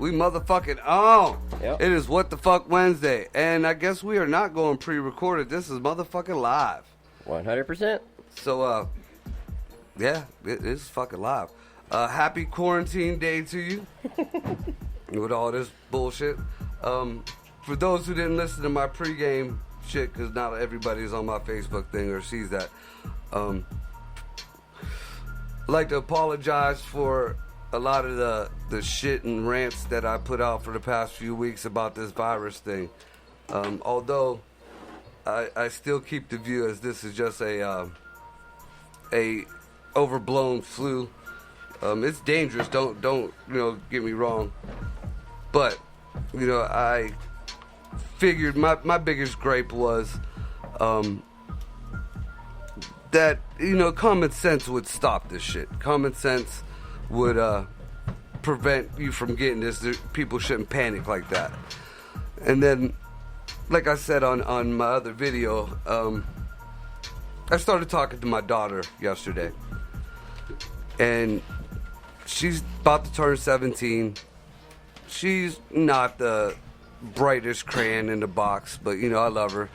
We motherfucking on. Yep. It is What the Fuck Wednesday. And I guess we are not going pre-recorded. This is motherfucking live. 100%. So, yeah, it is fucking live. Happy quarantine day to you. With all this bullshit. For those who didn't listen to my pregame shit, because not everybody's on my Facebook thing or sees that, I'd like to apologize for a lot of the shit and rants that I put out for the past few weeks about this virus thing. Although I still keep the view as this is just a overblown flu. It's dangerous. Don't get me wrong. But I figured my biggest gripe was that common sense would stop this shit. Common sense would prevent you from getting this. People shouldn't panic like that. And then, like I said on my other video, I started talking to my daughter yesterday. And she's about to turn 17. She's not the brightest crayon in the box, but I love her.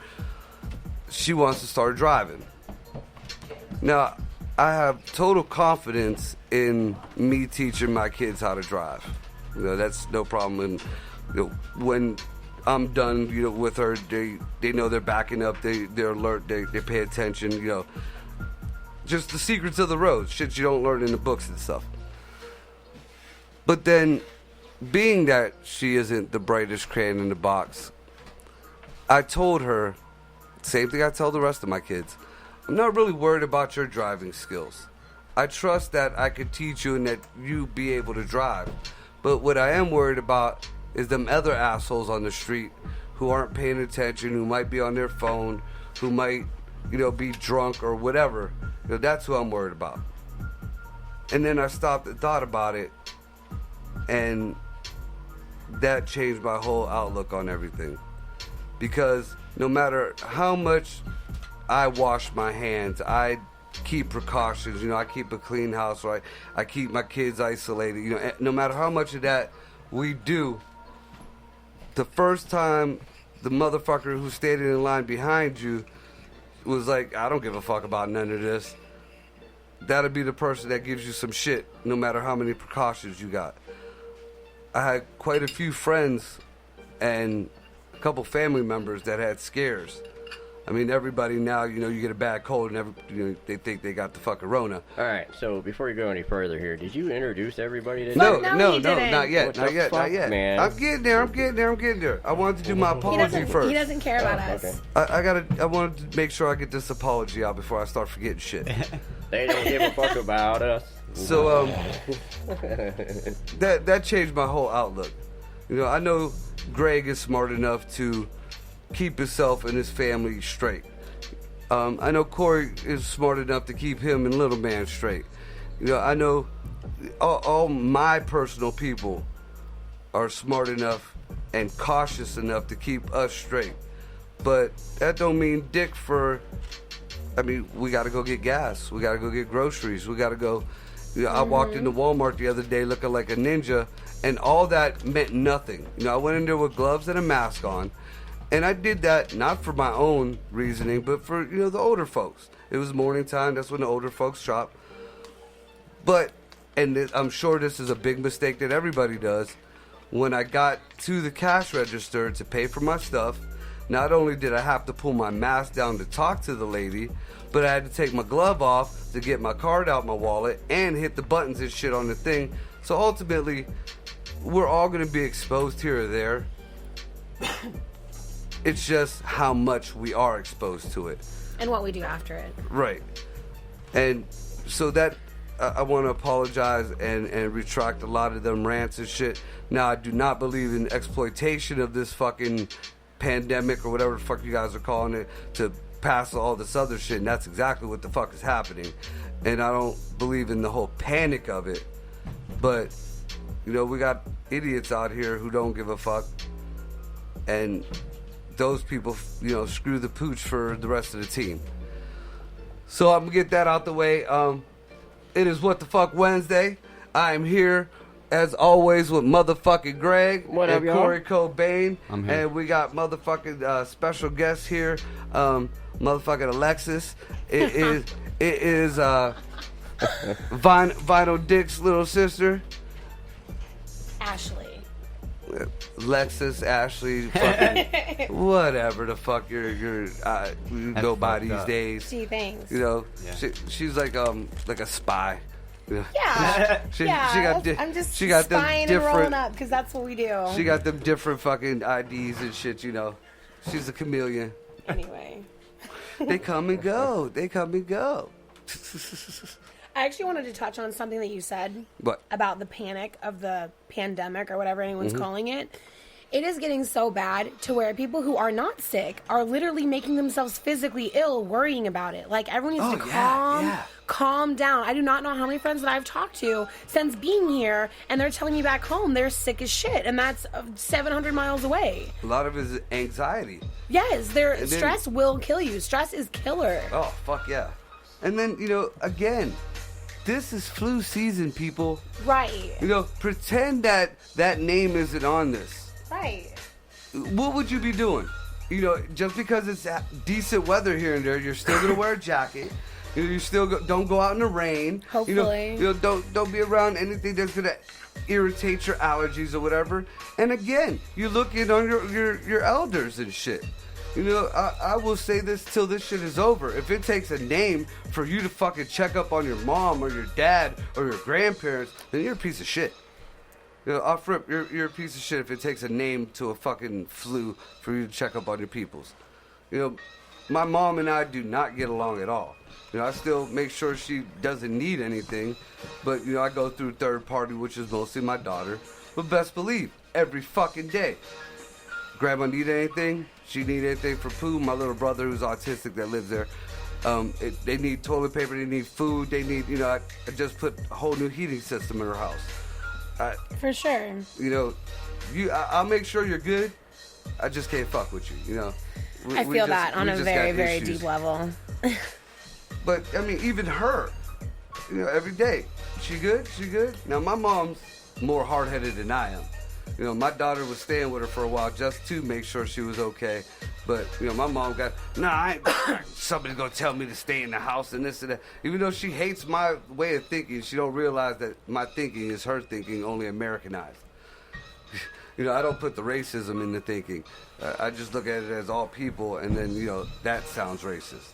She wants to start driving. Now, I have total confidence in me teaching my kids how to drive. That's no problem. And when I'm done, with her, they know they're backing up. They're alert. They pay attention. Just the secrets of the road, shit you don't learn in the books and stuff. But then, being that she isn't the brightest crayon in the box, I told her, same thing I tell the rest of my kids, I'm not really worried about your driving skills. I trust that I could teach you and that you be able to drive. But what I am worried about is them other assholes on the street who aren't paying attention, who might be on their phone, who might, be drunk or whatever. That's who I'm worried about. And then I stopped and thought about it, and that changed my whole outlook on everything. Because no matter how much I wash my hands, I keep precautions, I keep a clean house, right? I keep my kids isolated, no matter how much of that we do, the first time the motherfucker who's standing in line behind you was like, I don't give a fuck about none of this, that'll be the person that gives you some shit, no matter how many precautions you got. I had quite a few friends and a couple family members that had scares. I mean, everybody now, you get a bad cold and they think they got the fucking Rona. All right, so before you go any further here, did you introduce everybody today? No, not yet, not yet. Man? I'm getting there. I wanted to do my apology first. He doesn't care about us. Okay. I wanted to make sure I get this apology out before I start forgetting shit. They don't give a fuck about us. So, that changed my whole outlook. I know Greg is smart enough to keep himself and his family straight. I know Corey is smart enough to keep him and little man straight. I know all my personal people are smart enough and cautious enough to keep us straight. But that don't mean dick for, we gotta go get gas. We gotta go get groceries. We gotta go, I walked into Walmart the other day looking like a ninja, and all that meant nothing. I went in there with gloves and a mask on. And I did that not for my own reasoning, but for, the older folks. It was morning time. That's when the older folks shop. But, and I'm sure this is a big mistake that everybody does, when I got to the cash register to pay for my stuff, not only did I have to pull my mask down to talk to the lady, but I had to take my glove off to get my card out my wallet and hit the buttons and shit on the thing. So ultimately, we're all going to be exposed here or there. It's just how much we are exposed to it. And what we do after it. Right. And so that, I want to apologize and retract a lot of them rants and shit. Now, I do not believe in exploitation of this fucking pandemic or whatever the fuck you guys are calling it to pass all this other shit, and that's exactly what the fuck is happening. And I don't believe in the whole panic of it, but you know, we got idiots out here who don't give a fuck, and those people, you know, screw the pooch for the rest of the team. So I'm gonna get that out the way. It is What the Fuck Wednesday. I am here as always with motherfucking Greg What up, and y'all? Corey Cobain. I'm here. And we got motherfucking special guests here, motherfucking Alexis. It is Vinyl Dick's little sister. Ashley. Lexus, Ashley, fucking whatever the fuck you go by these days. Gee, thanks. You know, Yeah. she's like a spy. Yeah. She yeah. got I'm just she got them spying and rolling different. up because that's what we do. She got them different fucking IDs and shit. You know, she's a chameleon. Anyway. They come and go. They come and go. I actually wanted to touch on something that you said What? about the panic of the pandemic or whatever anyone's calling it. It is getting so bad to where people who are not sick are literally making themselves physically ill worrying about it. Like, everyone needs to calm down. I do not know how many friends that I've talked to since being here, and they're telling me back home they're sick as shit, and that's 700 miles away. A lot of it is anxiety. Yes, stress will kill you. Stress is killer. Oh, fuck yeah. And then, you know, again, this is flu season, people. Right. You know, pretend that that name isn't on this. Right. What would you be doing? You know, just because it's decent weather here and there, you're still going to wear a jacket. You know, you still don't go out in the rain. Hopefully. You know, don't be around anything that's going to irritate your allergies or whatever. And again, you look in on your elders and shit. You know, I will say this till this shit is over. If it takes a name for you to fucking check up on your mom or your dad or your grandparents, then you're a piece of shit. You know, off rip, you're a piece of shit if it takes a name to a fucking flu for you to check up on your peoples. You know, my mom and I do not get along at all. You know, I still make sure she doesn't need anything, but, you know, I go through third party, which is mostly my daughter. But best believe, every fucking day. Grandma need anything? She need anything for poo? My little brother who's autistic that lives there, they need toilet paper, they need food, they need, you know, I just put a whole new heating system in her house. For sure. You know, I'll make sure you're good. I just can't fuck with you, you know. I feel that on a very, very issues. deep level. But, I mean, even her, you know, every day. She good? She good? Now, my mom's more hard-headed than I am. You know, my daughter was staying with her for a while just to make sure she was okay. But, you know, my mom got, somebody's going to tell me to stay in the house and this and that. Even though she hates my way of thinking, she don't realize that my thinking is her thinking, only Americanized. You know, I don't put the racism in the thinking. I just look at it as all people, and then, you know, that sounds racist.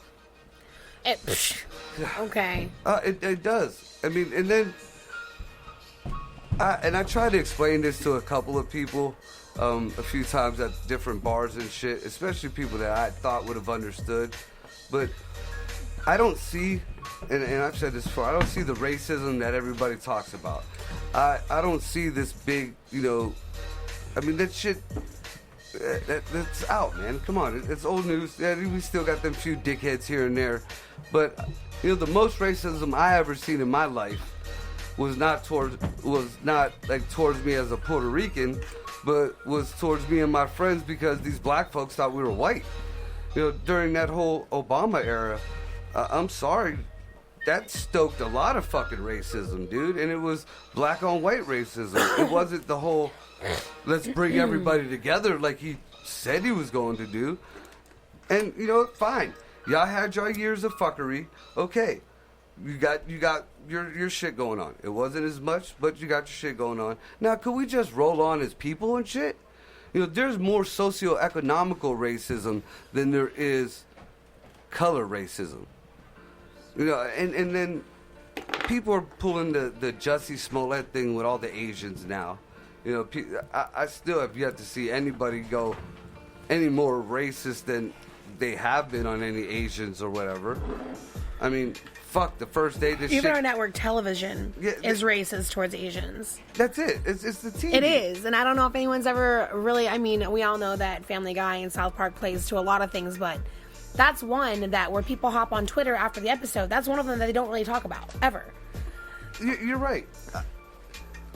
Okay. It does. I mean, and then, I try to explain this to a couple of people a few times at different bars and shit, especially people that I thought would have understood. But I don't see, and I've said this before, I don't see the racism that everybody talks about. I don't see this big, you know, I mean, that shit, that's out, man. Come on, it's old news. Yeah, we still got them few dickheads here and there. But, you know, the most racism I ever seen in my life was not like towards me as a Puerto Rican, but was towards me and my friends because these black folks thought we were white. You know, during that whole Obama era, I'm sorry, that stoked a lot of fucking racism, dude. And it was black on white racism. It wasn't the whole, let's bring everybody together like he said he was going to do. And, you know, fine. Y'all had your years of fuckery. Okay. You got your shit going on. It wasn't as much, but you got your shit going on. Now, could we just roll on as people and shit? You know, there's more socioeconomical racism than there is color racism. You know, and then people are pulling the Jussie Smollett thing with all the Asians now. You know, I still have yet to see anybody go, any more racist than they have been on any Asians or whatever. I mean, fuck, the first day this Even shit... our network television is racist towards Asians. That's it. It's the TV. It is. And I don't know if anyone's ever really... I mean, we all know that Family Guy and South Park plays to a lot of things, but that's one that where people hop on Twitter after the episode, that's one of them that they don't really talk about, ever. You're right.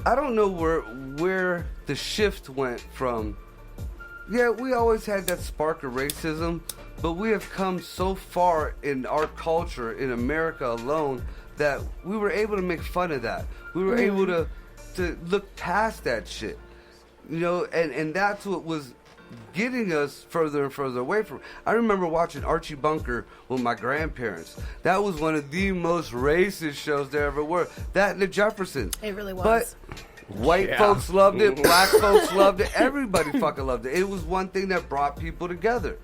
I don't know where the shift went from... Yeah, we always had that spark of racism, but we have come so far in our culture, in America alone, that we were able to make fun of that. We were able to look past that shit. You know, and that's what was getting us further and further away from. I remember watching Archie Bunker with my grandparents. That was one of the most racist shows there ever were. That and the Jeffersons. It really was. But white folks loved it. Black folks loved it. Everybody fucking loved it. It was one thing that brought people together.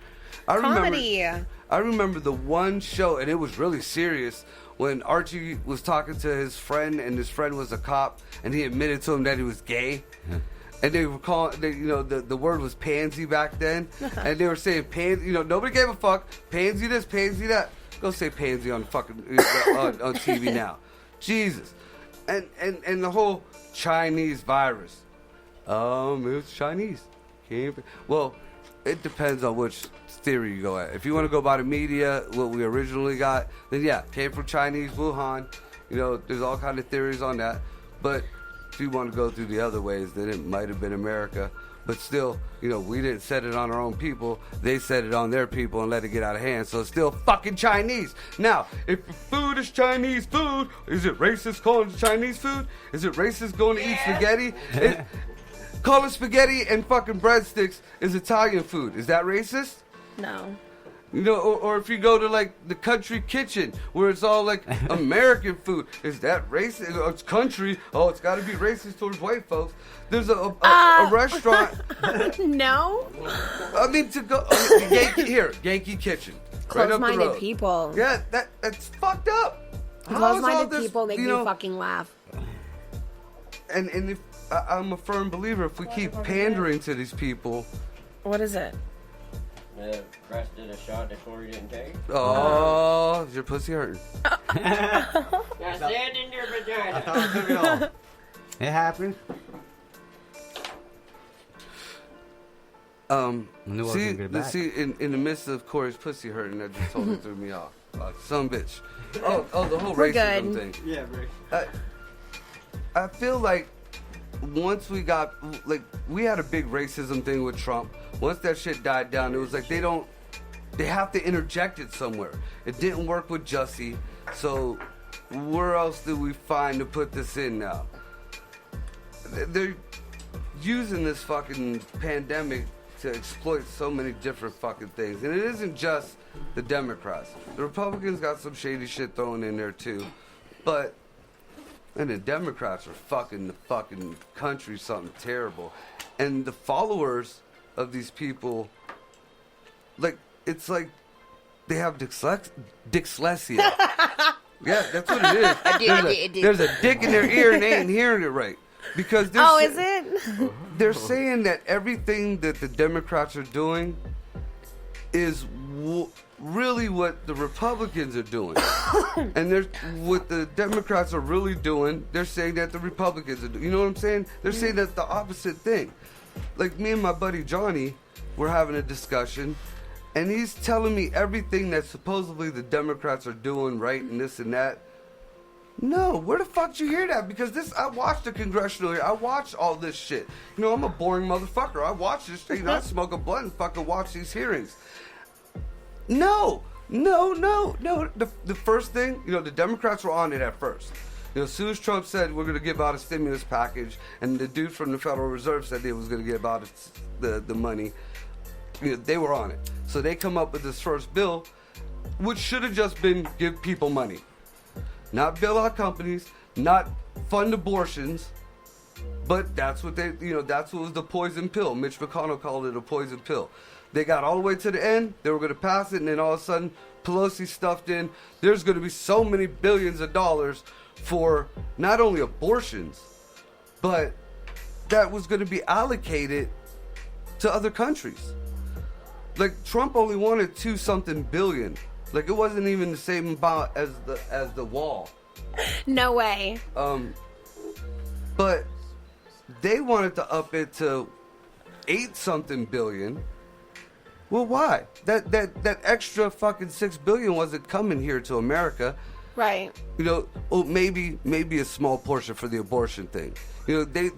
Comedy. I remember the one show, and it was really serious, when Archie was talking to his friend, and his friend was a cop, and he admitted to him that he was gay. And they were calling, the word was pansy back then. And they were saying pansy, nobody gave a fuck. Pansy this, pansy that. Go say pansy on fucking on TV now. Jesus. And the whole Chinese virus. It's Chinese. Well, it depends on which theory you go at. If you want to go by the media, what we originally got, then yeah, came from Chinese, Wuhan. There's all kind of theories on that. But if you want to go through the other ways, then it might have been America. But still, we didn't set it on our own people. They set it on their people and let it get out of hand. So it's still fucking Chinese. Now, if food is Chinese food, is it racist calling it Chinese food? Is it racist going to eat spaghetti? Calling spaghetti and fucking breadsticks is Italian food. Is that racist? No. Or if you go to like the country kitchen where it's all like American food, is that racist? It's country. Oh, it's got to be racist towards white folks. There's a restaurant. No. I mean, Yankee Kitchen. Close-minded right up the road. people. Yeah, that's fucked up. Close-minded people make me fucking laugh. And if I'm a firm believer, if we keep pandering to these people. What is it? Chris did a shot that Corey didn't take. Oh, is your pussy hurting? Now stand in your vagina. I thought I took it off. It happened. See, in the midst of Corey's pussy hurting, that just totally threw me off. Some bitch. Oh, the whole racism thing. Yeah, Rick. I feel like once we got, we had a big racism thing with Trump. Once that shit died down, it was like they have to interject it somewhere. It didn't work with Jussie, so where else do we find to put this in now? They're using this fucking pandemic to exploit so many different fucking things. And it isn't just the Democrats. The Republicans got some shady shit thrown in there too. And the Democrats are fucking the fucking country something terrible. And the followers of these people, it's like they have dyslexia. Yeah, that's what it is. There's a dick in their ear and they ain't hearing it right. Because is it? They're saying that everything that the Democrats are doing is really what the Republicans are doing. And what the Democrats are really doing, they're saying that the Republicans are doing. You know what I'm saying? They're saying that's the opposite thing. Like me and my buddy Johnny were having a discussion, and he's telling me everything that supposedly the Democrats are doing right and this and that. No, where the fuck did you hear that? Because I watched the congressional here. I watched all this shit. I'm a boring motherfucker. I watch this shit. I smoke a blunt and fucking watch these hearings. No. The first thing, the Democrats were on it at first. As soon as Trump said we're going to give out a stimulus package, and the dude from the Federal Reserve said they was going to give out the money, they were on it. So they come up with this first bill, which should have just been give people money. Not bail out companies, not fund abortions, but that's what that's what was the poison pill. Mitch McConnell called it a poison pill. They got all the way to the end, they were going to pass it, and then all of a sudden, Pelosi stuffed in, there's going to be so many billions of dollars for not only abortions, but that was going to be allocated to other countries. like Trump only wanted 2-something billion. Like it wasn't even the same amount as the wall. No way. But they wanted to up it to 8-something billion. Well, why? That extra fucking $6 billion wasn't coming here to America. Right. You know, maybe a small portion for the abortion thing. You know,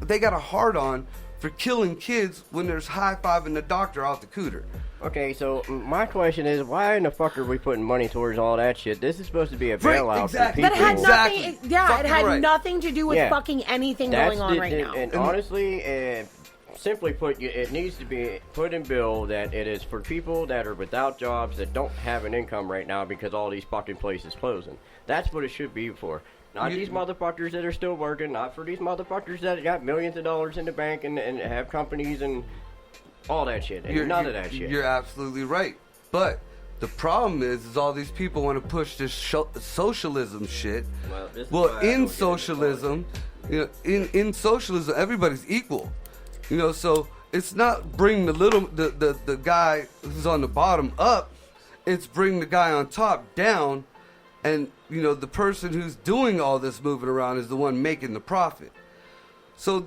they got a hard on for killing kids when there's high-fiving the doctor out the cooter. Okay, so my question is, why in the fuck are we putting money towards all that shit? This is supposed to be a bailout exactly. for That people. had nothing. Exactly. Yeah, Fucking it had right. nothing to do with Yeah. fucking anything That's going on right now. And honestly, simply put, it needs to be put in bill that it is for people that are without jobs that don't have an income right now because all these fucking places closing. That's what it should be for. Not these motherfuckers that are still working. Not for these motherfuckers that got millions of dollars in the bank and have companies and all that shit. And none of that shit. You're absolutely right. But the problem is all these people want to push this socialism shit. Well, in socialism, you know, in socialism, everybody's equal. You know, so it's not bring the guy who's on the bottom up. It's bring the guy on top down. And, you know, the person who's doing all this moving around is the one making the profit. So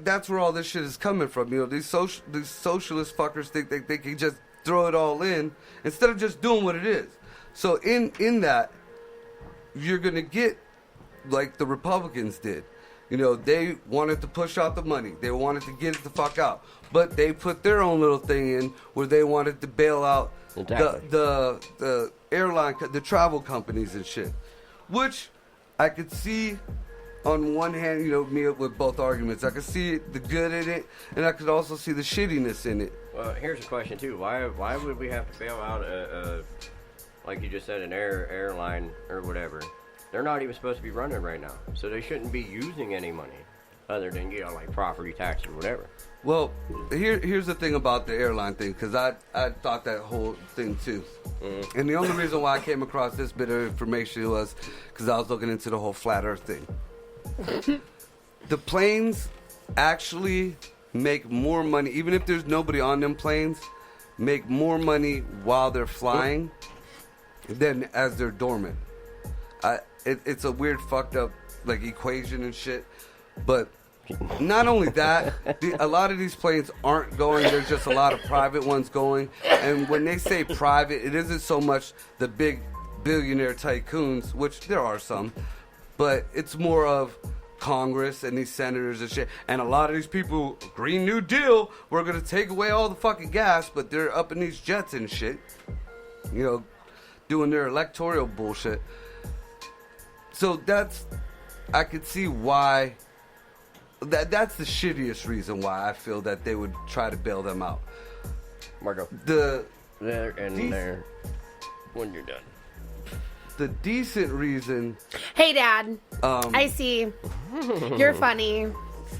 that's where all this shit is coming from. You know, these socialist fuckers think they can just throw it all in instead of just doing what it is. So in that, you're going to get like the Republicans did. You know, they wanted to push out the money. They wanted to get it the fuck out. But they put their own little thing in where they wanted to bail out the airline, the travel companies and shit. Which I could see on one hand, you know, me with both arguments. I could see the good in it, and I could also see the shittiness in it. Well, here's a question, too. Why would we have to bail out like you just said, an airline or whatever? They're not even supposed to be running right now, so they shouldn't be using any money other than, you know, like property tax or whatever. Well, here's the thing about the airline thing, because I thought that whole thing too. Mm-hmm. And the only reason why I came across this bit of information was because I was looking into the whole flat earth thing. The planes actually make more money, even if there's nobody on them planes, make more money while they're flying than as they're dormant. It's a weird fucked up like equation and shit, but not only that, a lot of these planes aren't going. There's just a lot of private ones going, and when they say private, it isn't so much the big billionaire tycoons, which there are some, but it's more of Congress and these senators and shit. And a lot of these people, Green New Deal, we're gonna take away all the fucking gas, but they're up in these jets and shit, you know, doing their electoral bullshit. So I could see why. That's the shittiest reason why I feel that they would try to bail them out. Marco. There when you're done. The decent reason. Hey, Dad. I see. You're funny.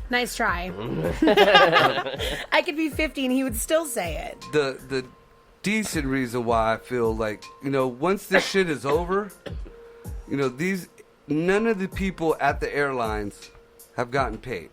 Nice try. I could be 50 and he would still say it. The decent reason why I feel like, you know, once this shit is over, you know, none of the people at the airlines have gotten paid.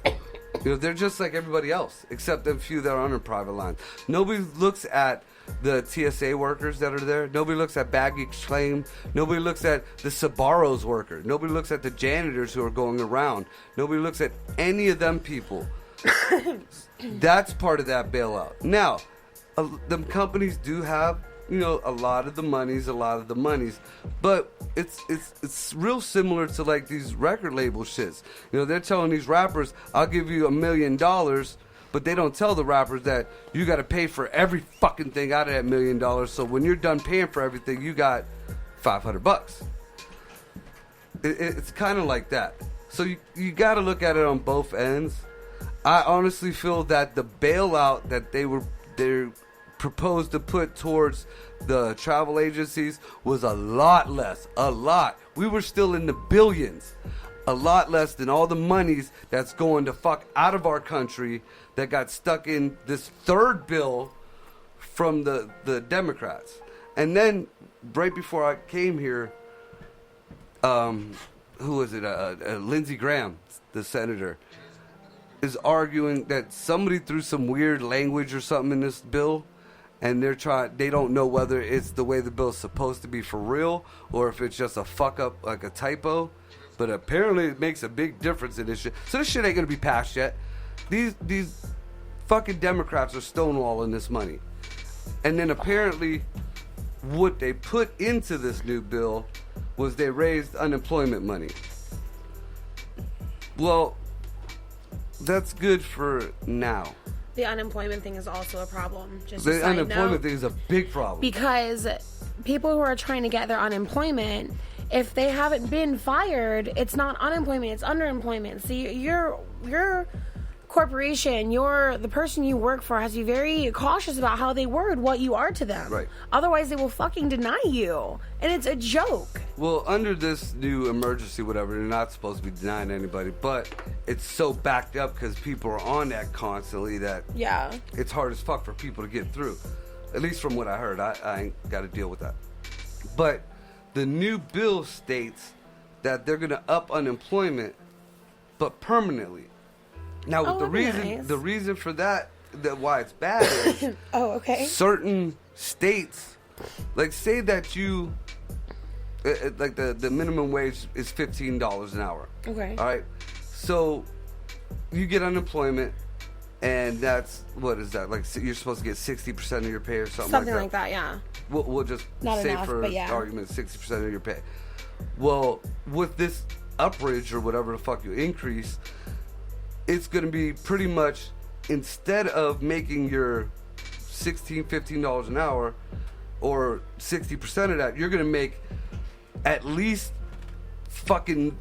You know, they're just like everybody else, except the few that are on a private line. Nobody looks at the TSA workers that are there. Nobody looks at baggage claim. Nobody looks at the Sbarro's worker. Nobody looks at the janitors who are going around. Nobody looks at any of them people. That's part of that bailout. Now, them companies do have, you know, a lot of the monies, but it's real similar to like these record label shits. You know, they're telling these rappers, I'll give you $1 million, but they don't tell the rappers that you got to pay for every fucking thing out of that $1 million. So when you're done paying for everything, you got $500. It's kind of like that. So you got to look at it on both ends. I honestly feel that the bailout that they proposed to put towards the travel agencies was a lot less. We were still in the billions. A lot less than all the monies that's going to fuck out of our country that got stuck in this third bill from the Democrats. And then right before I came here, who was it? Lindsey Graham, the senator. is arguing that somebody threw some weird language or something in this bill, and they don't know whether it's the way the bill's supposed to be for real or if it's just a fuck up, like a typo. But apparently it makes a big difference in this shit. So this shit ain't gonna be passed yet. These fucking Democrats are stonewalling this money. And then apparently what they put into this new bill was they raised unemployment money. Well, that's good for now. The unemployment thing is also a problem. Just The unemployment thing is a big problem. Because people who are trying to get their unemployment, if they haven't been fired, it's not unemployment, it's underemployment. See, your corporation, the person you work for has to be very cautious about how they word what you are to them. Right. Otherwise, they will fucking deny you. And it's a joke. Well, under this new emergency, whatever, they're not supposed to be denying anybody, but it's so backed up because people are on that constantly that it's hard as fuck for people to get through. At least from what I heard. I ain't got to deal with that. But the new bill states that they're going to up unemployment, but permanently. Now, the reason for that why it's bad is certain states, like say that you, like the minimum wage is $15 an hour. Okay. All right. So you get unemployment, and that's, what is that? Like you're supposed to get 60% of your pay or something like that, yeah. We'll just Not say enough, for argument 60% of your pay. Well, with this upridge or whatever the fuck you increase, it's going to be pretty much, instead of making your $15 an hour or 60% of that, you're going to make at least fucking,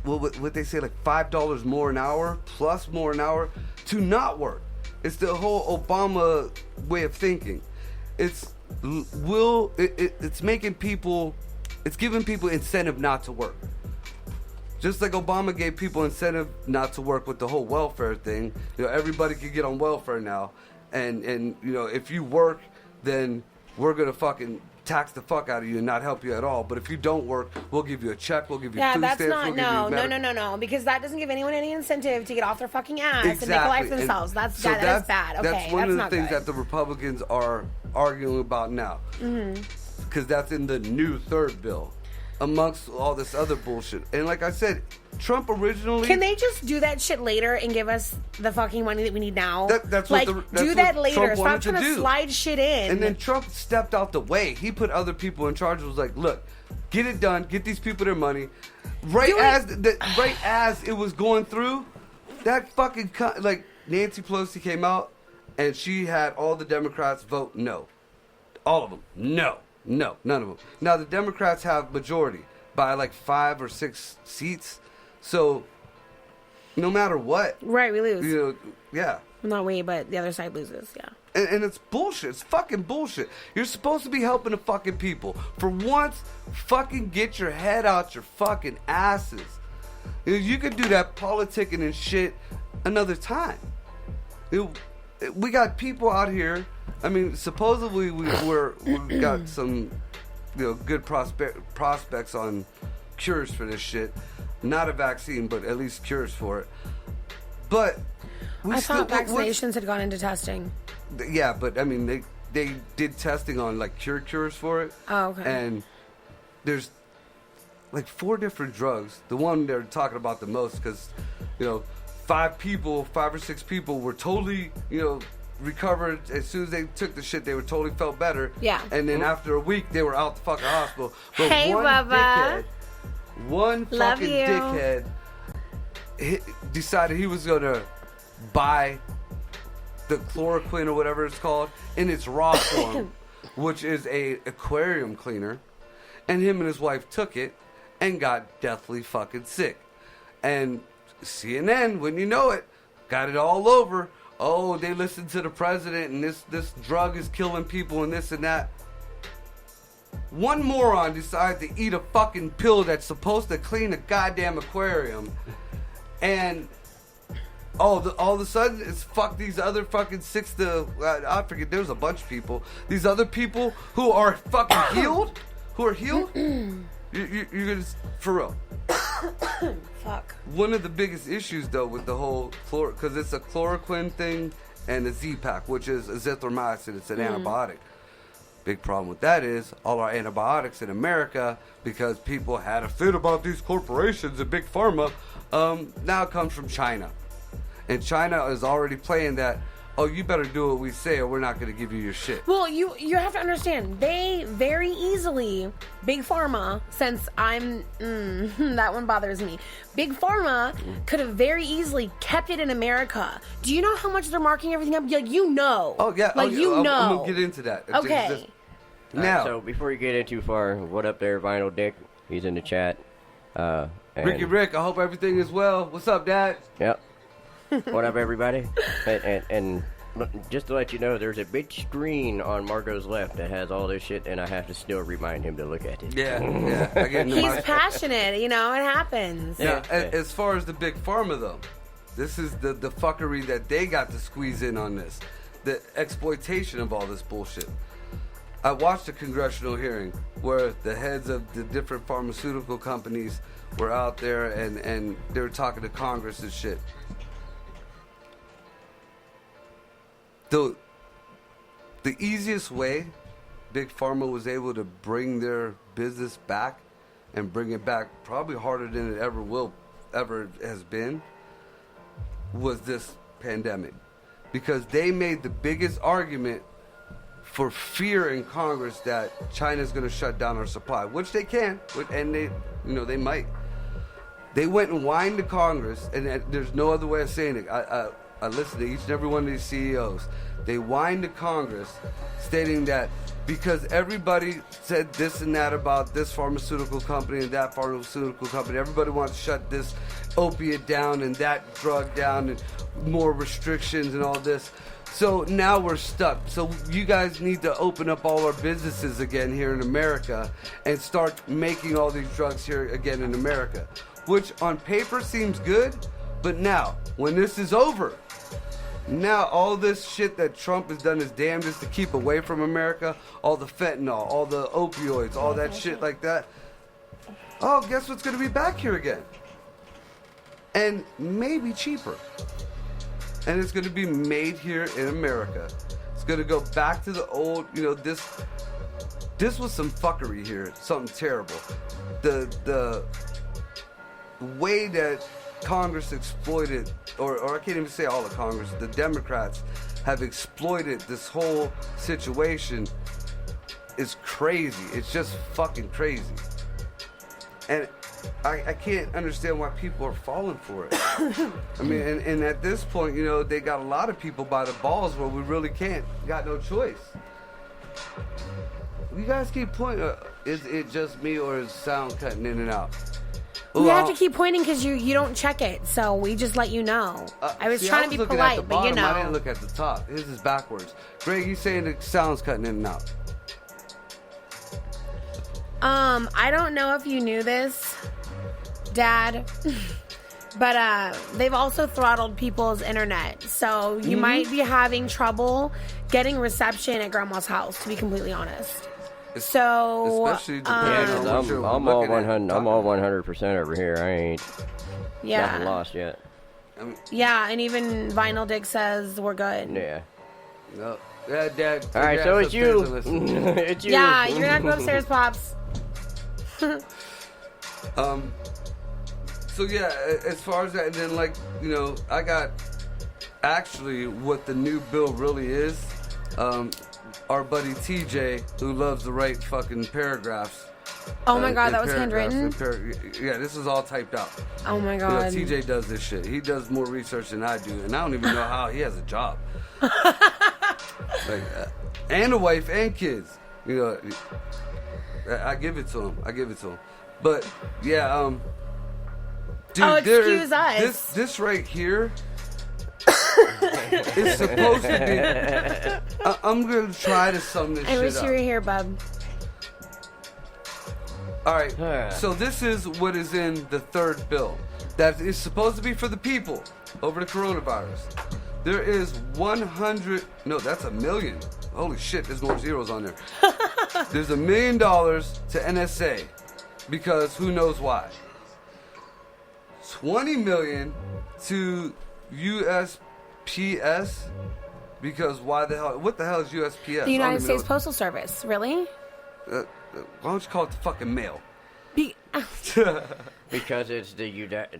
what they say, like $5 more an hour, plus more an hour to not work. It's the whole Obama way of thinking. It's making people, it's giving people incentive not to work. Just like Obama gave people incentive not to work with the whole welfare thing. You know, everybody can get on welfare now. And you know, if you work, then we're going to fucking tax the fuck out of you and not help you at all. But if you don't work, we'll give you a check, we'll give you food stamps. No, because that doesn't give anyone any incentive to get off their fucking ass and make a life for themselves. That is bad. Okay, that's one of the things that the Republicans are arguing about now. Because that's in the new third bill, amongst all this other bullshit. And like I said, Trump originally... Can they just do that shit later and give us the fucking money that we need now? That's like, what do that later. Trump Stop trying to slide shit in. And then Trump stepped out the way. He put other people in charge. Was like, look, get it done. Get these people their money. Right as it was going through, that fucking... like, Nancy Pelosi came out, and she had all the Democrats vote no. All of them. No, none of them. Now, the Democrats have majority by like 5 or 6 seats. So, no matter what. Right, we lose. You know, yeah. Not we, but the other side loses, yeah. And it's bullshit. It's fucking bullshit. You're supposed to be helping the fucking people. For once, fucking get your head out your fucking asses. You could do that politicking and shit another time. We got people out here. I mean, supposedly we got some, you know, good prospects on cures for this shit. Not a vaccine, but at least cures for it. But I thought vaccinations had gone into testing. Yeah, but I mean, they did testing on like cures for it. Oh, okay. And there's like 4 different drugs. The one they're talking about the most, because, you know, 5 or 6 people were totally, you know, recovered. As soon as they took the shit, they were totally felt better. Yeah. And then after a week, they were out the fucking hospital. But hey, one fucking dickhead decided he was gonna buy the chloroquine or whatever it's called in its raw form, which is a aquarium cleaner, and him and his wife took it and got deathly fucking sick. And CNN, when you know it, got it all over. Oh, they listened to the president, and this drug is killing people and this and that. One moron decided to eat a fucking pill that's supposed to clean a goddamn aquarium, and all of a sudden it's fuck these other fucking 6 to I forget. There's a bunch of people. These other people who are fucking healed, you're gonna, for real. Fuck. One of the biggest issues, though, with the whole because it's a chloroquine thing and a Z-Pack, which is azithromycin. It's an antibiotic. Big problem with that is all our antibiotics in America, because people had a fit about these corporations and big pharma, now it comes from China. And China is already playing that, oh, you better do what we say or we're not going to give you your shit. Well, you have to understand, they very easily, Big Pharma, since I'm, that one bothers me. Big Pharma could have very easily kept it in America. Do you know how much they're marking everything up? Like, you know. Oh, yeah. Like, you know. I'm going to get into that. Okay. Now. So, before you get in too far, what up there, Vinyl Dick? He's in the chat. Ricky Rick, I hope everything is well. What's up, Dad? Yep. What up, everybody? And just to let you know, there's a big screen on Margot's left that has all this shit, and I have to still remind him to look at it. Yeah. I get into He's passionate, you know, it happens. Yeah, as far as the big pharma, though, this is the fuckery that they got to squeeze in on this. The exploitation of all this bullshit. I watched a congressional hearing where the heads of the different pharmaceutical companies were out there and they were talking to Congress and shit. The easiest way Big Pharma was able to bring their business back and bring it back probably harder than it ever has been was this pandemic, because they made the biggest argument for fear in Congress that China's going to shut down our supply, which they can, and they might. They went and whined to Congress, and there's no other way of saying it. I listened to each and every one of these CEOs. They whined to Congress stating that because everybody said this and that about this pharmaceutical company and that pharmaceutical company, everybody wants to shut this opiate down and that drug down and more restrictions and all this. So now we're stuck. So you guys need to open up all our businesses again here in America and start making all these drugs here again in America, which on paper seems good, but now, when this is over, now all this shit that Trump has done his damnedest to keep away from America, all the fentanyl, all the opioids, all that shit like that, oh, guess what's going to be back here again? And maybe cheaper. And it's going to be made here in America. It's going to go back to the old, this was some fuckery here, something terrible. The way that Congress exploited, or I can't even say all of Congress, the Democrats have exploited this whole situation is crazy. It's just fucking crazy. And I can't understand why people are falling for it. I mean, and at this point, they got a lot of people by the balls where we really can't. Got no choice. You guys keep pointing. Is it just me or is sound cutting in and out? You have to keep pointing because you don't check it, so we just let you know. I was trying to be polite, but you know. I didn't look at the top. His is backwards. Greg, you saying the sound's cutting in and out? I don't know if you knew this, Dad, but they've also throttled people's internet, so you might be having trouble getting reception at Grandma's house, to be completely honest. So, especially depending on what you're I'm all 100. I'm all 100% over here. I ain't nothing lost yet. Yeah, and even Vinyl Dick says we're good. Yeah. No. Yeah, Dad. All right, so it's you. It's you. Yeah, you're not going upstairs, Pops. So yeah, as far as that, and then I got actually what the new bill really is. Our buddy TJ, who loves to write fucking paragraphs. Oh my god, that was handwritten? Yeah, this is all typed out. Oh my god. TJ does this shit. He does more research than I do, and I don't even know how he has a job. And a wife and kids. I give it to him. But yeah, dude, excuse us. This right here is supposed to be. I'm gonna try to sum this shit up. I wish you were here, bub. All right, so this is what is in the third bill that is supposed to be for the people over the coronavirus. There is 100. No, that's $1 million. Holy shit, there's more zeros on there. There's $1 million to NSA because who knows why. $20 million to USPS, because why the hell? What the hell is USPS? The United States Postal Service. Really? Why don't you call it the fucking mail? Because it's the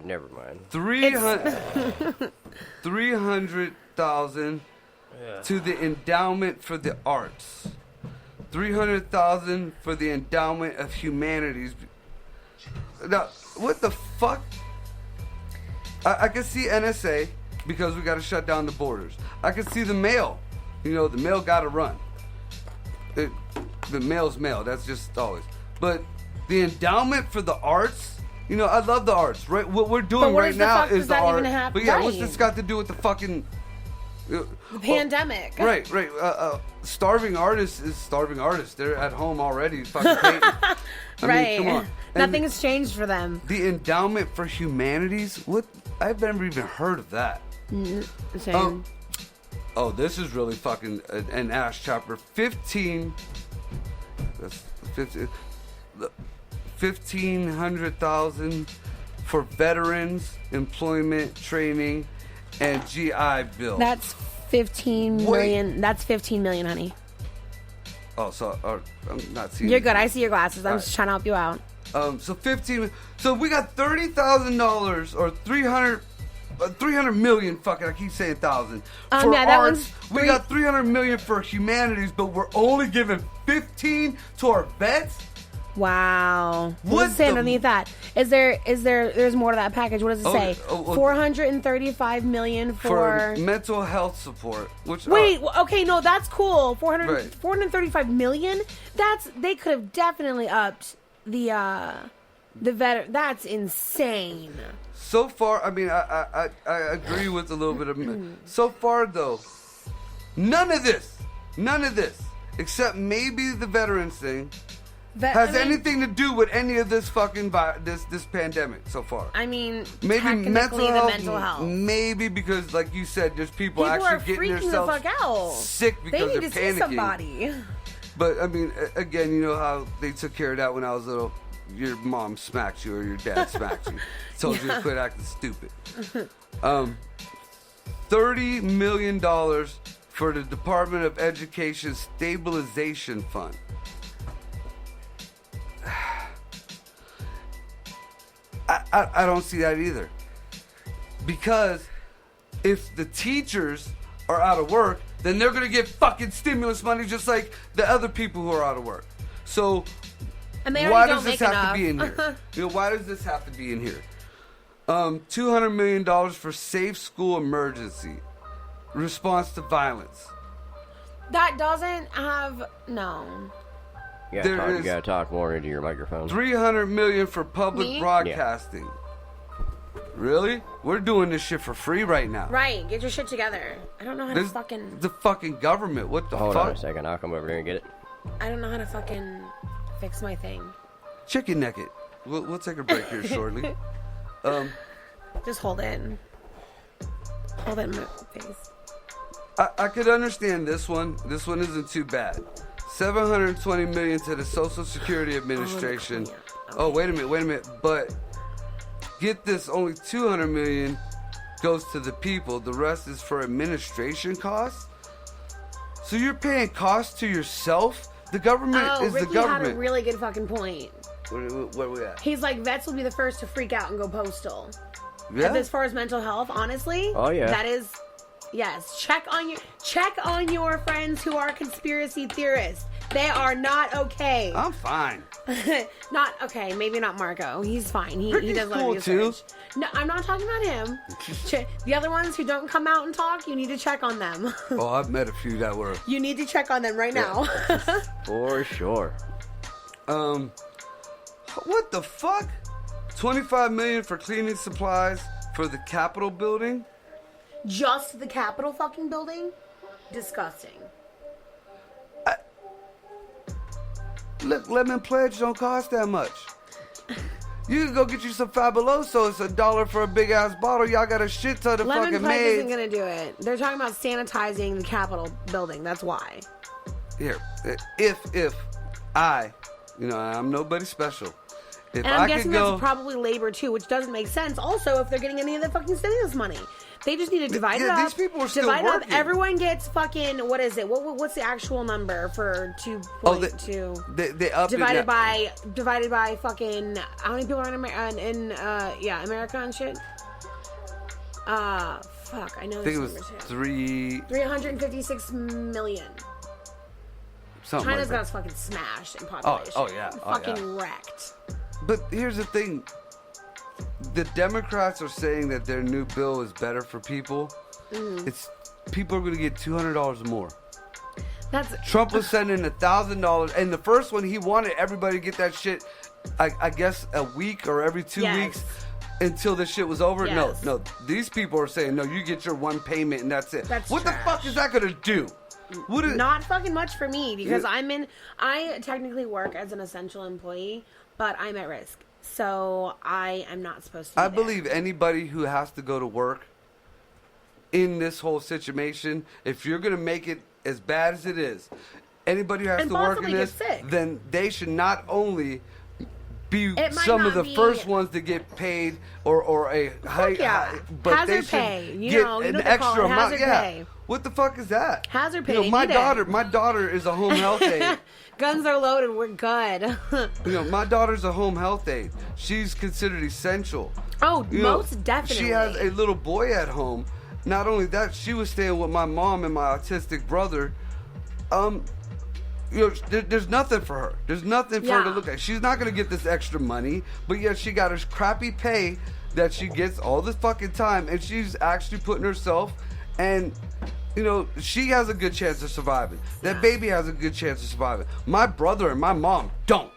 never mind. 300,000 to the endowment for the arts. 300,000 for the endowment of humanities. Now, what the fuck? I can see NSA because we got to shut down the borders. I can see the mail. You know, the mail got to run. The mail's mail. That's just always. But the endowment for the arts. You know, I love the arts, right? What we're doing right now is the art. But yeah, what's this got to do with the fucking the pandemic? Right. Starving artists is starving artists. They're at home already, fucking painting. I mean, come on. Nothing has changed for them. The endowment for humanities. What? I've never even heard of that. Same. Oh, this is really fucking an ass chopper. 15. That's 15. 1,500,000 for veterans, employment, training, and GI Bill. That's 15 million. That's 15 million, honey. Oh, so I'm not seeing. You're good. I see your glasses. I'm just trying to help you out. So 15. So we got $30,000 or 300 million. Fucking, I keep saying thousand for that arts. We got 300 million for humanities, but we're only giving 15 to our vets. Wow. What does it say underneath that? There's more to that package. What does it say? 435 million for mental health support. Which okay, no, that's cool. 435 million? They could have definitely upped the that's insane. So far, I mean, I agree with a little bit of so far though. None of this, except maybe the veterans thing. Has anything to do with any of this fucking this pandemic so far? I mean, maybe mental health. Maybe because, like you said, there's people actually getting themselves the fuck out. sick because they they're need to panicking. see somebody. But I mean, again, you know how they took care of that when I was little. Your mom smacked you or your dad smacked you. Told you to quit acting stupid. $30 million for the Department of Education Stabilization Fund. I don't see that either. Because if the teachers are out of work, then they're going to get fucking stimulus money just like the other people who are out of work. So why does this have to be in here? You know, why does this have to be in here? $200 million for safe school emergency response to violence. That doesn't have You gotta talk more into your microphone. $300 million for public broadcasting. Yeah. Really? We're doing this shit for free right now. Right. Get your shit together. I don't know how to fucking... The fucking government. What the fuck? Hold on a second. I'll come over here and get it. I don't know how to fucking fix my thing. Chicken neck it. We'll take a break here shortly. Just hold it. Hold it in my face. I could understand this one. This one isn't too bad. $720 million to the Social Security Administration. Oh, wait a minute. But get this, only $200 million goes to the people. The rest is for administration costs. So you're paying costs to yourself? The government is Ricky the government. Had a really good fucking point. Where are we at? He's like, vets will be the first to freak out and go postal. Yeah. As far as mental health, honestly, that is, yes. Check on your friends who are conspiracy theorists. They are not okay. I'm fine. Not okay. Maybe not Marco. He's fine. He does cool too. No, I'm not talking about him. The other ones who don't come out and talk, you need to check on them. Oh, I've met a few that were. You need to check on them right now. For sure. What the fuck? $25 million for cleaning supplies for the Capitol building? Just the Capitol fucking building? Disgusting. Look, lemon pledge don't cost that much. You can go get you some Fabuloso. It's $1 for a big ass bottle. Y'all got a shit ton of lemon fucking pledge maids. isn't gonna do it. They're talking about sanitizing the Capitol building. That's why. Here, if I, I'm nobody special. And I'm guessing that's probably labor too, which doesn't make sense. Also, if they're getting any of the fucking stimulus money, they just need to divide it up. These people are still divide working. Up. Everyone gets fucking, what is it? What's the actual number for 2.2? They up divided by fucking how many people are in America and shit. Fuck, I know. I think it was 356 million. Something China's like got us fucking smashed in population. Oh yeah. Fucking wrecked. But here's the thing. The Democrats are saying that their new bill is better for people. It's people are going to get $200 more. Trump was sending $1,000, and the first one he wanted everybody to get that shit. I guess a week or every 2 weeks until this shit was over. Yes. No. These people are saying no. You get your one payment and that's it. What trash. The fuck is that going to do? Not fucking much for me because I technically work as an essential employee, but I'm at risk. So I am not supposed to be I there. believe anybody who has to go to work in this whole situation, if you're going to make it as bad as it is, anybody who has to work in this, then they should not only be some of the first ones to get paid or a high, but hazard they should pay. get an extra amount. Pay. What the fuck is that? Hazard pay. My daughter is a home health aide. Guns are loaded. We're good. My daughter's a home health aide. She's considered essential. Oh, most definitely. She has a little boy at home. Not only that, she was staying with my mom and my autistic brother. There's nothing for her. There's nothing for her to look at. She's not going to get this extra money, but yet she got her crappy pay that she gets all the fucking time, and she's actually putting herself and she has a good chance of surviving. That baby has a good chance of surviving. My brother and my mom don't.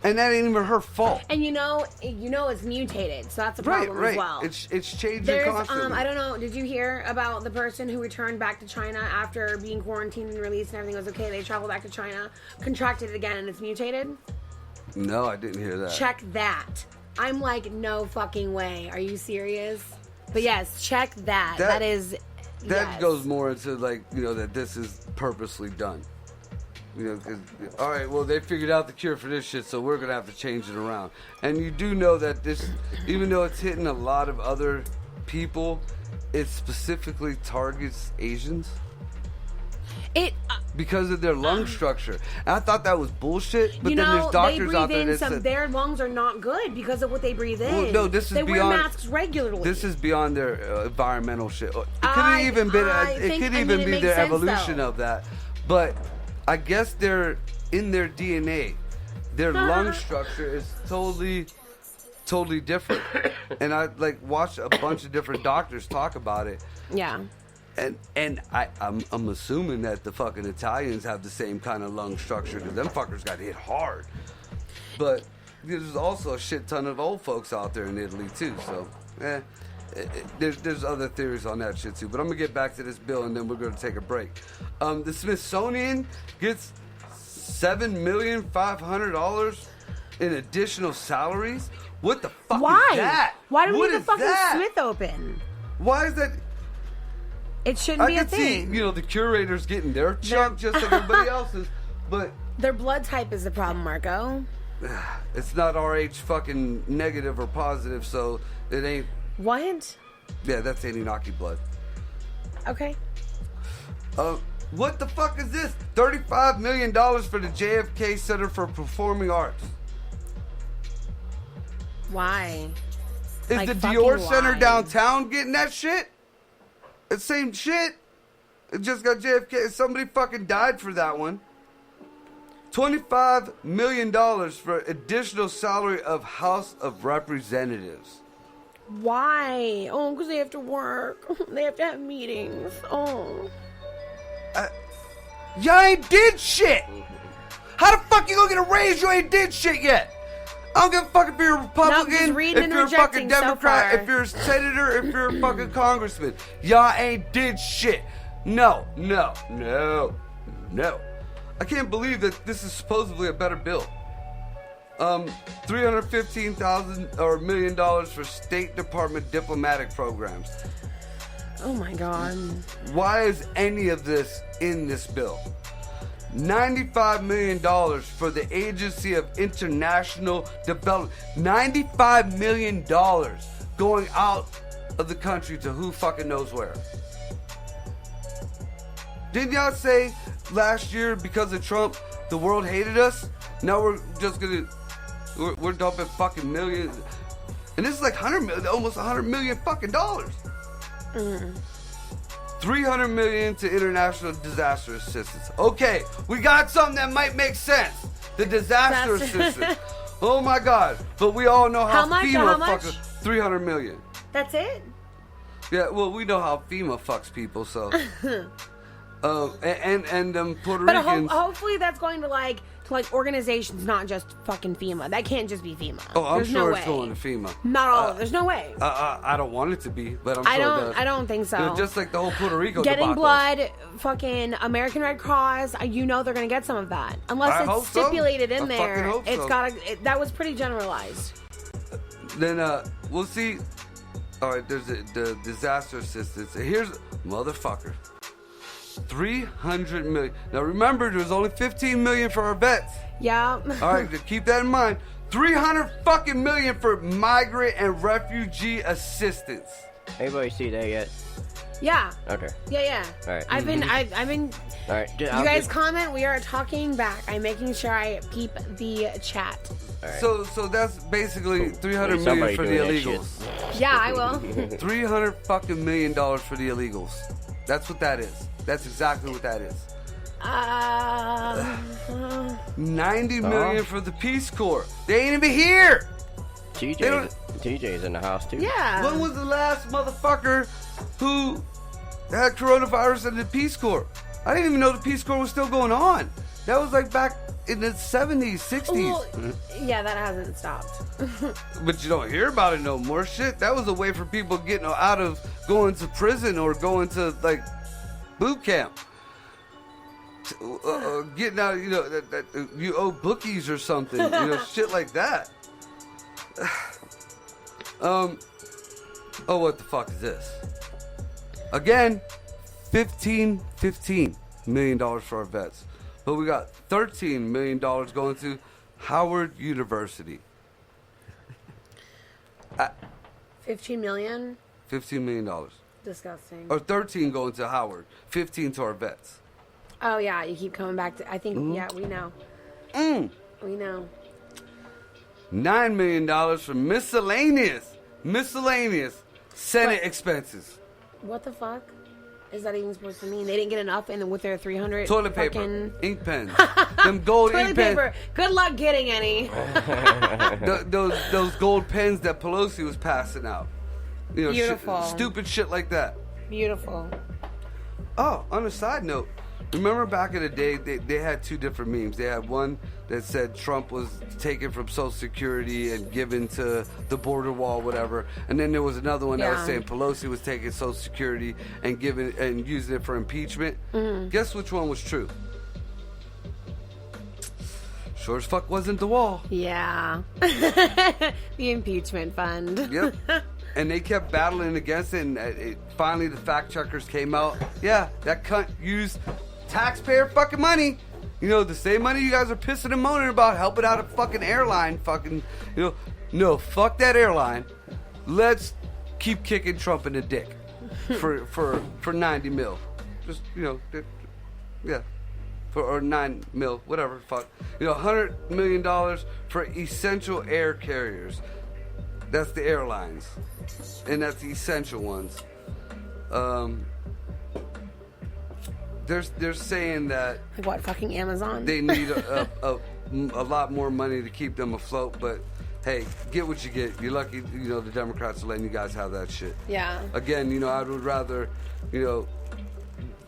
And that ain't even her fault. And it's mutated, so that's a problem as well. It's changing constantly. I don't know, did you hear about the person who returned back to China after being quarantined and released and everything was okay? They traveled back to China, contracted it again, and it's mutated? No, I didn't hear that. Check that. I'm like, no fucking way. Are you serious? But yes, check that. That goes more into that this is purposely done. All right, well, they figured out the cure for this shit, so we're going to have to change it around. And you do know that this, even though it's hitting a lot of other people, it specifically targets Asians. Because of their lung structure. And I thought that was bullshit, but then there's doctors out there that said their lungs are not good because of what they breathe in. Well, no, this is they beyond, wear masks regularly. This is beyond their environmental shit. It could even be their evolution of that. But I guess they're in their DNA. Their lung structure is totally different. And I watched a bunch of different doctors talk about it. Yeah. And I'm assuming that the fucking Italians have the same kind of lung structure because them fuckers got hit hard. But there's also a shit ton of old folks out there in Italy too. So, there's other theories on that shit too. But I'm gonna get back to this bill and then we're gonna take a break. The Smithsonian gets $7,500,000 in additional salaries. What the fuck is that? Why do we need the fucking Smith open? Why is that? It shouldn't be a thing. I can see, the curators getting their chunk just like everybody else's, but their blood type is the problem, Marco. It's not RH fucking negative or positive, so it ain't. What? Yeah, that's Anunnaki blood. Okay. What the fuck is this? $35 million for the JFK Center for Performing Arts. Why? Is the Dior Center downtown getting that shit? It's same shit. It just got JFK. Somebody fucking died for that one. $25 million for additional salary of House of Representatives. Why? Oh, because they have to work. They have to have meetings. Oh. Y'all ain't did shit. How the fuck you gonna get a raise? You ain't did shit yet. I don't give a fuck if you're a Republican, if you're a fucking Democrat, if you're a senator, if you're a fucking congressman. Y'all ain't did shit. No. I can't believe that this is supposedly a better bill. $315,000 or $1 million for State Department diplomatic programs. Oh my God. Why is any of this in this bill? $95 million for the Agency of International Development. $95 million going out of the country to who fucking knows where. Didn't y'all say last year because of Trump, the world hated us? Now we're just gonna, we're dumping fucking millions. And this is like 100 million, almost 100 million fucking dollars. 300 million to international disaster assistance. Okay, we got something that might make sense. The disaster assistance. Oh my God! But we all know how FEMA fucking 300 million. That's it? Yeah, well, we know how FEMA fucks people, so. And Puerto But Ricans. hopefully that's going to like organizations, not just fucking FEMA. That can't just be FEMA. Oh, I'm There's sure no it's way. going to FEMA. Not all. There's no way. I don't want it to be, but I'm sure it does. I don't think so. You know, just like the whole Puerto Rico Getting debacle. blood, fucking American Red Cross. You know they're gonna get some of that, unless I it's hope so. stipulated in I there. fucking hope It's so. gotta. That was pretty generalized. Then we'll see. All right, there's the disaster assistance. Here's motherfucker. 300 million. Now remember, there's only 15 million for our vets. Yeah. All right, keep that in mind. 300 fucking million for migrant and refugee assistance. Anybody see that yet? Yeah. Okay. Yeah. All right. I've been. All right. You guys comment. We are talking back. I'm making sure I peep the chat. All right. So that's basically 300 Somebody million for the doing that illegals. Yeah, I will. 300 fucking million dollars for the illegals. That's what that is. That's exactly what that is. 90 million for the Peace Corps. They ain't even here. TJ's in the house too. Yeah. When was the last motherfucker who had coronavirus in the Peace Corps? I didn't even know the Peace Corps was still going on. That was like back in the 70s, 60s. Well, yeah, that hasn't stopped. But you don't hear about it no more. Shit, that was a way for people getting out of going to prison or going to like boot camp. Getting out, you know, that you owe bookies or something, you know, shit like that. Oh, what the fuck is this? Again, $15 million for our vets. But we got $13 million going to Howard University. 15 million. $15 million. Disgusting. Or 13 going to Howard. 15 to our vets. Oh yeah, you keep coming back to. I think yeah, we know. We know. $9 million for miscellaneous Senate expenses. What the fuck is that even supposed to mean? They didn't get enough, and with their 300 Toilet paper, fucking... ink pens, them gold toilet ink paper. pens. Good luck getting any. Those gold pens that Pelosi was passing out. You know, Beautiful. Stupid shit like that. Beautiful. Oh, on a side note, remember back in the day, they had two different memes. They had one that said Trump was taken from Social Security and given to the border wall, whatever. And then there was another one that was saying Pelosi was taking Social Security and giving and using it for impeachment. Guess which one was true? Sure as fuck wasn't the wall. Yeah. The impeachment fund. Yep. And they kept battling against it, and finally the fact checkers came out. Yeah, that cunt used taxpayer fucking money. You know, the same money you guys are pissing and moaning about helping out a fucking airline. Fucking, you know, no, fuck that airline. Let's keep kicking Trump in the dick for 90 mil. Just, you know, yeah. Or 9 mil, whatever, fuck. You know, $100 million for essential air carriers. That's the airlines. And that's the essential ones. They're saying that Like what? Fucking Amazon. they need a lot more money to keep them afloat, but hey, get what you get. You're lucky, you know, the Democrats are letting you guys have that shit. Yeah. Again, you know, I would rather, you know,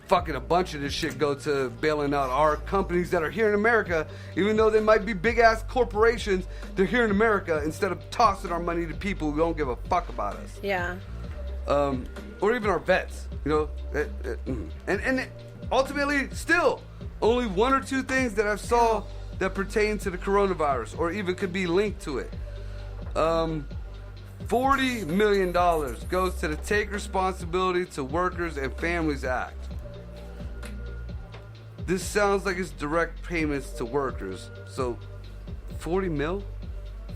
fucking a bunch of this shit go to bailing out our companies that are here in America, even though they might be big ass corporations. They're here in America instead of tossing our money to people who don't give a fuck about us. Yeah. Or even our vets, you know, and ultimately, still only one or two things that I saw that pertain to the coronavirus, or even could be linked to it. $40 million goes to the Take Responsibility to Workers and Families Act. This sounds like it's direct payments to workers. So, 40 mil?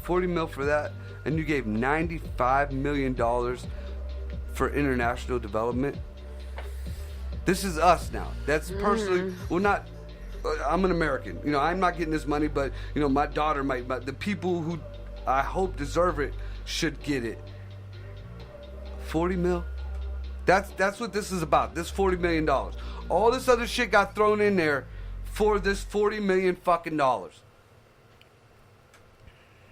40 mil for that, and you gave $95 million for international development. This is us now. That's personally, well, not, I'm an American. You know, I'm not getting this money, but, you know, my daughter might, but the people who I hope deserve it should get it. 40 mil? That's what this is about, this $40 million. All this other shit got thrown in there for this $40 million fucking dollars.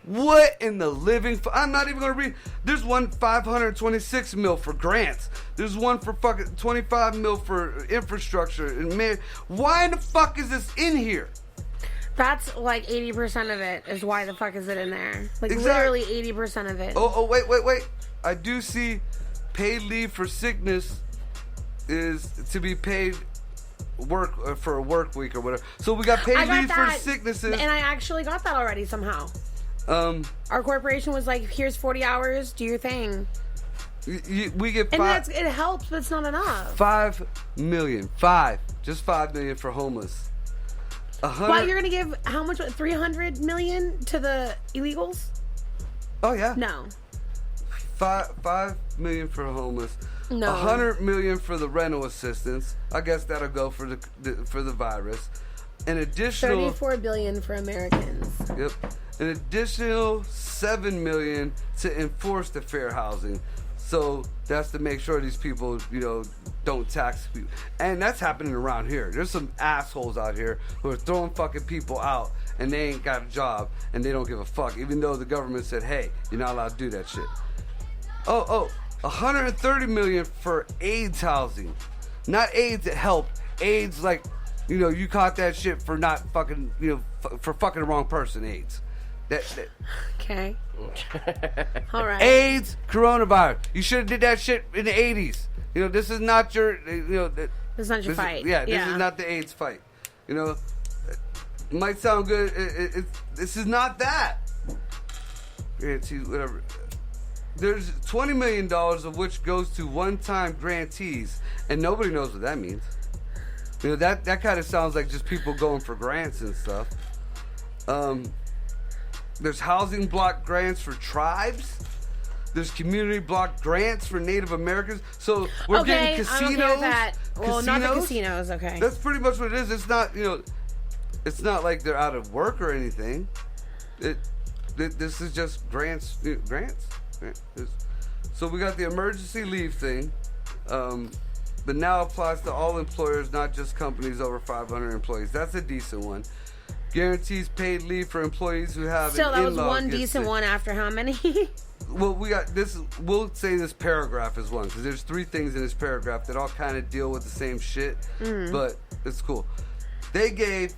What in the living... I'm not even going to read... There's one 526 mil for grants. There's one for fucking 25 mil for infrastructure. And man, why in the fuck is this in here? That's like 80% of it is why the fuck is it in there. Like Exactly. literally 80% of it. Oh, wait. I do see paid leave for sickness is to be paid work for a work week or whatever. So we got paid leave for sicknesses. And I actually got that already somehow. Our corporation was like, here's 40 hours, do your thing. We get and it helps, but it's not enough. $5 million. Just $5 million for homeless. Why, you're gonna give how much? 300 million to the illegals? Oh yeah. No. $5 million for homeless. No. $100 million for the rental assistance. I guess that'll go for the virus. An additional 34 billion for Americans. Yep. An additional $7 million to enforce the fair housing. So that's to make sure these people, you know, don't tax people. And that's happening around here. There's some assholes out here who are throwing fucking people out and they ain't got a job and they don't give a fuck, even though the government said, hey, you're not allowed to do that shit. $130 million for AIDS housing. Not AIDS that help. AIDS like, you know, you caught that shit for not fucking, you know, for fucking the wrong person, AIDS. Okay. All right. AIDS, coronavirus. You should have did that shit in the 80s. You know, this is not your, you know. This is not your fight. This is not the AIDS fight. You know, it might sound good. This is not that. Whatever. There's $20 million of which goes to one-time grantees, and nobody knows what that means. You know, that kind of sounds like just people going for grants and stuff. There's housing block grants for tribes. There's community block grants for Native Americans. So we're getting casinos. I'm okay with that. Well, not the casinos. Okay. That's pretty much what it is. It's not, you know, it's not like they're out of work or anything. This is just grants. So we got the emergency leave thing, but now applies to all employers, not just companies over 500 employees. That's a decent one. Guarantees paid leave for employees who have Still, an that was one decent one after how many? Well, we got this. We'll say this paragraph is one because there's 3 things in this paragraph that all kind of deal with the same shit, but it's cool. They gave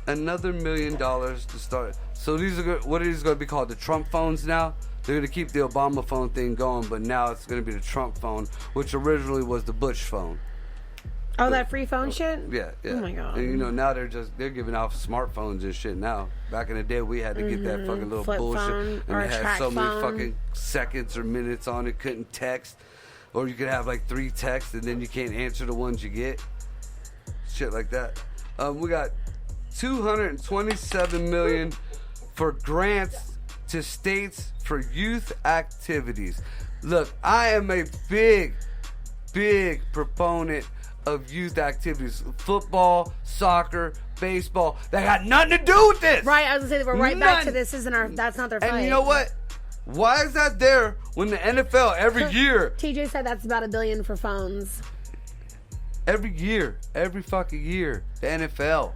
another $1 million to start. So these are what are these going to be called? The Trump phones now. They're going to keep the Obama phone thing going, but now it's going to be the Trump phone, which originally was the Bush phone. Oh, that free phone shit? Yeah. Oh my god. And you know, now they're giving out smartphones and shit now. Back in the day we had to get that fucking little Flip bullshit phone and or it a had track so many phone. fucking seconds or minutes on it, couldn't text. Or you could have like 3 texts and then you can't answer the ones you get. Shit like that. We got $227 million for grants to states for youth activities. Look, I am a big proponent of youth activities. Football, soccer, baseball. That got nothing to do with this. Right, I was gonna say we're right back to this. That's not their fight. And you know what? Why is that there when the NFL every year? TJ said that's about $1 billion for phones. Every fucking year, the NFL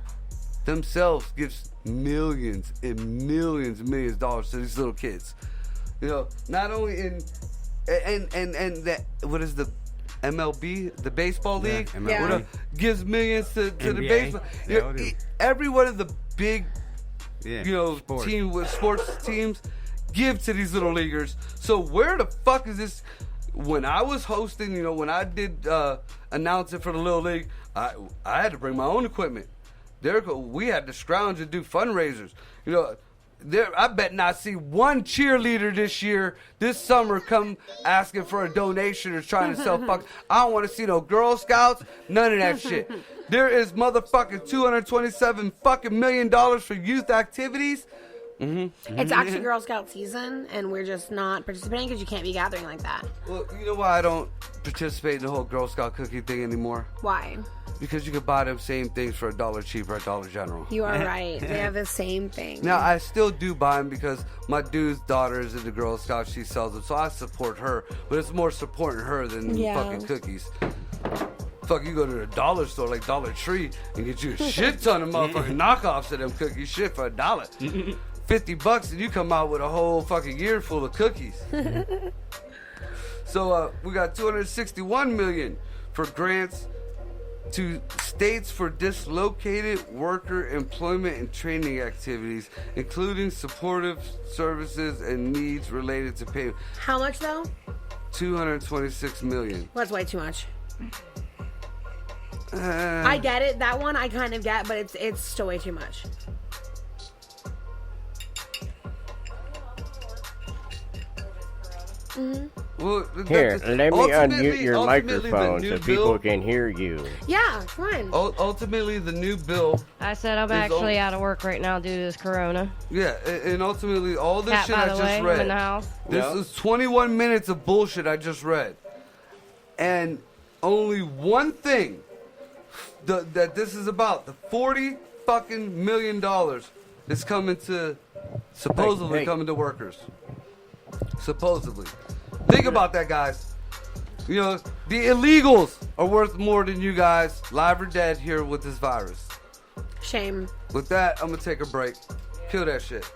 themselves gives millions and millions of dollars to these little kids. You know, not only in and that what is the MLB, the baseball league, MLB. Gives millions to the NBA. baseball. They all do. Every one of the big, Sports. team with sports teams give to these little leaguers. So where the fuck is this? When I was hosting, you know, when I did announce it for the little league, I had to bring my own equipment. We had to scrounge and do fundraisers. You know, I bet not see one cheerleader this summer come asking for a donation or trying to sell fuck. I don't want to see no Girl Scouts, none of that shit. There is motherfucking $227 fucking million for youth activities. It's actually Girl Scout season, and we're just not participating because you can't be gathering like that. Well, you know why I don't participate in the whole Girl Scout cookie thing anymore? Why? Because you could buy them same things for $1 cheaper at Dollar General. You are right. They have the same thing. Now, I still do buy them because my dude's daughter is in the Girl Scouts. She sells them, so I support her. But it's more supporting her than fucking cookies. Fuck, you go to the dollar store like Dollar Tree and get you a shit ton of motherfucking knockoffs of them cookies shit for $1. $50 and you come out with a whole fucking year full of cookies. So we got $261 million for grants to states for dislocated worker employment and training activities, including supportive services and needs related to payment. How much though? $226 million. That's way too much. I get it. That one I kind of get, but it's still way too much. Well, Here, let me unmute your microphone so people can hear you. Yeah, fine. Ultimately, the new bill. I said I'm actually out of work right now due to this corona. Yeah, and ultimately, all this Cat, shit I just read. I'm in the house. This is 21 minutes of bullshit I just read. And only one thing that this is about, the $40 fucking million is coming to, supposedly coming to workers. Supposedly. Think about that, guys. You know, the illegals are worth more than you guys, live or dead, here with this virus. Shame. With that, I'm going to take a break. Kill that shit.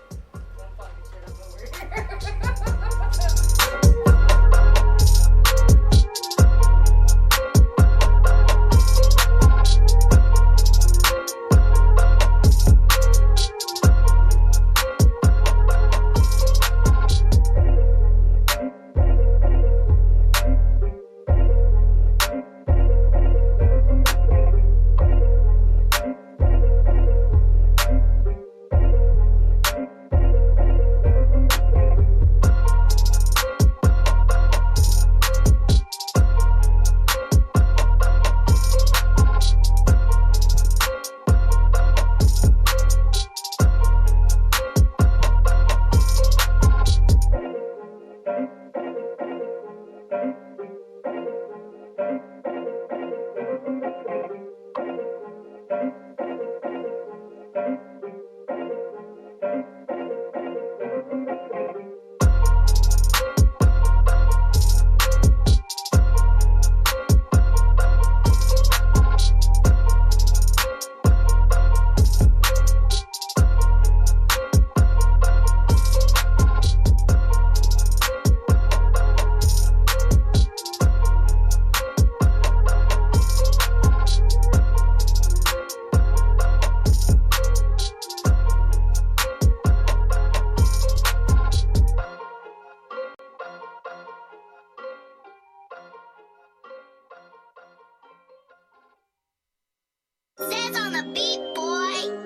Says on the beat, boy.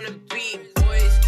on the beat, boys.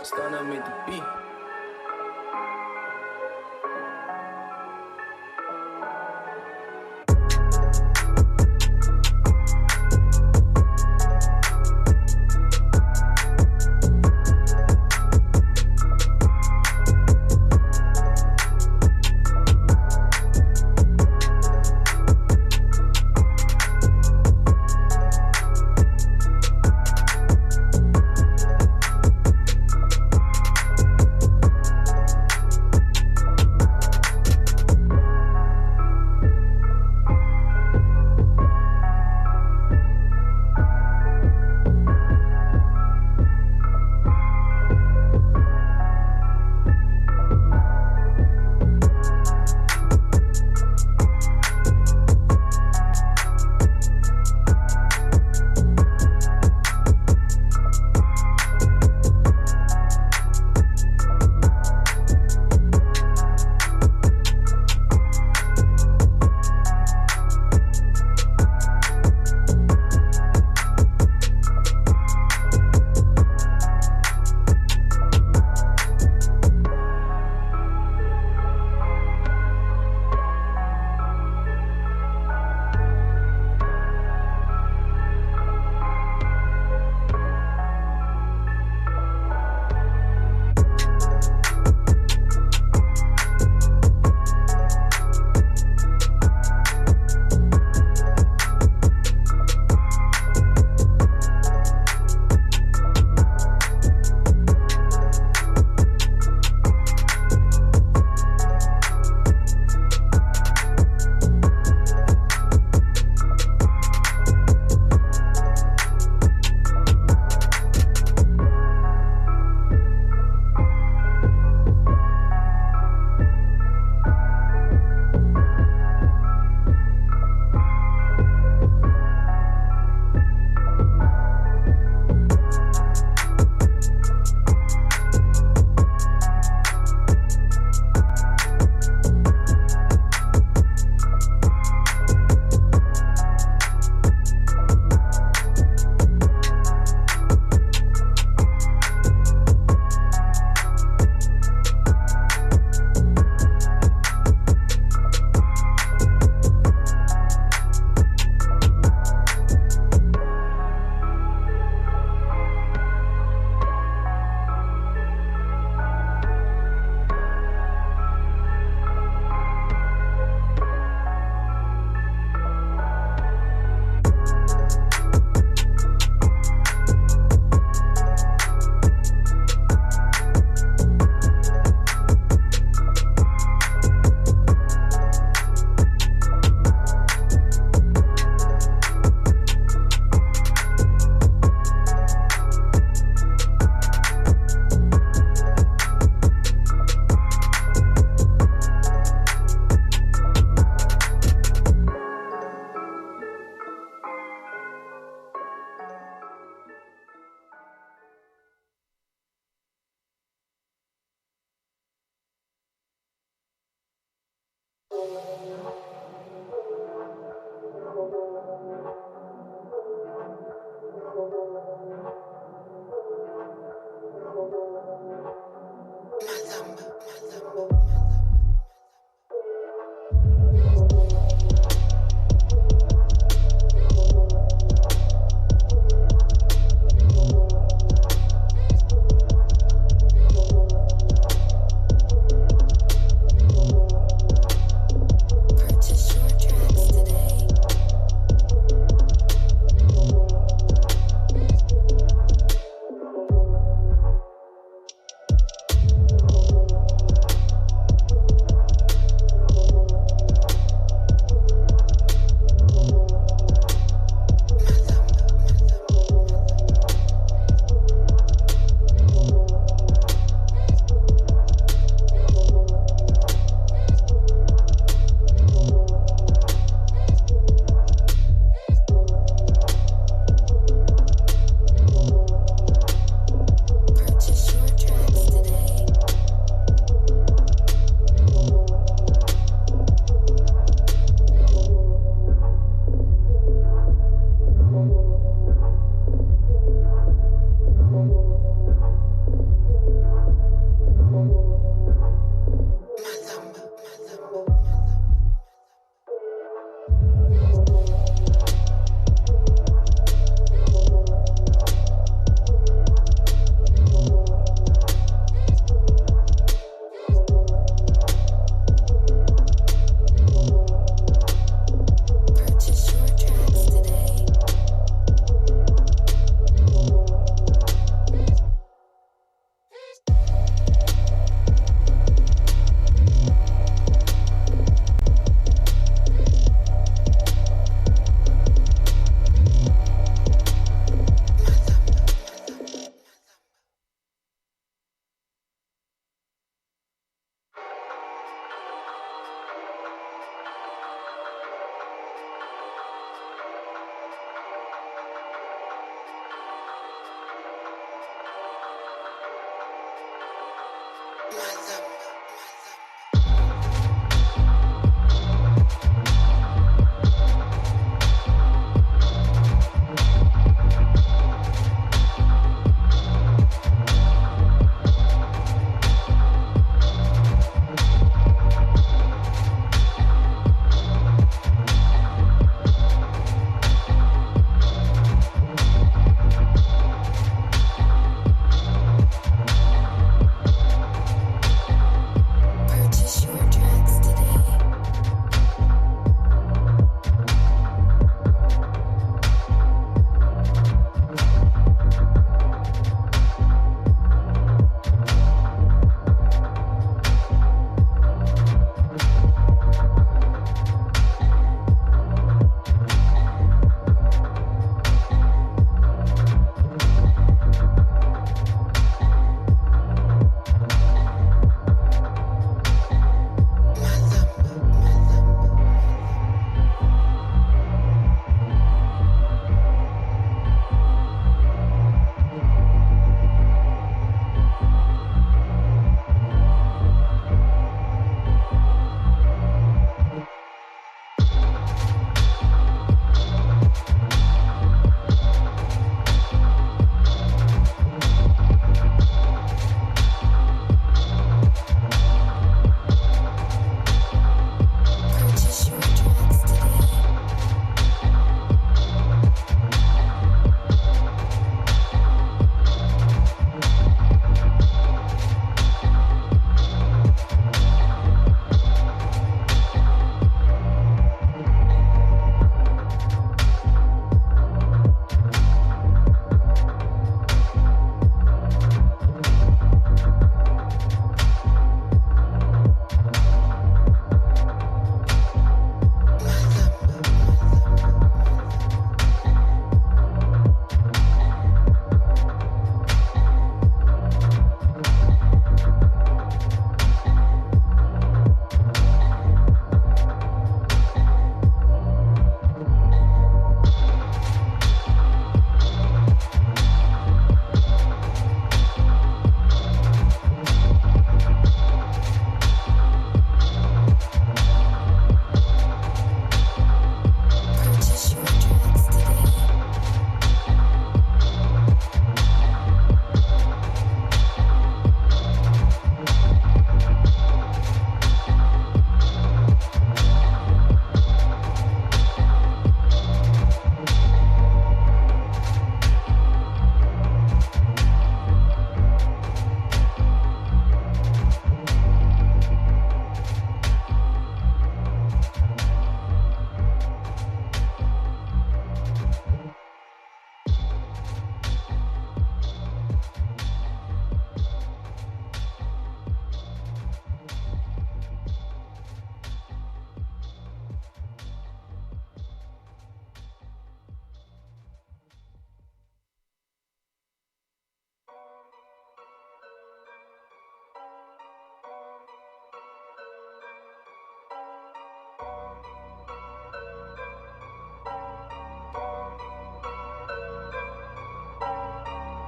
Stunner made the beat.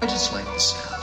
just like the sound.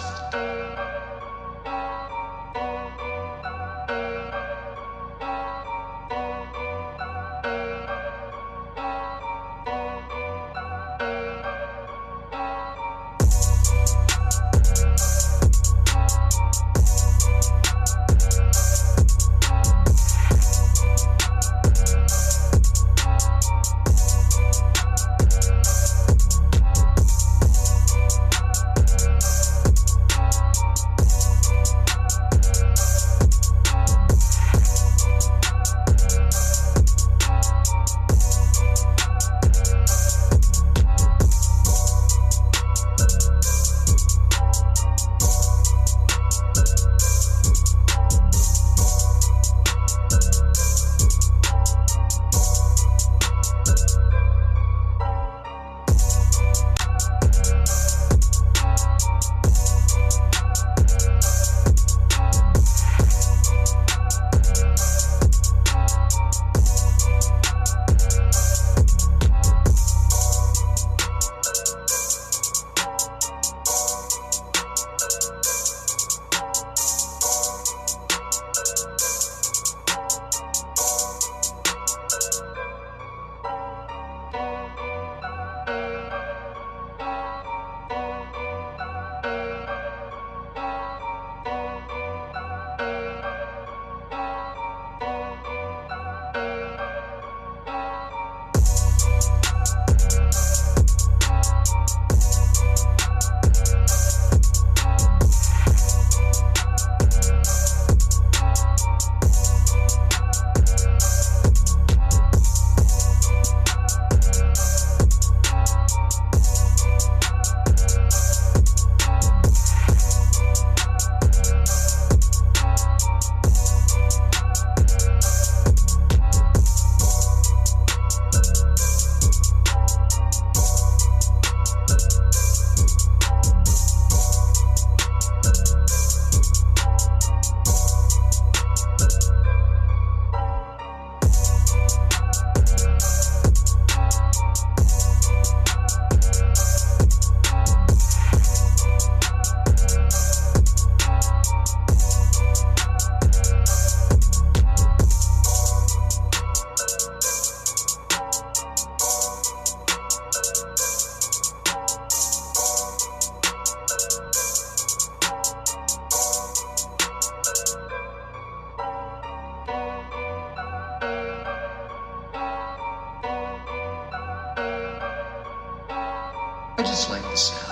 I just like the sound.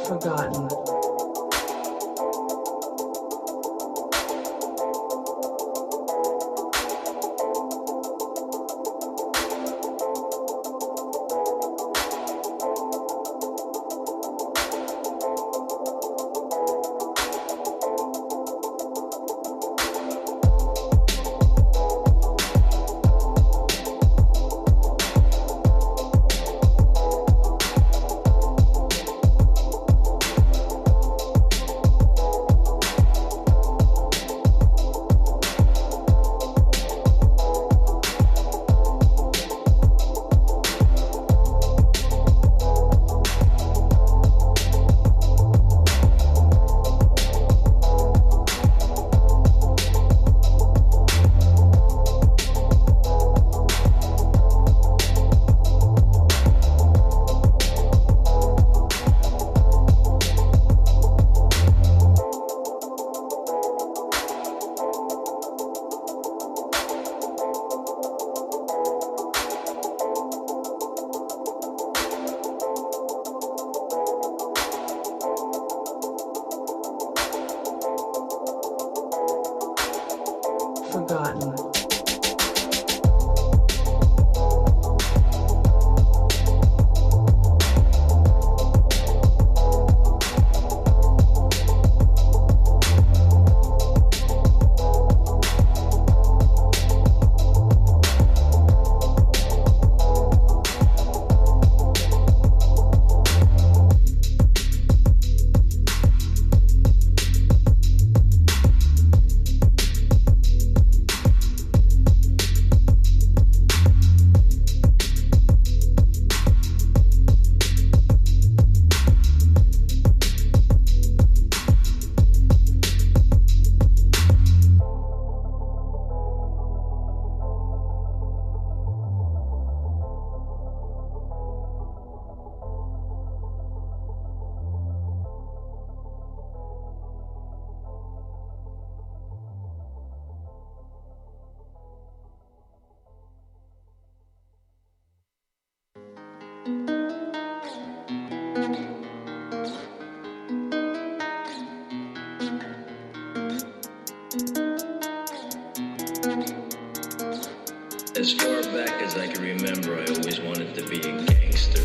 Forgotten. forgotten. As far back as I can remember, I always wanted to be a gangster.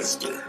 Lester.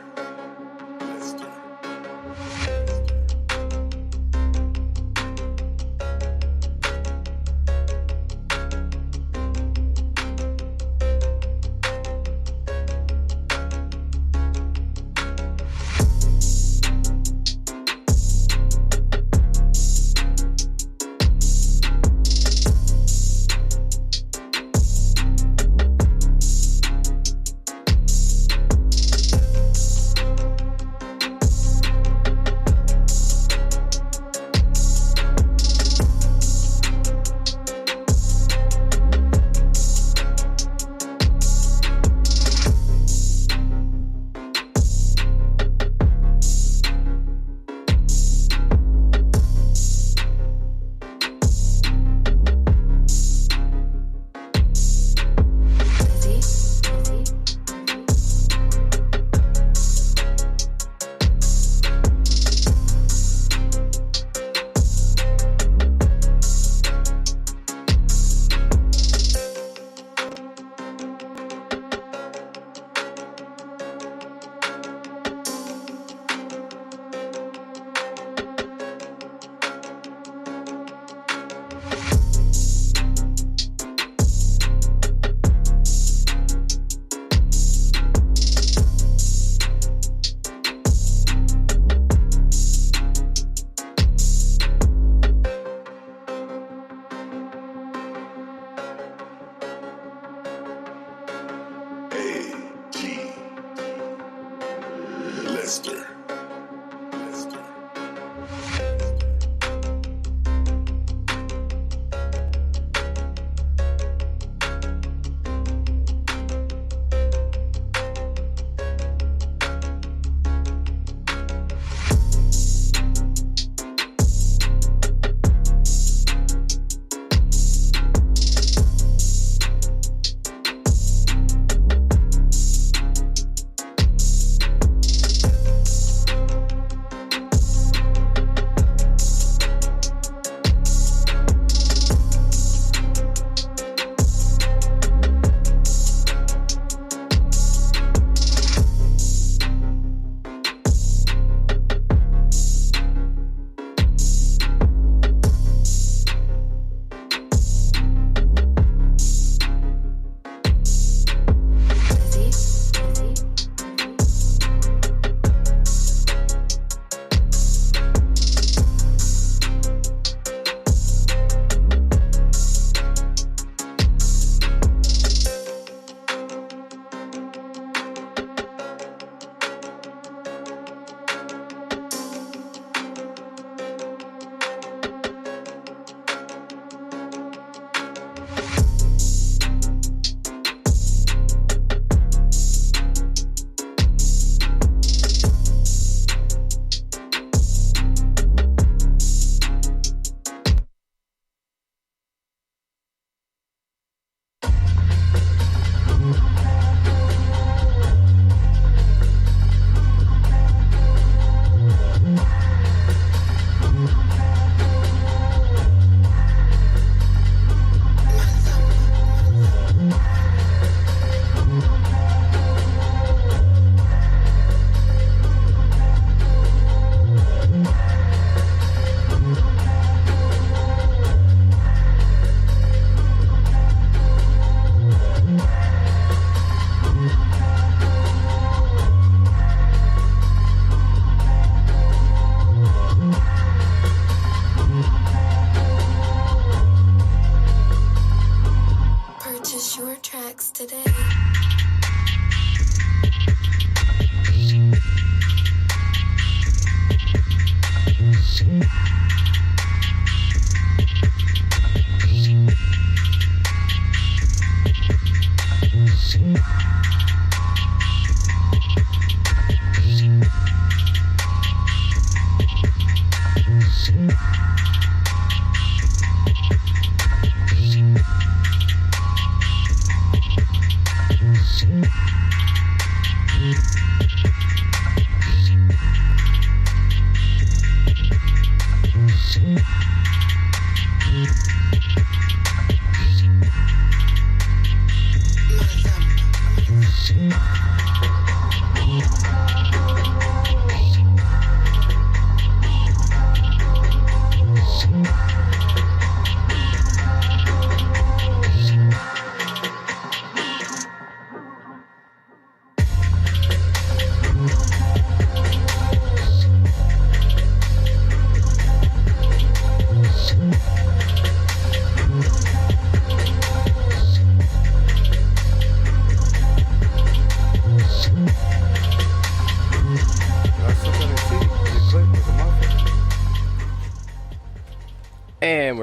Lester.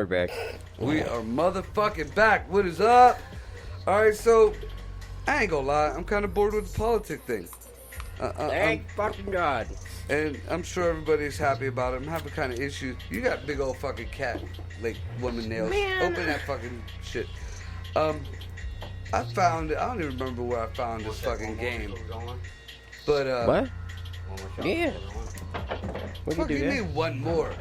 we're back. We are motherfucking back. What is up? All right, so I ain't gonna lie. I'm kind of bored with the politic thing. Thank fucking God. And I'm sure everybody's happy about it. I'm having kind of issues. You got big old fucking cat, like, woman nails. Man. Open that fucking shit. I found it. I don't even remember where I found this fucking game. But, What? Yeah. We can fuck, do you that. need one more.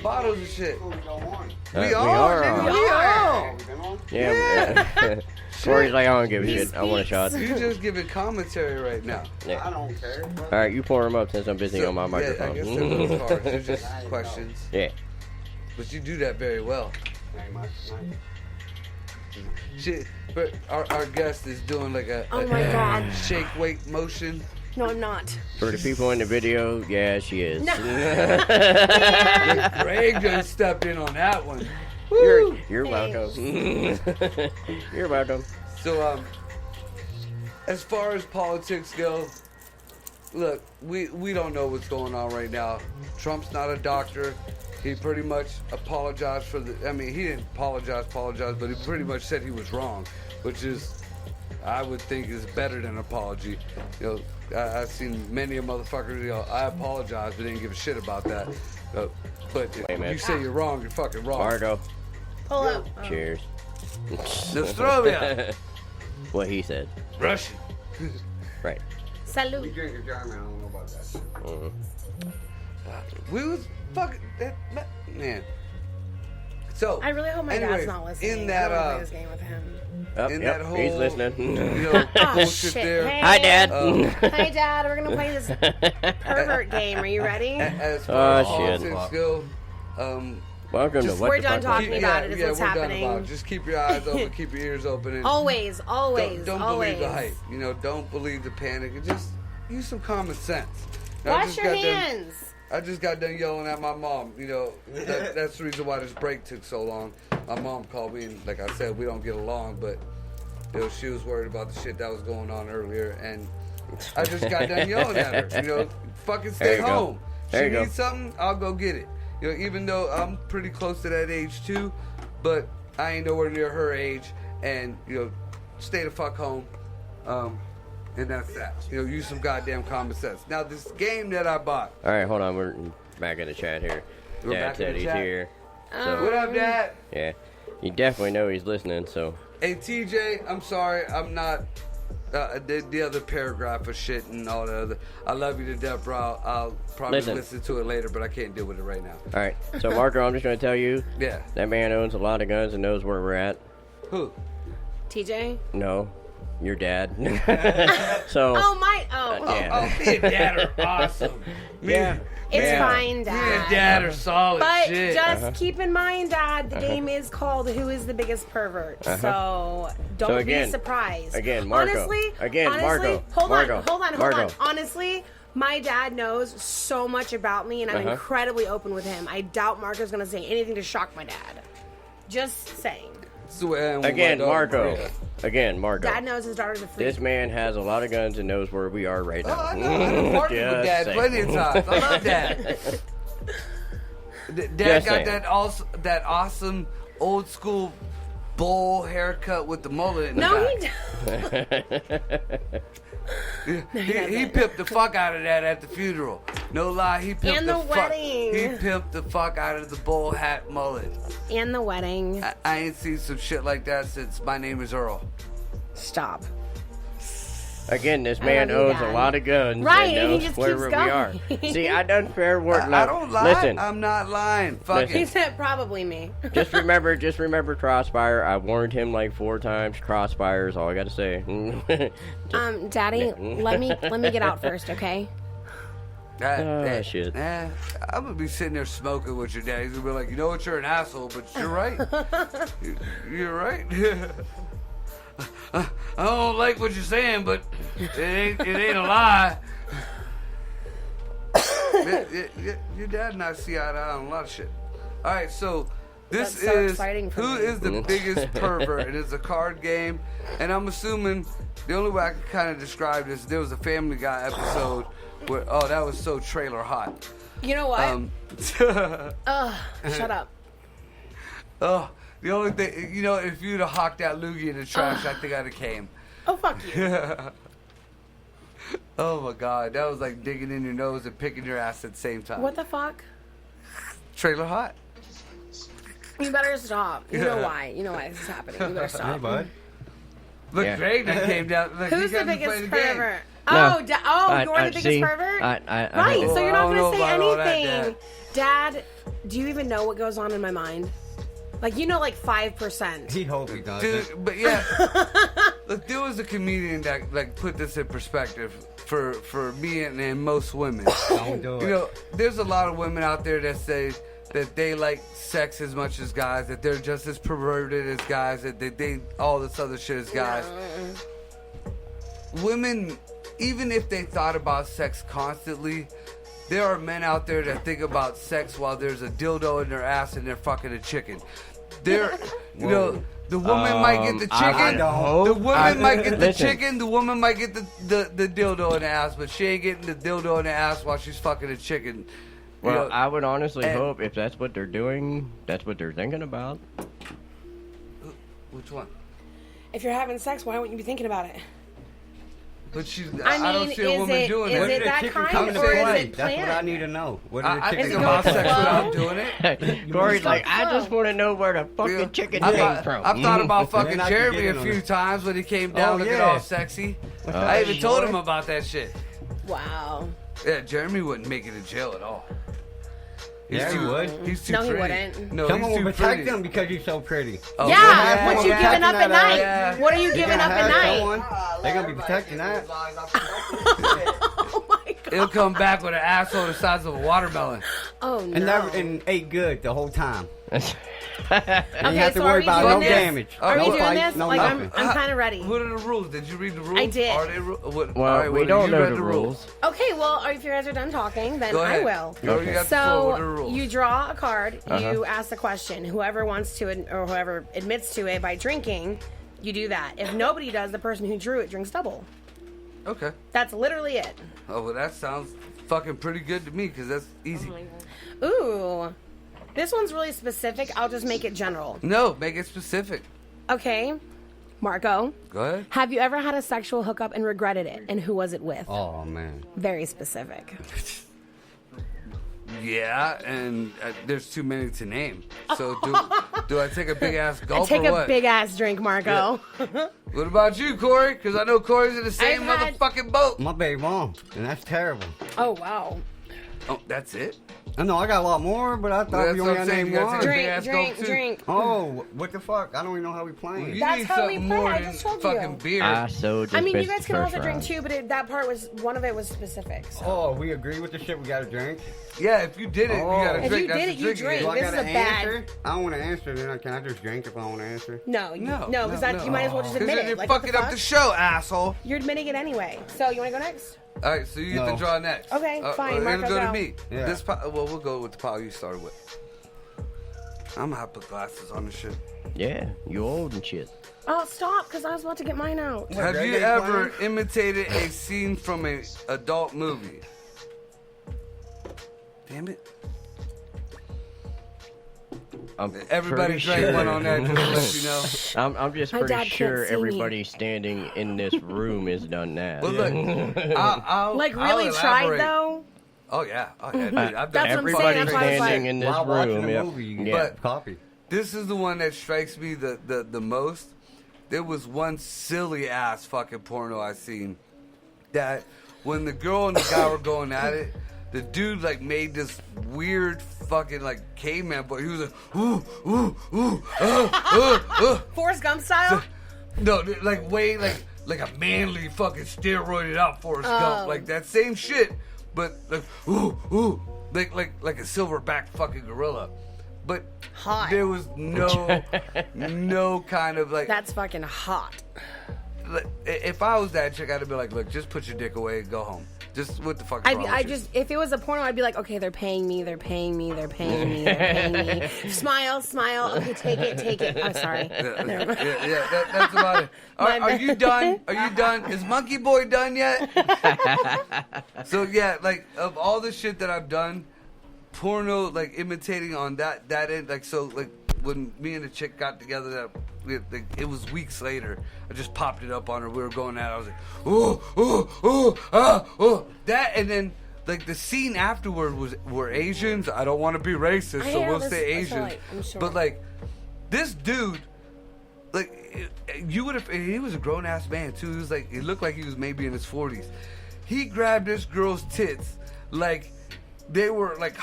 Bottles of shit. We We are are, on. nigga. We are. Yeah. Corey's like, I don't give a shit. I want a shot. You just giving commentary right now. Yeah. I don't care. All right, you pour them up since I'm busy on my microphone. Yeah, I guess they're no cards. They're just questions. Yeah. But you do that very well. Shit, but our guest is doing like a, Oh my God. shake weight motion. No, I'm not. For the people in the video, yeah, she is. Greg just stepped in on that one. You're welcome. You're welcome. So as far as politics go, look, we don't know what's going on right now. Trump's not a doctor. He pretty much apologized for he didn't apologize, but he pretty much said he was wrong, which is, I would think, is better than an apology. You know, I've seen many a motherfucker, I apologize, but didn't give a shit about that. But if you say you're wrong, you're fucking wrong. Margo, Pull up. cheers. Nostrovia. What he said. Russian. Right. Salute. We was fucking that man. So I really hope my anyway, dad's not listening. in that, I don't play this game with him. in that whole, he's listening. you know, Oh, bullshit shit. there. Hey. Hi, Dad. Hey, Dad, we're gonna play this pervert game. Are you ready? As far as Oh, shit. politics go, Welcome Just- to What we're the done Fuck talking Life. about it. Is what's we're happening. done about it. Just keep your eyes open, keep your ears open, and Always, always, don't always. believe the hype. You know, don't believe the panic, and just use some common sense. Now, I Wash just your got done- hands. I just got done yelling at my mom. You know, that's the reason why this break took so long. My mom called me, and like I said, we don't get along, but you know, she was worried about the shit that was going on earlier, and I just got done yelling at her. You know, fucking There stay you go. home. There She you go. needs something, I'll go get it. You know, even though I'm pretty close to that age too, but I ain't nowhere near her age, and you know, stay the fuck home. And that's that. You know, use some goddamn common sense. Now, this game that I bought. All right, hold on. We're back in the chat here. We're Dad back in said the he's chat? here. What up, Dad? Yeah. You definitely know he's listening, so. Hey, TJ, I'm sorry. I'm not the other paragraph of shit and all the other. I love you to death, bro. I'll probably listen to it later, but I can't deal with it right now. All right. So, Marco, I'm just going to tell you. Yeah. That man owns a lot of guns and knows where we're at. Who? TJ? No. Your dad. So. Oh, my. Oh. Yeah. Oh, me and Dad are awesome. Yeah. It's Yeah. fine, Me Dad. and Dad are solid But shit. just keep in mind, Dad, the game is called Who is the Biggest Pervert? So don't again- be surprised. again, Marco. Honestly, Again, Marco. Hold Marco. on. Marco. Honestly, my dad knows so much about me, and I'm incredibly open with him. I doubt Marco's going to say anything to shock my dad. Just saying. Again, Marco. Again, Marco. Dad knows his daughter's a freak. This man has a lot of guns and knows where we are right Oh, now. I know. I've partied with Just Dad saying. plenty of times. I love Dad. Dad Just got saying. that awesome old school bowl haircut with the mullet in the No, back. he don't. He pimped the fuck out of that at the funeral. No lie, he pimped And the wedding. He pimped the fuck out of the bowl hat mullet. And the wedding. I ain't seen some shit like that since My Name Is Earl. Stop. Again, this man love you, owns a Dad. lot of guns Right, and and he knows just where keeps we are. going. See, I done fair work. I don't lie. Listen, I'm not lying. Fuck Listen. He it. said probably me. just remember Crossfire. I warned him like 4 times. Crossfire is all I got to say. Daddy, let me get out first, okay? Shit. I'm gonna be sitting there smoking with your dad. He's gonna be like, you know what, you're an asshole, but you're right. You're right. I don't like what you're saying, but it ain't a lie. Your dad and I see eye to eye on a lot of shit. All right, so this That's so is exciting for Who me. is the Biggest Pervert? It is a card game, and I'm assuming the only way I can kind of describe this, there was a Family Guy episode where, oh, that was so trailer hot. You know what? Ugh, shut up. Oh, the only thing, you know, if you'd have hawked that loogie in the trash, I think I'd have came. Oh, fuck you. Oh my God, that was like digging in your nose and picking your ass at the same time. What the fuck? Trailer hot. You better stop. You know why. You know why this is happening. You better stop. Hey, bud. Look, Yeah. Greg just came down. Like, Who's he the got to play biggest the game. pervert? No. You're the biggest pervert? Right, so you're I not don't going know to say about all that, anything. Dad, do you even know what goes on in my mind? Like, you know, like 5%. He hope he does. Dude, but yeah, look, there was a comedian that like put this in perspective for me and most women. Don't do it. You know, there's a lot of women out there that say that they like sex as much as guys, that they're just as perverted as guys, that they all this other shit as guys. Women, even if they thought about sex constantly, there are men out there that think about sex while there's a dildo in their ass and they're fucking a chicken. They're, you know, the woman might get the chicken. The woman might get the chicken. The woman might get the dildo in the ass, but she ain't getting the dildo in the ass while she's fucking a chicken. Well, You know, I would honestly hope if that's what they're doing, that's what they're thinking about. which one? If you're having sex, why wouldn't you be thinking about it? But she's. I I don't mean, see a is woman it- doing is that. it that chicken kind, come into or is play? it That's what I planned? need to know. What I did think the chicken about come sex into without play? doing it. Corey's like, I just want to know where the fucking Yeah. chicken I came thought, from. I've thought about Then fucking I can Jeremy get a in on few it. times when he came down looking yeah. all sexy. I even told him about that shit. Wow. Yeah, Jeremy wouldn't make it to jail at all. Yeah, he would. He's too No, he pretty. wouldn't. No, Someone he's will too protect pretty. him because he's so pretty. Oh, Yeah, what you yeah. giving up at night? Yeah. What are you You giving gotta up at have night? someone. They're gonna be protecting that. Oh my god. He'll come back with an asshole the size of a watermelon. Oh no. And never and ate good the whole time. And Okay, you have to so worry are we about doing no this? damage. Are no we doing fight, this? no Like, nothing. I'm kind of ready. What are the rules? Did you read the rules? I did. Are they what, Well, all right, we well, don't you know read the rules. Okay, well, if you guys are done talking, then Go I ahead. will. Go, you got the floor. What are the So rules? you draw a card, Uh-huh. you ask the question. Whoever wants to, or whoever admits to it by drinking, you do that. If nobody does, the person who drew it drinks double. Okay. That's literally it. Oh, well, that sounds fucking pretty good to me because that's easy. Ooh, this one's really specific. I'll just make it general. No, make it specific. Okay, Marco, Go ahead. have you ever had a sexual hookup and regretted it? And who was it with? Oh man. Very specific. Yeah, and there's too many to name. So do I take a big ass gulp Take or a what? big ass drink, Marco. What about you, Corey? Because I know Corey's in the same I've had- motherfucking boat. My baby mom, and that's terrible. Oh wow. Oh, that's it? I know I got a lot more, but I Well, thought that's we what only I'm got saying. named You gotta take a one. big Drink, ass drink, gulp, too. drink. Oh, what the fuck? I don't even know how we playing. You That's need how we something play. more I than just told fucking you. beer. I sewed I mean, you this guys can first also drink round. too, but that part was one of it was specific. So. Oh, we agree with the shit we gotta drink. Yeah, if you did it, Oh. you gotta If drink. you That's did the it, you drinking drink. game. Do I This is gotta a bad- answer? I don't want to answer. Then can I just drink if I want to answer? No, No, because that you might as well just admit Because it. you're Like, what fucking the up fuck? the show, asshole. You're admitting it anyway. So you want to go next? All right, so you get No. to draw next. Okay, fine, It'll Marco, go to go. me. Yeah. This well, we'll go with the pile you started with. I'm gonna have to put glasses on this shit. Yeah, you old and shit. Oh, stop, because I was about to get mine out. Have Greg you ain't ever playing? imitated a scene from an adult movie? Damn it. I'm Everybody pretty drank sure- one on that just to let you know. I'm just My pretty dad can't sure see me. everybody standing in this room has done that. Well, look, I'll Like, I'll really tried, elaborate. though? Oh, yeah. Oh, yeah, dude. I've done That's what I'm Everybody saying, that's why I was standing like- in this While watching room. a Yep. movie, you Yeah. get copy. This is the one that strikes me the most. There was one silly ass fucking porno I seen that when the girl and the guy were going at it, the dude like made this weird fucking like caveman boy. He was like, ooh, ooh, ooh, Forrest Gump style? No, like way like a manly fucking steroided out Forrest Oh. Gump, like that same shit, but like ooh, ooh, like a silverback fucking gorilla. But Hot. there was no kind of like, That's fucking hot. like, if I was that chick, I'd be like, look, just put your dick away and go home. Just what the fuck? If it was a porno, I'd be like, okay, they're paying me, they're paying me, they're paying me, they're paying me. Smile, smile. Okay, take it. I'm sorry. Never mind. That's about it. My Are you done? Are you done? Is Monkey Boy done yet? So yeah, like of all the shit that I've done, porno like imitating on that end, like so like when me and the chick got together, it was weeks later. I just popped it up on her. We were going at it. I was like, ooh. That, and then, like, the scene afterward were Asians. I don't want to be racist, so we'll say Asians. I'm sure. But, like, this dude, like, you would have, he was a grown-ass man, too. He was like, he looked like he was maybe in his 40s. He grabbed this girl's tits like they were like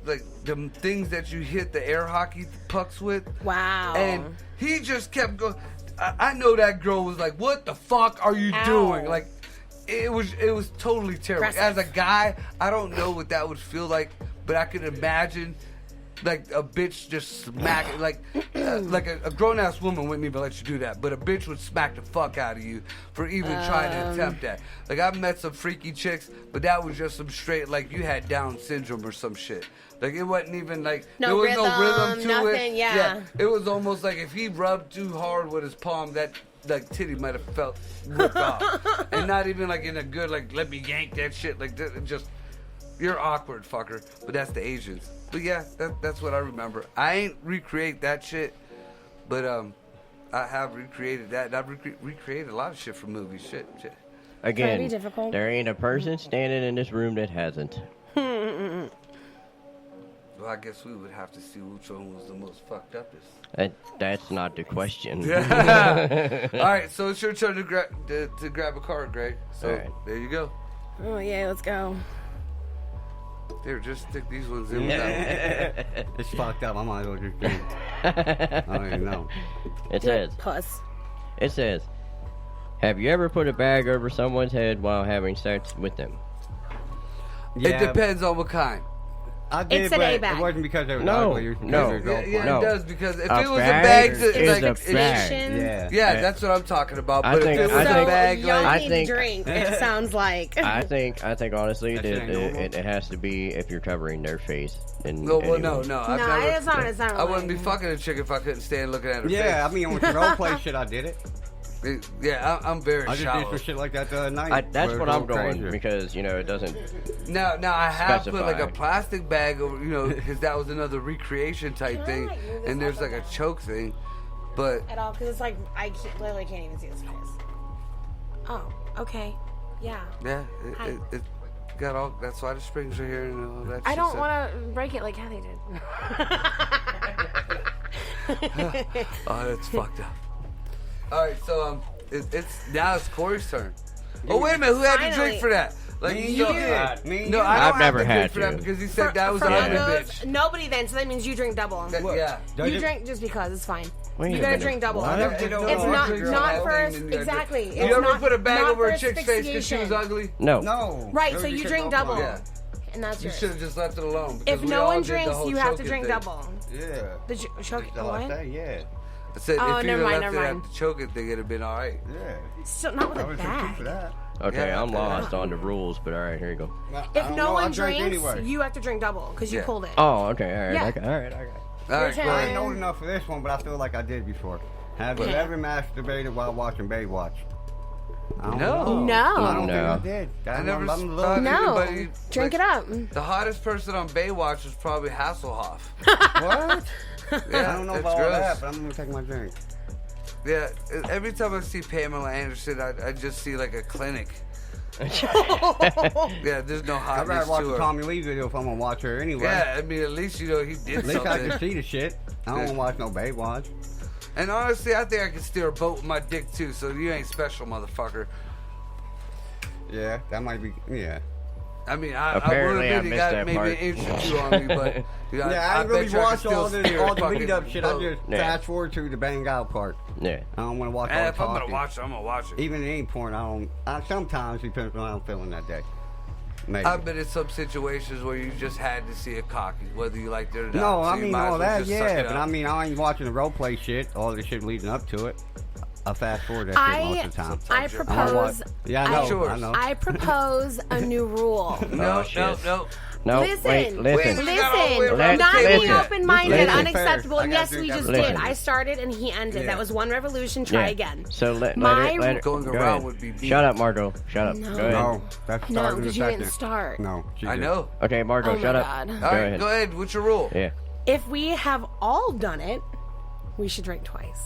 the things that you hit the air hockey pucks with. Wow. And he just kept going. I know that girl was like, "What the fuck are you doing?" Like, it was totally terrible. Aggressive. As a guy, I don't know what that would feel like, but I could imagine. Like a bitch just smack like a grown ass woman wouldn't even let you do that, but a bitch would smack the fuck out of you for even trying to attempt that. Like I've met some freaky chicks, but that was just some straight like you had Down syndrome or some shit. Like it wasn't even like there was no rhythm to nothing, it. Yeah, it was almost like if he rubbed too hard with his palm, that like titty might have felt ripped off, and not even like in a good like let me yank that shit like just you're awkward fucker. But that's the Asians. But yeah, that's what I remember. I ain't recreate that shit, but I have recreated that. And I've recreated a lot of shit from movies. Shit. Again, difficult. there ain't a person standing in this room that hasn't. Well, I guess we would have to see which one was the most fucked upest. That's not the question. All right, so it's your turn to grab a card, Greg. So right. There you go. Oh yeah, let's go. Here, just stick these ones in. It's fucked up. I might as well just drink. I don't even know. It says, Puss. have you ever put a bag over someone's head while having sex with them? It depends on what kind. I did, It's an but A-bag. it wasn't because they were No, ugly. no. Yeah, No. it does because if A it was a bag bag, is like, a bag. Yeah. yeah, that's what I'm talking about. I But think- if it was I a think- bag, y'all like need to drink. It sounds like. I think honestly That that shit ain't normal. it has to be if you're covering their face. And no, well, anyway. no. I've No, never, it's not. It's not. I wouldn't be really. fucking a chick if I couldn't stand looking at her Yeah, I face. mean, with the role play shit, I did it. I'm very I just shallow. did some shit like that the other night. That's where what it was I'm a little doing crazier. because it doesn't. Now I have put like a Specify. plastic bag over, because that was another recreation type Can I, thing, like, move this and there's up like or a down? choke thing, but At all, because it's like literally can't even see his face. Oh, okay, yeah. yeah, Hi. it got all. That's why the springs are here and all that. I shit, don't so- want to break it like Kathy did. Oh, that's fucked up. All right, so it's Corey's turn. Oh wait a minute, who had to Finally. drink for that? Like Me and so- you did. Me and No, you. I don't I've have never to had drink for that to. because he said that was For a other uggos, bitch. nobody then, so that means you drink double. Yeah. You drink just because it's fine. Wait You a gotta minute. drink double. What? It's not for exactly. You It's ever not, put a bag not over for a chick's face because she was asphyxiation. ugly? No. No. Right, That so was you because drink of double. mine. Yeah. And that's You yours. should have just left it alone. because If we no all one did the drinks, whole you have to choking drink thing. double. Yeah. The choke That's all I what? say, yeah. I said Oh, if you never had mind, left never it mind. at the choking thing, it'd have been all right. Yeah. Still not with I a was drinking for bag. that. Okay, Yeah. I'm lost on the rules, but all right, here you go. If no one I drank drinks, anyway. you have to drink double because you Yeah. pulled it. Oh, okay, all right, Yeah. okay, all right, okay. All right, turn. go I ahead. ain't old enough for this one, but I feel like I did before. Have you Yeah. ever masturbated while watching Baywatch? I don't No. know. No. I don't No. think I did. I never I'm a little- thought No. anybody. Drink like, it up. The hottest person on Baywatch was probably Hasselhoff. What? Yeah, I don't know it's about all gross. that, but I'm gonna take my drink. Yeah, every time I see Pamela Anderson, I just see like a clinic. Yeah, there's no I'd hotness rather watch to a her. Tommy Lee video if I'm gonna watch her anyway. Yeah, I mean, at least he did At least I something. can see the shit. I don't Yeah. wanna watch no Baywatch. And honestly, I think I can steer a boat with my dick too. So you ain't special, motherfucker. Yeah, that might be. Yeah. I mean, I Apparently, would I admit you missed got that maybe part. an inch or two on me, but Yeah, I didn't really bet you I watch can all still the steer a lead fucking up shit. I boat. just Yeah. fast forward to the bang out part. Yeah. I don't want to watch all And the if I'm gonna talking. watch it, I'm gonna watch it. Even in any porn, I don't. Sometimes depends on how I'm feeling that day. Maybe. I've been in some situations where you just had to see a cocky, whether you liked it or not. No, so I you mean might as all well that, just suck yeah. it But up. I mean, I ain't watching the role play shit. All the shit leading up to it. I fast forward that shit most of the time. I Sometimes you're- I don't watch. propose. Yeah, I know. Sure. I know. I propose a new rule. no, shit. no. No, Listen. wait, listen. We got all the way Listen, around the not table being here. open-minded, Listen. unacceptable. I And gotta yes, we drink just every did. time. I started and he ended. Yeah. That was one revolution. Try Yeah. again. So let My- it Going go around ahead. would be beat. Shut up, Margot. Shut up. No. Go ahead. No, that started No, in a because you second. didn't start. No, she I did. know. Okay, Margot, Oh my shut up. God. Go All right, ahead. go ahead. What's your rule? Yeah. If we have all done it, we should drink twice.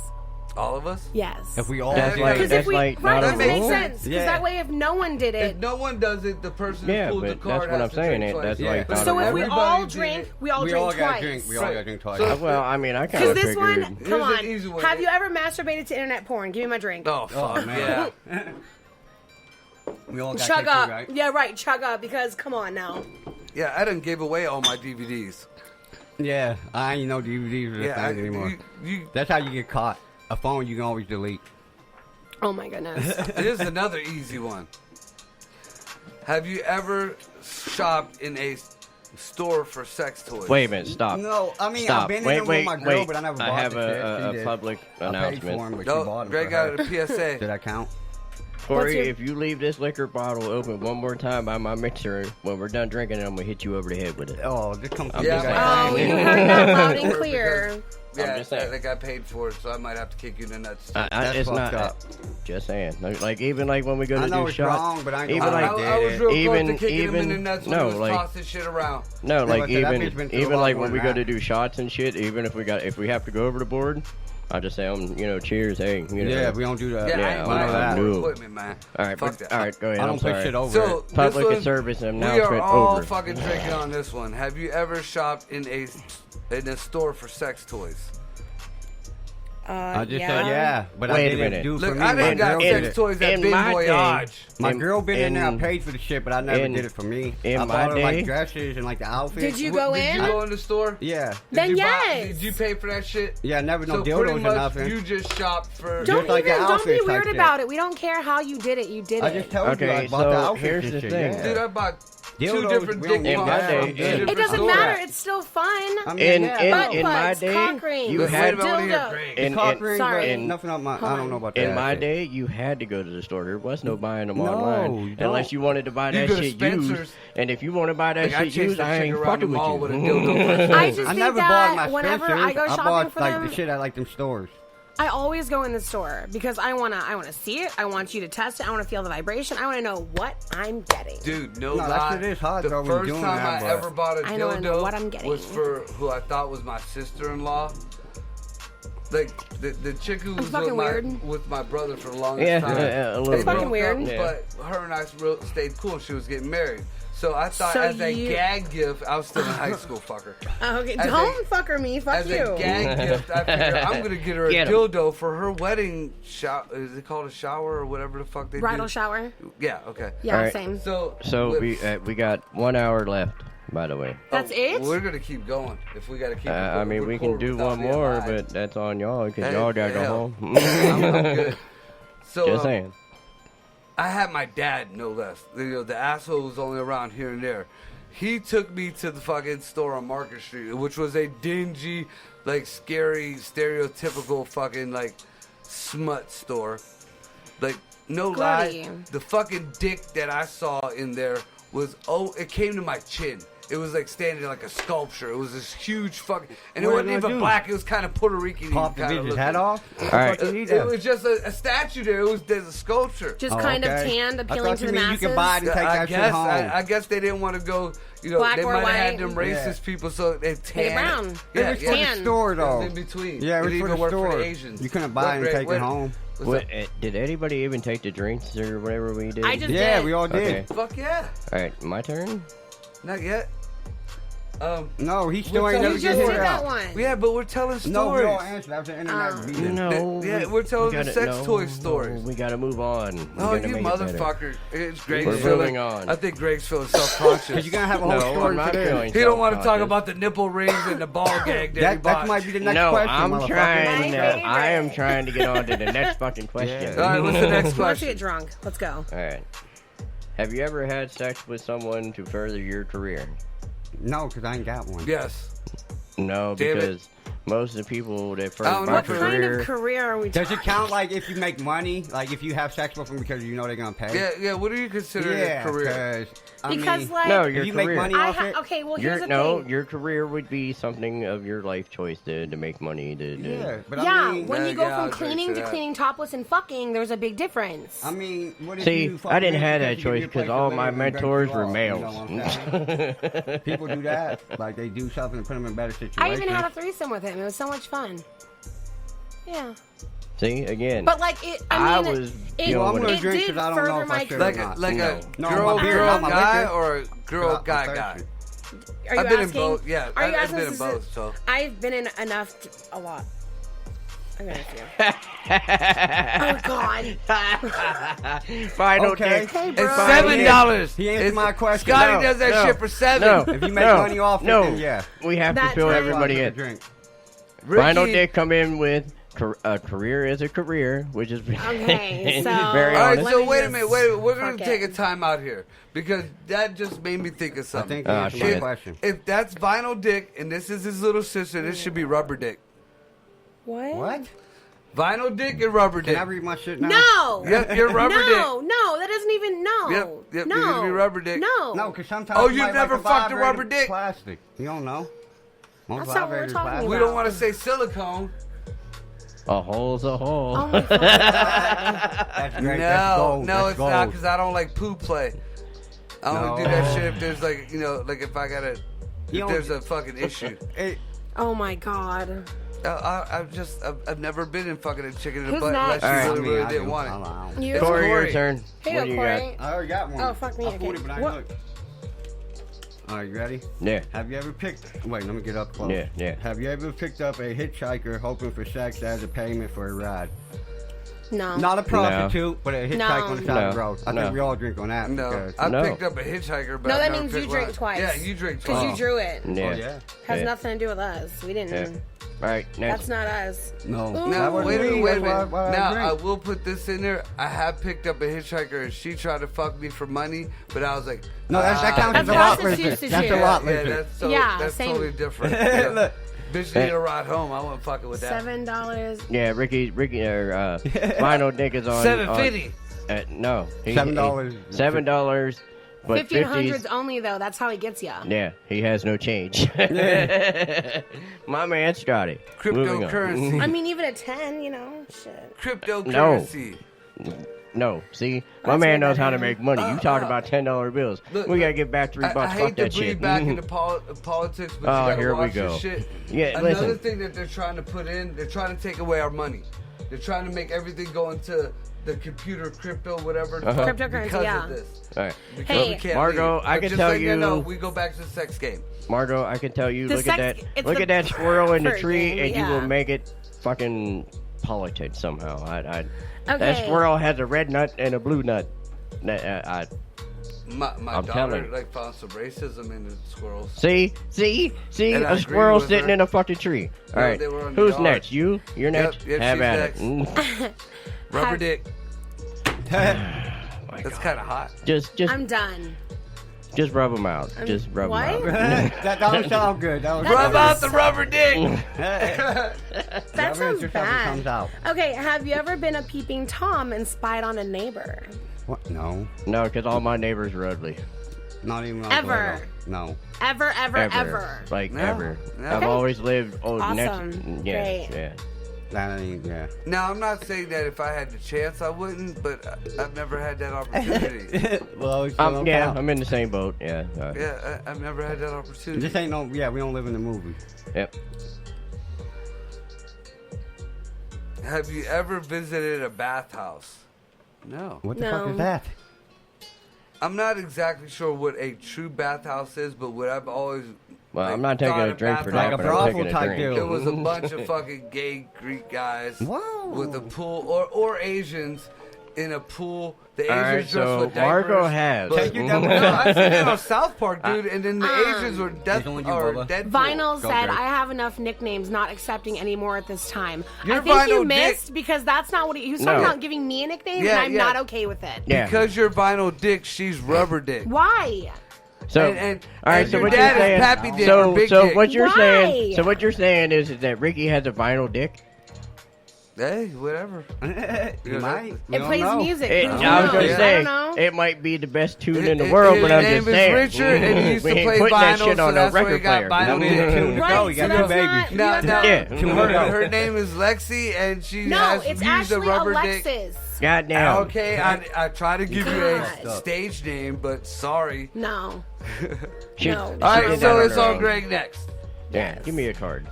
All of us? Yes. If we all That's did like- it. Because that's if we like right, not that a makes rule. sense. Because Yeah. that way, if no one did If it, no one does it, the person Yeah, who pulled the but card that's what has I'm to saying. drink That's twice. like not so a if we rule. all Everybody drink, did we all We drink all twice. got drink. We all got drink twice. Well, I mean, I kind Because of this figured. one, Here's come an on. easy way. Have you ever masturbated to internet porn? Give me my drink. Oh, fuck, man. yeah. We all got Chug drink, up. right? Yeah, right. Chug up. Because come on now. Yeah, I done gave away all my DVDs. Yeah, I ain't know DVDs are the Yeah, thing anymore. you, That's how you get caught. A phone you can always delete. Oh my goodness. here's another easy one. Have you ever shopped in a store for sex toys? Wait a minute, stop. No, I mean, Stop. I've been wait, in them wait, with my girl, wait. but I never bought I have the shit. She a did. public I paid for announcement. them, but she No, bought them Greg for got her. a PSA. Did that count? Corey, your- if you leave this liquor bottle open one more time by my mixer, when we're done drinking it, I'm gonna hit you over the head with it. Oh, just come I'm Yeah, just but- Oh, saying. you heard that loud and clear. Yeah, I'm just saying. I think I paid for it, so I might have to kick you in the nuts. That's it's fucked not. up. Just saying. Like even like when we go to I know do it's shots. wrong, but I ain't even gonna I, like lie. I was real even- close to kicking him in the even- nuts when no, he was like- tossing shit around. no, like but that bitch been through a even lot like more when we than go to that. do shots and shit. Even if we have to go over the board, I just say cheers, hey, you know. Yeah, we don't do that. Yeah, I Yeah, ain't I know buying that. more No. equipment, man. All right, Fuck but, that. all right, go ahead. I I'm don't put sorry. shit over So it. Public this and service we announcement are all over. fucking drinking on this one. Have you ever shopped in a store for sex toys? I just said yeah, but Wait I a didn't minute. do Look, for me. I My done got girl sex did it. toys at in Big my Voyage. My In- girl been in there. I in- paid for the shit, but I never in- did it for me. in I my bought her day- like dresses and like the outfits. Did you go Did in? you go in the store? Yeah. Then Did you yes. Did you pay for that shit? Yeah, never no So pretty dildos or much nothing. you just shopped for... Don't like the even. Don't be outfits weird type about shit. it. We don't care how you did it. You did I it. just told you Okay, I bought the so outfits here's and the shit. thing. Yeah. Dude, I bought two Dildos, different we dick don't In mods my from day, two in- different It doesn't stores. matter. It's still fun. I mean, In yeah. Butt my butts, day, cock rings, you Wait, had wait, I wanna hear dildo. Greg. in, Cock in, rings, sorry. but nothing on my. I Hold don't know on. about that. in my shit. day, you had to go to the store. There was no buying them No, online you unless don't. you wanted to buy You that go to shit Spencer's. used. And if you want to buy that Like, I shit chased used, that I chick ain't around the fucking mall with with a you. dildo. I just I think never bought that my whenever Spencer's. I go shopping bought for like them, the shit at like them stores. I always go in the store because I wanna see it. I want you to test it. I wanna feel the vibration. I wanna know what I'm getting. Dude, no No, that lie. shit is hot, the though, when first you're doing time that, I but- ever bought a I don't know what I'm dildo getting. was for who I thought was my sister-in-law. Like the chick who was fucking weird. with my brother for the longest Yeah, time. yeah, a little They bit. broke fucking weird. up, Yeah. But her and I stayed cool. She was getting married. So I thought So as a you- gag gift, I was still in high school, fucker. Okay, As don't fucker me. Fuck As you. a gag gift, I figured I'm gonna get her a Get 'em. dildo for her wedding shower. Is it called a shower or whatever the fuck they Bridal do? shower. Yeah. Okay. Yeah, All right. same. So So with- we got 1 hour left, by the way. That's it? We're gonna keep going if we gotta keep. I mean, we can do one more, but that's on y'all because y'all gotta go home. I'm good. So Just saying. I had my dad, no less. The asshole was only around here and there. He took me to the fucking store on Market Street, which was a dingy, like scary, stereotypical fucking like smut store. Like no lie, Slutty. the fucking dick that I saw in there was it came to my chin. It was like standing like a sculpture. It was this huge fucking, and it What wasn't did I even do? black. It was kind of Puerto Rican. Pop the bitch's head off. All right. It was just a statue there. There's a sculpture. Just Oh, kind of okay. tanned, I appealing thought to you the mean masses. you can buy it and take I that shit guess home. I guess they didn't want to go. Black they or might have had them white. racist people, so they Make it tan. brown. Yeah, It was for yeah. the Tan. store It though. was in between. Yeah, it was even for the worked store. for the Asians. You couldn't buy it and take it home. What's What, up? did anybody even take the drinks or whatever we did? I just Yeah, did. we all did. Okay. Fuck yeah. All right, my turn. Not yet. No, he still We're ain't never telling You get just you his did out. that one. Yeah, but we're telling stories. No, we all answered. That was an internet video. No. Yeah, we're telling we the gotta- sex toy stories. We gotta move on. We Oh, gotta you make it better. motherfucker. It's Greg's We're feeling, moving on. I think Greg's feeling self-conscious. Cause you're gonna have a whole No, story I'm not for this. feeling He don't want to talk self-conscious. about the nipple rings and the ball gag that he That bought. might be the next No, question. I'm motherfucker. trying. My I am favorite. trying to get on to the next fucking question. Yeah. All right, what's the next Let's question? get drunk. Let's go. All right. Have you ever had sex with someone to further your career? No, because I ain't got one. Yes. No, Damn it. because Most of the people that first Oh, my What for kind career, of career are we Does it talking? count like if you make money? Like if you have sex with them because you know they're gonna pay? Yeah. What do you consider a career? 'cause, I Because mean, like, no, if your you career. make money off it, okay, well your, here's the no, thing. your career would be something of your life choice to make money. yeah. But Yeah, I mean, when you go yeah, I'll from agree cleaning to to that. cleaning topless and fucking, there's a big difference. I mean, what if See, you fuck I didn't men have because that you choice give your because place all to my live and break mentors you were off, males. You know what I'm saying? People do that. Like they do something to put them in better situations. I even had a threesome with him. It was so much fun. Yeah, See, again, but like it. I I mean, was it, dealing I'm with gonna it drink did 'cause I don't know further if I my should or career. not. Like No. a No, girl my beer, not my guy liquor. or a girl I'm guy thirsty. guy. Are you I've been in asking? both. Yeah, Are you I've asking been in this both. So I've been in enough. A lot. I've been in a few. Oh God. final Okay. dick. Hey, it's bro. $7. He answered It's- my question. Scotty No, does that no, shit for $7. No, If you make no, money off it, no, then yeah. we have to That fill time- everybody in. Drink. Final Ricky- dick come in with a career is a career, which is Okay, so- very All right, honest. Let so me wait a just minute. Wait, we're gonna fuck take a it. time out here because that just made me think of I something. think Oh, you answered my shit. question. If that's vinyl dick and this is his little sister, this should be rubber dick. What? What? Vinyl dick and rubber Can dick. I read my shit now? No. Yep, you're rubber No, no, that doesn't even no. Yep, yep, no. you're gonna be rubber dick. No. No, because sometimes Oh, you you've might never like a fucked a vibrator rubber dick? Plastic. You don't know. Most That's not what we're vibrators talking plastic. We about. don't want to say silicone. A hole's a hole. Oh my God. That's great. That's No, gold. no, That's it's gold. not because I don't like poo play. I only No. do that shit if there's like, like if I gotta, You if don't- there's a fucking issue. It, Oh my God. I've never been in fucking a chicken in the Who's butt next? unless you All really, I really do. didn't want I it. don't know. You. It's Corey, your Corey. turn. Here What you do go, you got? Corey. I already got one. Oh, fuck me, I pulled okay. it, but I What? look. All right, you ready? Yeah. Have you ever picked... Wait, let me get up close. Yeah, yeah. Have you ever picked up a hitchhiker hoping for sex as a payment for a ride? No. Not a prostitute, but a hitchhiker No. on the side of the No. road. I No. think we all drink on that. No, because- I No. picked up a hitchhiker, but No, I that never means you picked drink one. twice. Yeah, you drink Because twice. you drew it. Yeah. Oh, yeah. Has Yeah. nothing to do with us. We didn't. Yeah. All right, next. That's not us. No. Ooh. Now, That wasn't wait a me. minute, wait a That's minute. why I Now, drink. I will put this in there. I have picked up a hitchhiker and she tried to fuck me for money, but I was like, No, that counts as That's a lot prostitutes listen. to That's a you. lot Yeah, listen. Yeah, that's same. totally different. Yeah. Look. Bitch need a ride home. I wasn't fucking with that. $7. Yeah, Ricky, Final dick is on. $7.50. No. $7. $7, but 1500s only though. That's how he gets ya. Yeah, he has no change. My man, Scotty. Moving on. Cryptocurrency. I mean, even a 10, shit. Cryptocurrency. No, see, my That's man way knows how to better. make money. You talk about $10 bills. Look, We gotta get back $3. I Fuck hate to that bleed shit. back into politics, but Oh, you gotta here we watch go. your shit. Yeah, Another listen. thing that they're trying to put in, they're trying to take away our money. They're trying to make everything go into the computer, crypto, whatever. the fuck, Cryptocurrency, because yeah. of this. All right, Because Hey. we can't Margot, leave. I But can just tell letting you- know, we go back to the sex game. Margot, I can tell you. The Look at sex- that. it's Look the at that squirrel in the bird tree, game, and you will yeah. make it fucking politics somehow. That Okay. squirrel has a red nut and a blue nut. My I'm daughter telling you. found some racism in the squirrels. See, And I a agree squirrel with sitting her. in a fucking tree. All No, right, they were on the who's yard. next? You're next. Yep, Have she's at next. it. Rubber Have- dick. My That's God. kind of hot. Just I'm done. Just rub them out. Just rub what? them out. that don't sound good. That was Rub out the rubber dick. That sounds comes bad. out. Okay, have you ever been a peeping Tom and spied on a neighbor? What? No. No, because all my neighbors are ugly. Not even when I was Ever. little. No. Ever. Like No. ever. No. I've Okay. always lived Awesome. next. Yeah, Great. yeah. That ain't, yeah. Now, I'm not saying that if I had the chance, I wouldn't, but I've never had that opportunity. Well, it's Yeah, I'm in the same boat. Yeah. Yeah, I've never had that opportunity. This ain't no, yeah, we don't live in the movie. Yep. Have you ever visited a bathhouse? No. What the No. fuck is that? I'm not exactly sure what a true bathhouse is, but what I've always Well, I'm not taking thought a drink for bathhouse- that, Like a but I'm brothel taking a type drink. deal. It was a bunch of fucking gay Greek guys Whoa. with a pool, or Asians in a pool. The All Asians right, dressed so with diapers. Marco has. but- Take your double no, shot. I seen that on South Park, dude. And then the Asians were dead He's on you, or Bubba. Deadpool. Vinyl Go, said, Greg. I have enough nicknames, not accepting anymore at this time. You're I think you Vinyl missed Dick. because that's not what he was talking No. about, giving me a nickname, Yeah, and I'm yeah. not okay with it. Yeah. Because you're vinyl dick, she's rubber dick. Why? So, and all right. and So your what you're dad saying? is Pappy Dick So, or Big so Dick. what you're Why? saying? So what you're saying is that Ricky has a vinyl dick. Hey, whatever. You might. We It don't plays know. music. It, Who I was knows? going to I say don't know. it might be the best tune in the world, but I'm His just name is saying. Richard, and he used we to ain't play putting that vinyl, shit so on no that's why he record got player. vinyl That dick. means 2 to Right, go. You so got 2 that's babies. not- No, that's no. not- Yeah. Her name is Lexi, and she No, has it's used a actually rubber dick. Alexis. Goddamn. Okay, I try to give you a God. stage name, but sorry. No. She- No. All she right, did so that it's her on own. Greg next. Yeah, give me a card.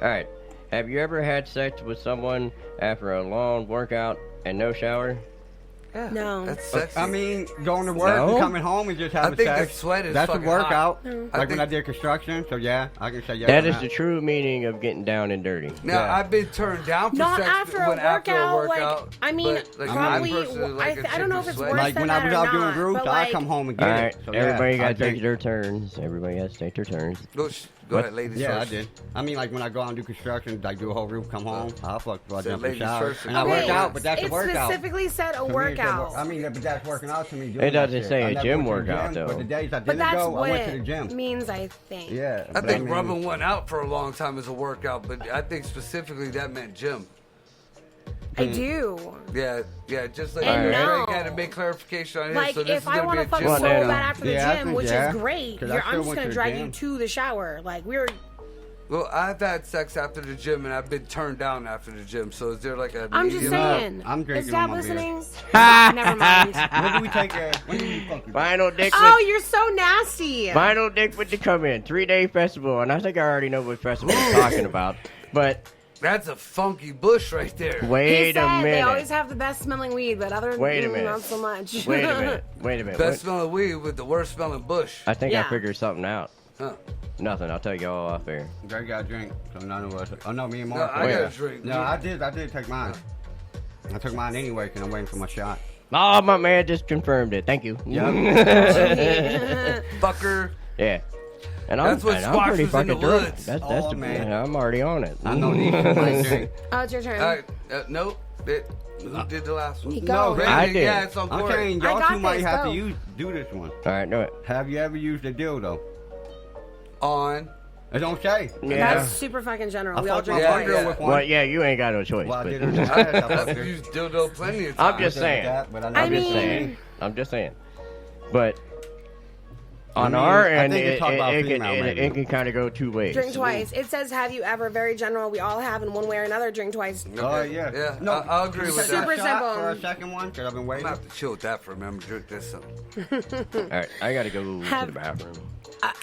All right. Have you ever had sex with someone after a long workout and no shower? Yeah, No. that's sexy. I mean, going to work No? and coming home and just having think sex. the sweat is That's a fucking workout. hot. Like I when think- I did construction. So yeah, I can say yes. That on is the true meaning of getting down and dirty. Now Yeah. I've been turned down for Not sex after a when after a workout, like, workout. I mean, but, like, probably, I personally like a I don't know if chick it's who's worse sweaty. Like than when I that was or out doing not, roofs, but, I like, come home and All get right, it. So, yeah, everybody I got to take think- their turns. Everybody has to take their turns. Go ahead, ladies Yeah, first. I did. I mean, like when I go out and do construction, like do a whole roof, come home, I'll fuck before I Said jump in the ladies shower. first. And I Okay, work out, but that's a it workout. specifically said a To me, it's workout. I mean, but that's working out to me. Doing It doesn't that shit. say a I never gym went to the workout, gym, though. But the days I But didn't that's go, what I went to the it gym. means, I think. Yeah. I but think mean, rubbing one out for a long time is a workout, but I think specifically that meant gym. I do. Yeah, just like And Greg no. had to make clarification on his. Like, so this if is I gonna want be to a fuck gym so Well, bad workout. after the Yeah, I gym, think, which yeah. is great, 'Cause I I'm still just went going to to the drag you gym. to the shower. Like, we're... Well, I've had sex after the gym, and I've been turned down after the gym. So is there like a? I'm just medium? saying. I'm drinking Is Dad my beer. listening? Never mind. When do we take when do we fuck with Vinyl dick Oh, with you're so nasty. Vinyl dick with the come in 3-day festival, and I think I already know what festival you're talking about. But That's a funky bush right there. He wait said a they minute. always have the best smelling weed, but other Wait a minute. not so much. Wait a minute. Wait a minute. Best What- smelling weed with the worst smelling bush. I think I Yeah. figured something out. Huh. Nothing. I'll tell you all off air. Greg got a drink, so none of us. Oh no, me and No, Mark. I Wait. got a drink. No, I did take mine. I took mine anyway because I'm waiting for my shot. Oh, my man just confirmed it. Thank you. Fucker. Yeah. And That's what I'm squash pretty was in the fucking drunk. woods. That's Oh, the man. I'm already on it. I know these might drink. Oh, it's your turn. All right. Nope. Who did the last one? He No, goes. Greg I did. did. Yeah, it's on I'm Corey. saying I y'all got two might this, have go. to do this one. All right, do it. Have you ever used a dildo? On. It don't say. Yeah. That's super fucking general. I We all fucked my drink Yeah, one twice. girl yeah. with one. Well, yeah, you ain't got no choice. Well, I but- did her. I had to fuck I've her. used dildo plenty of times. I'm just saying. But I I I'm just mean- saying. I'm just saying. But on mean, our I end, think it, it's talk about it, female, maybe. it can kind of go two ways. Drink twice. It says, have you ever, very general. We all have in one way or another. Drink twice. Oh Okay. yeah. Yeah, No, I'll agree can with you take that. Super a shot simple. For a second one, because I've been I'm waiting. gonna have to chill with that for a minute. Drink this something. All right, I got to go to Have- the bathroom.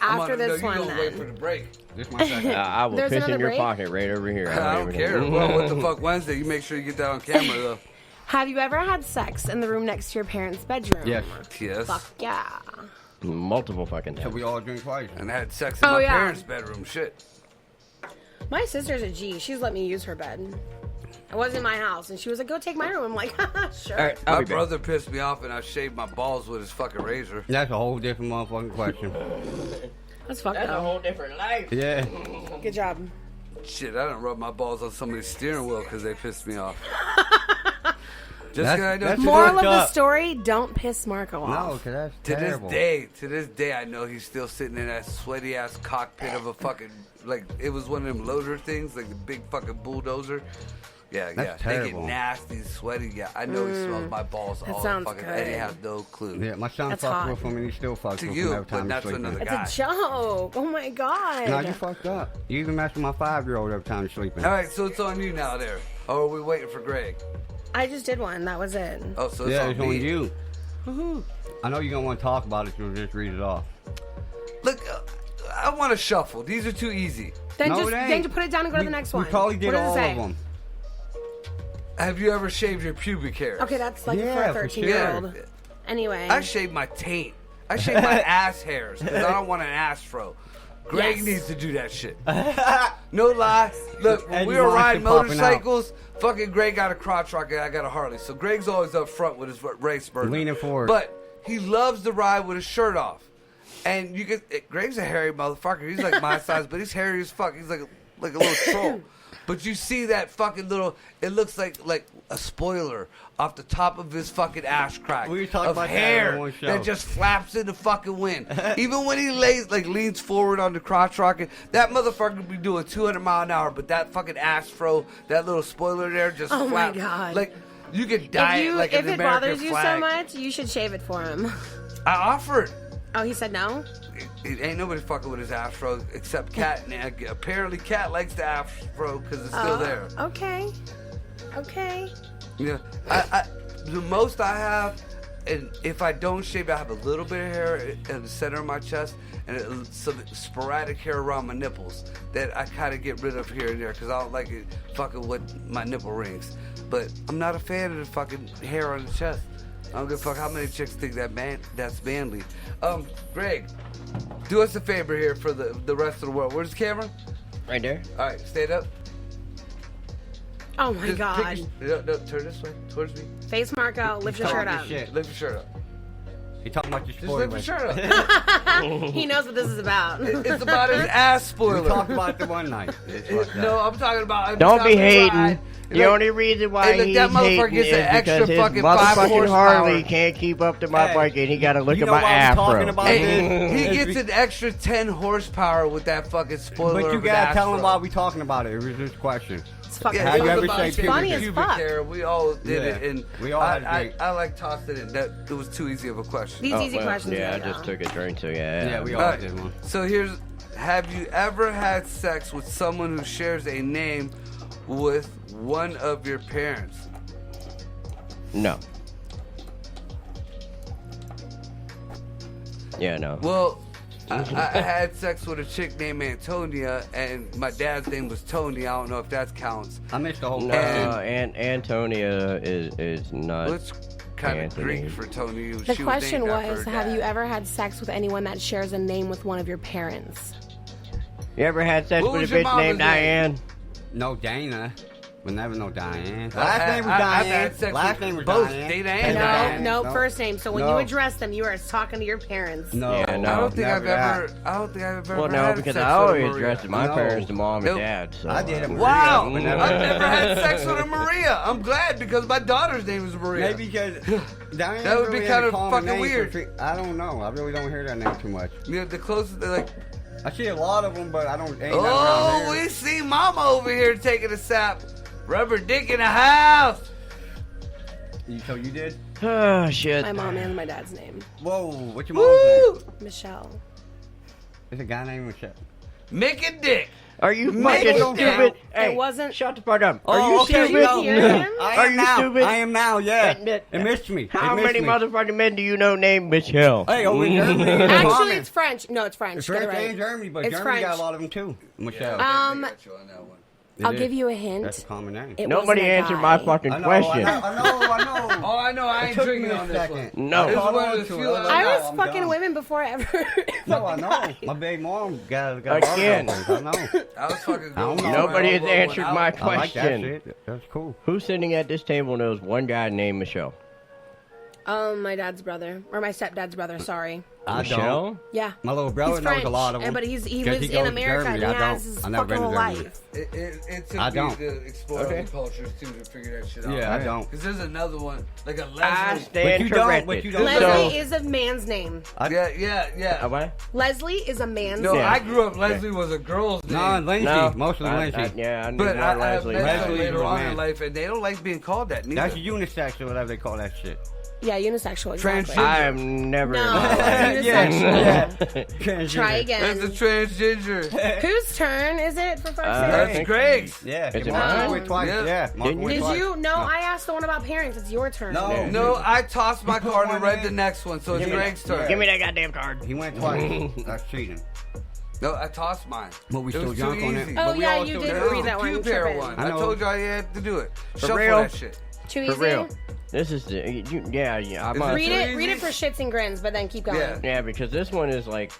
After this no, one, you gonna wait for then. the break. This my second. I will There's piss in another your break? pocket right over here. I don't care. Well, what the fuck Wednesday? You make sure you get that on camera though. Have you ever had sex in the room next to your parents' bedroom? Yes. Yes. Fuck yeah. Multiple fucking So times. we all drink twice. And I had sex in Oh, my yeah. parents' bedroom. Shit. My sister's a G. She's let me use her bed. It wasn't my house, and she was like, go take my room. I'm like, sure. All right, I'll My be back. brother pissed me off and I shaved my balls with his fucking razor. That's a whole different motherfucking question. That's fucked That's a up. whole different life. Yeah. Good job. Shit, I done rubbed my balls on somebody's steering wheel because they pissed me off. Just That's- 'cause I know that's to Moral fucked of the up. story, don't piss Marco No, off. because that's this terrible. day, I know he's still sitting in that sweaty ass cockpit of a fucking, like, it was one of them loader things, like the big fucking bulldozer. Yeah, That's They terrible. get nasty, sweaty. Yeah, I know he smells my balls That all sounds fucking, good. and he has no clue. Yeah, my son That's fucked hot. with him and he still fucks To with you, him every but time that's he's sleeping. another It's a joke. Oh my god. No, you fucked up. You even messed with my 5-year-old every time he's sleeping. All right, so it's on you now there. Or are we waiting for Greg? I just did one. That was it. Oh, so it's Yeah, on it's me. on you. I know you're going to want to talk about it, so just read it off. Look, I want to shuffle. These are too easy. Then No, just it ain't. then just put it down and go to the next one. We probably did What does it all say? of them. Have you ever shaved your pubic hairs? Okay, that's like Yeah, for a for sure. 13-year-old. Anyway. I shave my taint. I shave my ass hairs because I don't want an ass fro. Greg Yes. needs to do that shit. No lie. Look, when Eddie we were Monster riding popping motorcycles, fucking Greg got a crotch rocket. I got a Harley. So Greg's always up front with his race burner. Leaning forward. But he loves to ride with his shirt off. And Greg's a hairy motherfucker. He's like my size, but he's hairy as fuck. He's like a little troll. But you see that fucking little, it looks like a spoiler off the top of his fucking ash crack We were talking of about that hair on one show. that just flaps in the fucking wind. Even when he leans forward on the crotch rocket, that motherfucker could be doing 200 mile an hour, but that fucking ash fro, that little spoiler there just Oh my flaps. God. Like, you could dye it like if an it American bothers you flag. so much, you should shave it for him. I offered. Oh, he said no? It ain't nobody fucking with his afro except Cat. And apparently Cat likes the afro because it's still there. Okay. Yeah, I the most I have, and if I don't shave, I have a little bit of hair in the center of my chest and some sporadic hair around my nipples that I kind of get rid of here and there because I don't like it fucking with my nipple rings. But I'm not a fan of the fucking hair on the chest. I don't give a fuck how many chicks think that's manly. Greg, do us a favor here for the rest of the world. Where's the camera? Right there. All right, stand up. Oh my Just God. no, turn this way towards me. Face Marco, lift your shirt up. Shit. Lift your shirt up. He talking about your Just spoiler. lift your shirt up. He knows what this is about. It's about his ass spoiler. We talked about it the one night. No, I'm talking about. Don't be hating. Right. The only reason why Hey, look, he's that motherfucker hating gets is an extra because his fucking 5 motherfucking horsepower. Harley can't keep up to my Hey, bike, and he got to look you at know my why I'm afro. talking about this? He It's gets an extra 10 horsepower with that fucking spoiler. But you of an gotta tell him Astro. why we talking about it. It was just a question. It's fucking Yeah, Have you it's ever about say pubic funny as pubic fuck. hair. We all did Yeah. it, and We all had a I drink. like tossed it in. That it was too easy of a question. These easy questions. Yeah, I right just now. took a drink, so yeah. Yeah, we all All right, did one. so here's: have you ever had sex with someone who shares a name with one of your parents? No. Yeah, no. Well, I had sex with a chick named Antonia, and my dad's name was Tony. I don't know if that counts. I missed the whole No, question. and Antonia is not. Well, it's kind of Anthony. Greek for Tony. The question named after was, her have dad. you ever had sex with anyone that shares a name with one of your parents? You ever had sex What with was a your bitch mama's named name? Diane? No, Dana. But never no Diane. I've Last had- name was I've Diane. had sex Last with name was both Diane. Dana and And No, Diane. no, first name. So when No. you address them, you are talking to your parents. No, Yeah, no. I don't think I've never ever. that. I don't think I've ever. Well, no, had because sex I with a always Maria. dressed my No. parents, the mom Nope. and dad. So, I did it. Wow, Maria, I've but never had sex with a Maria. I'm glad because my daughter's name is Maria. Maybe because Diane That would be really kind a of common fucking name weird. for I don't know. I really don't hear that name too much. You know, the closest, like, I see a lot of them, but I don't. Ain't oh, nothing around we here. see Mama over here taking a sap. Rubber dick in the house. So you did? Oh, shit. My mom and my dad's name. Whoa, what's your mom's name? Michelle. There's a guy named Michelle. Mick and Dick. Are you Make fucking it stupid? count. Hey, It wasn't- Shut the fuck up. Oh, Are you okay, stupid? no. Did you hear him? I Are am you now. stupid? I am now, yeah. Admit- It missed me. How It missed many me. motherfucking men do you know named Michelle? Hey, over in Germany. Actually, it's French. No, it's French. It's Get it French right. and Germany, but It's Germany got French. a lot of them too. Michelle. They got you on that one. It I'll is. give you a That's a hint. common name. It Nobody wasn't a answered guy. my fucking I know, question. I know. Oh, I know. I It ain't took drinking me a on this second. one. No. This is Hold one on of the to few. it. I was I'm fucking done. women before I ever. No, I fucking know. guy. My big mom got Again. I know. I was fucking. I don't know. Nobody has When answered I- my I like that question. shit. That's cool. Who's sitting at this table knows one guy named Michelle? My dad's brother or my stepdad's brother. Sorry. I Michelle? don't. Yeah. My little brother He's knows French, a lot of them. but he 'Cause lives goes in to America Germany. and he I has don't. his I never fucking been to whole Germany. life. It took I me don't. to explore Okay. other cultures too to figure that shit out. Yeah, I don't. Because there's another one, like a I Leslie. stand you don't, corrected. but you don't. Leslie So, is a man's name. Yeah. what? Leslie is a man's No, name. I grew up. Leslie was a girl's name. No, Lindsay. No. Mostly Lindsay. Yeah, I knew But more I have Leslie. met Leslie some is later on in romance. life, and they don't like being called that. Neither. That's unisex or whatever they call that shit. Yeah, unisexual. Exactly. Transgender. I am never. No, Yeah, unisexual. yeah. Try That's a again. transgender. Whose turn is it for fuck's That's sake? Greg's. Yeah. Is it Mark mine? went twice. Yeah. Yeah. Mark Didn't went Did twice. you? No, I asked the one about parents. It's your turn. No. Yeah. No, I tossed my card and one read in. the next one, so it's Give me Greg's that- turn. Give me that goddamn card. He went twice. That's cheating. No, I tossed mine. But we It was still too drunk on easy. it. Oh, But we yeah, all you still did drunk. read that one. Cube I'm hair tripping. one. I I know. told y'all you had to do it. Shuffle real? that shit. Too For easy. real. This is the. Yeah. I must. Read Too it. Read easy? it for shits and grins, but then keep going. Yeah. Yeah, because this one is like.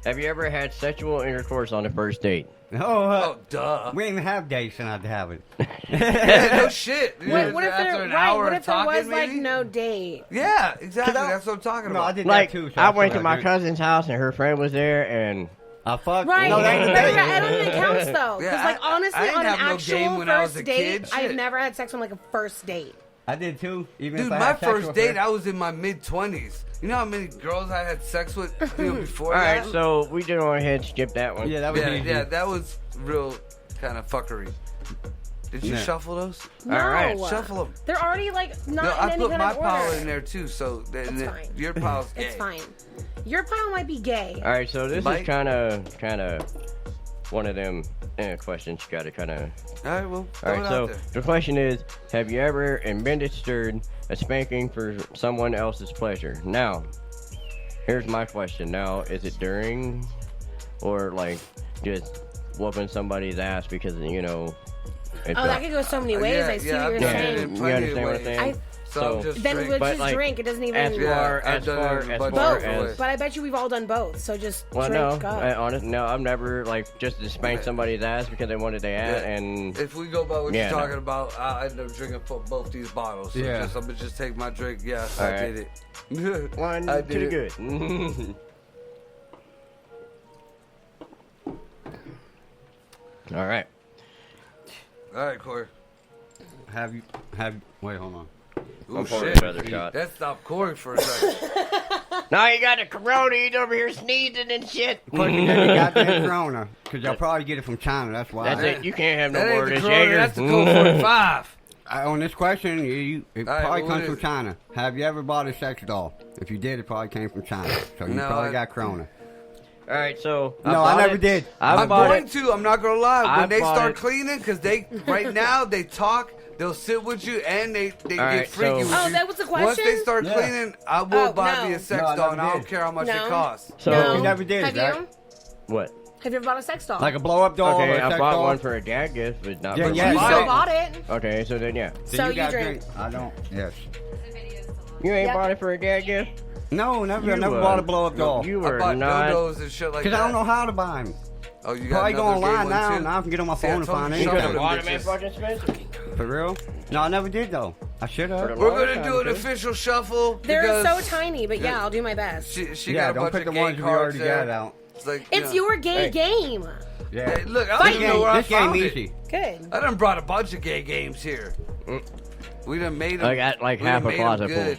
Have you ever had sexual intercourse on the first date? Oh, duh. We didn't have dates and I'd have it. Yeah, no shit. What if After there? an Right. hour What of if there talking, was like maybe? no date? Yeah, exactly. I- That's what I'm talking No, I about. did Like, that too. So I still went to got my drink. cousin's house and her friend was there, and I fucked. Right. No, that ain't the date. I don't even count though. Because Yeah, like honestly, I didn't on an have no game actual when I was first a date, kid. I've Shit. never had sex on like a first date. I did too. Even Dude, if I my had sex first with date, her. I was in my mid-20s. You know how many girls I had sex with before All that? right, so we did go ahead and skip that one. Yeah, that was Yeah, easy. yeah, that was real kind of fuckery. Did you Yeah. shuffle those? No. All right, Shuffle them. They're already like not No, in I any put kind my of pile order. in there too, so then It's fine. your pile's gay. It's fine. Your pile might be gay. All right, so this Mike? is kind of one of them questions you got to kind of. All right, well, All throw right, it so out there. the question is, have you ever administered a spanking for someone else's pleasure? Now, here's my question. Now, is it during or like just whooping somebody's ass because it's Oh, that could go so many ways. I see what you're I've done it saying. in You plenty of understand what I'm ways. saying? So just Then drink. we'll But, just like, drink. It doesn't even. as far I've as done it far in a as bunch far of both. as But I bet you we've all done both. So just well, drink no, up. honest, no, I've never like just to spank somebody's ass because they wanted their ass, and If we go by what Yeah, you're no. talking about, I end up drinking both these bottles. So Yeah. I'm gonna just take my drink. Yes, All I right. did it. one I to did the it. good. All right. All right, Corey. Wait, hold on. Ooh, I'm pouring shit. another shot. That stopped Corey for a second. Now you got a corona. He's over here sneezing and shit. Plus, you got the goddamn corona. Because y'all probably get it from China. That's why. That's it. You can't have no That more ain't of the this Corona, Jaeger. that's the Colt 45. On this question, it All right, probably what comes is from it? China. Have you ever bought a sex doll? If you did, it probably came from China. So you No, probably I- got corona. All right, so No, I bought never it. did. I I'm bought going it. to. I'm not gonna lie. I When they bought start it. cleaning, because they right now they talk, they'll sit with you and they get right, freaky so- with Oh, you. that was the Once they question? start Yeah. cleaning, I will Oh, buy no. me a sex No, I doll, and I never don't did. care how much No. it costs. So No. You never did, Have right? you? what? Have you ever bought a sex doll? Like a blow-up doll or Okay, a I sex bought doll? one for a dad gift, but not Yeah, for yeah, you myself. still Buy it. bought it. Okay, so then yeah, So you got drink. I don't. Yes. you ain't Yep. bought it for a dad gift. No, never. I You, never uh, bought a blow-up doll. You I were bought not. dildos and shit like that. Because I don't know how to buy them. Oh, you got Probably go another gay online one, now. too? Now I can get on my See, I phone and told find you, You shut could up. have anything. bought them, man. bitches. Fucking expensive. For real? No, I never did, though. I should have. For the We're long gonna time, do an too. official shuffle. They're because so tiny, but yeah, I'll do my best. She Yeah, got a don't bunch pick of the gay ones we cards already there. got out. It's like, It's you know, your gay Hey. game. Yeah. Hey, look, I Fight don't even know where I This game found easy. it. Good. I done brought a bunch of gay games here. We done made them. I got like half a closet full.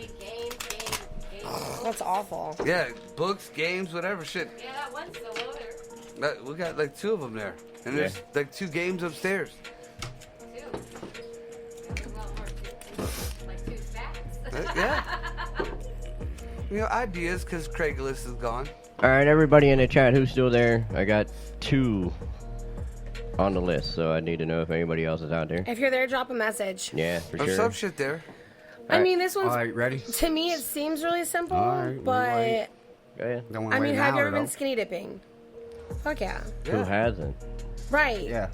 That's awful. Yeah, books, games, whatever shit. Yeah, that one's still over. We got like 2 of them there, and there's like 2 games upstairs. Two. A lot more too. Like 2 stacks. Yeah. You know, ideas because Craigslist is gone. All right, everybody in the chat, who's still there? I got 2 on the list, so I need to know if anybody else is out there. If you're there, drop a message. Yeah, for There's sure. some shit there. I mean, this one's All right, ready? to me. It seems really simple, All right, but wait. Go ahead. Don't wanna I mean, wait an have you hour, ever been though. skinny dipping? Fuck yeah. Who hasn't? Right. Yeah.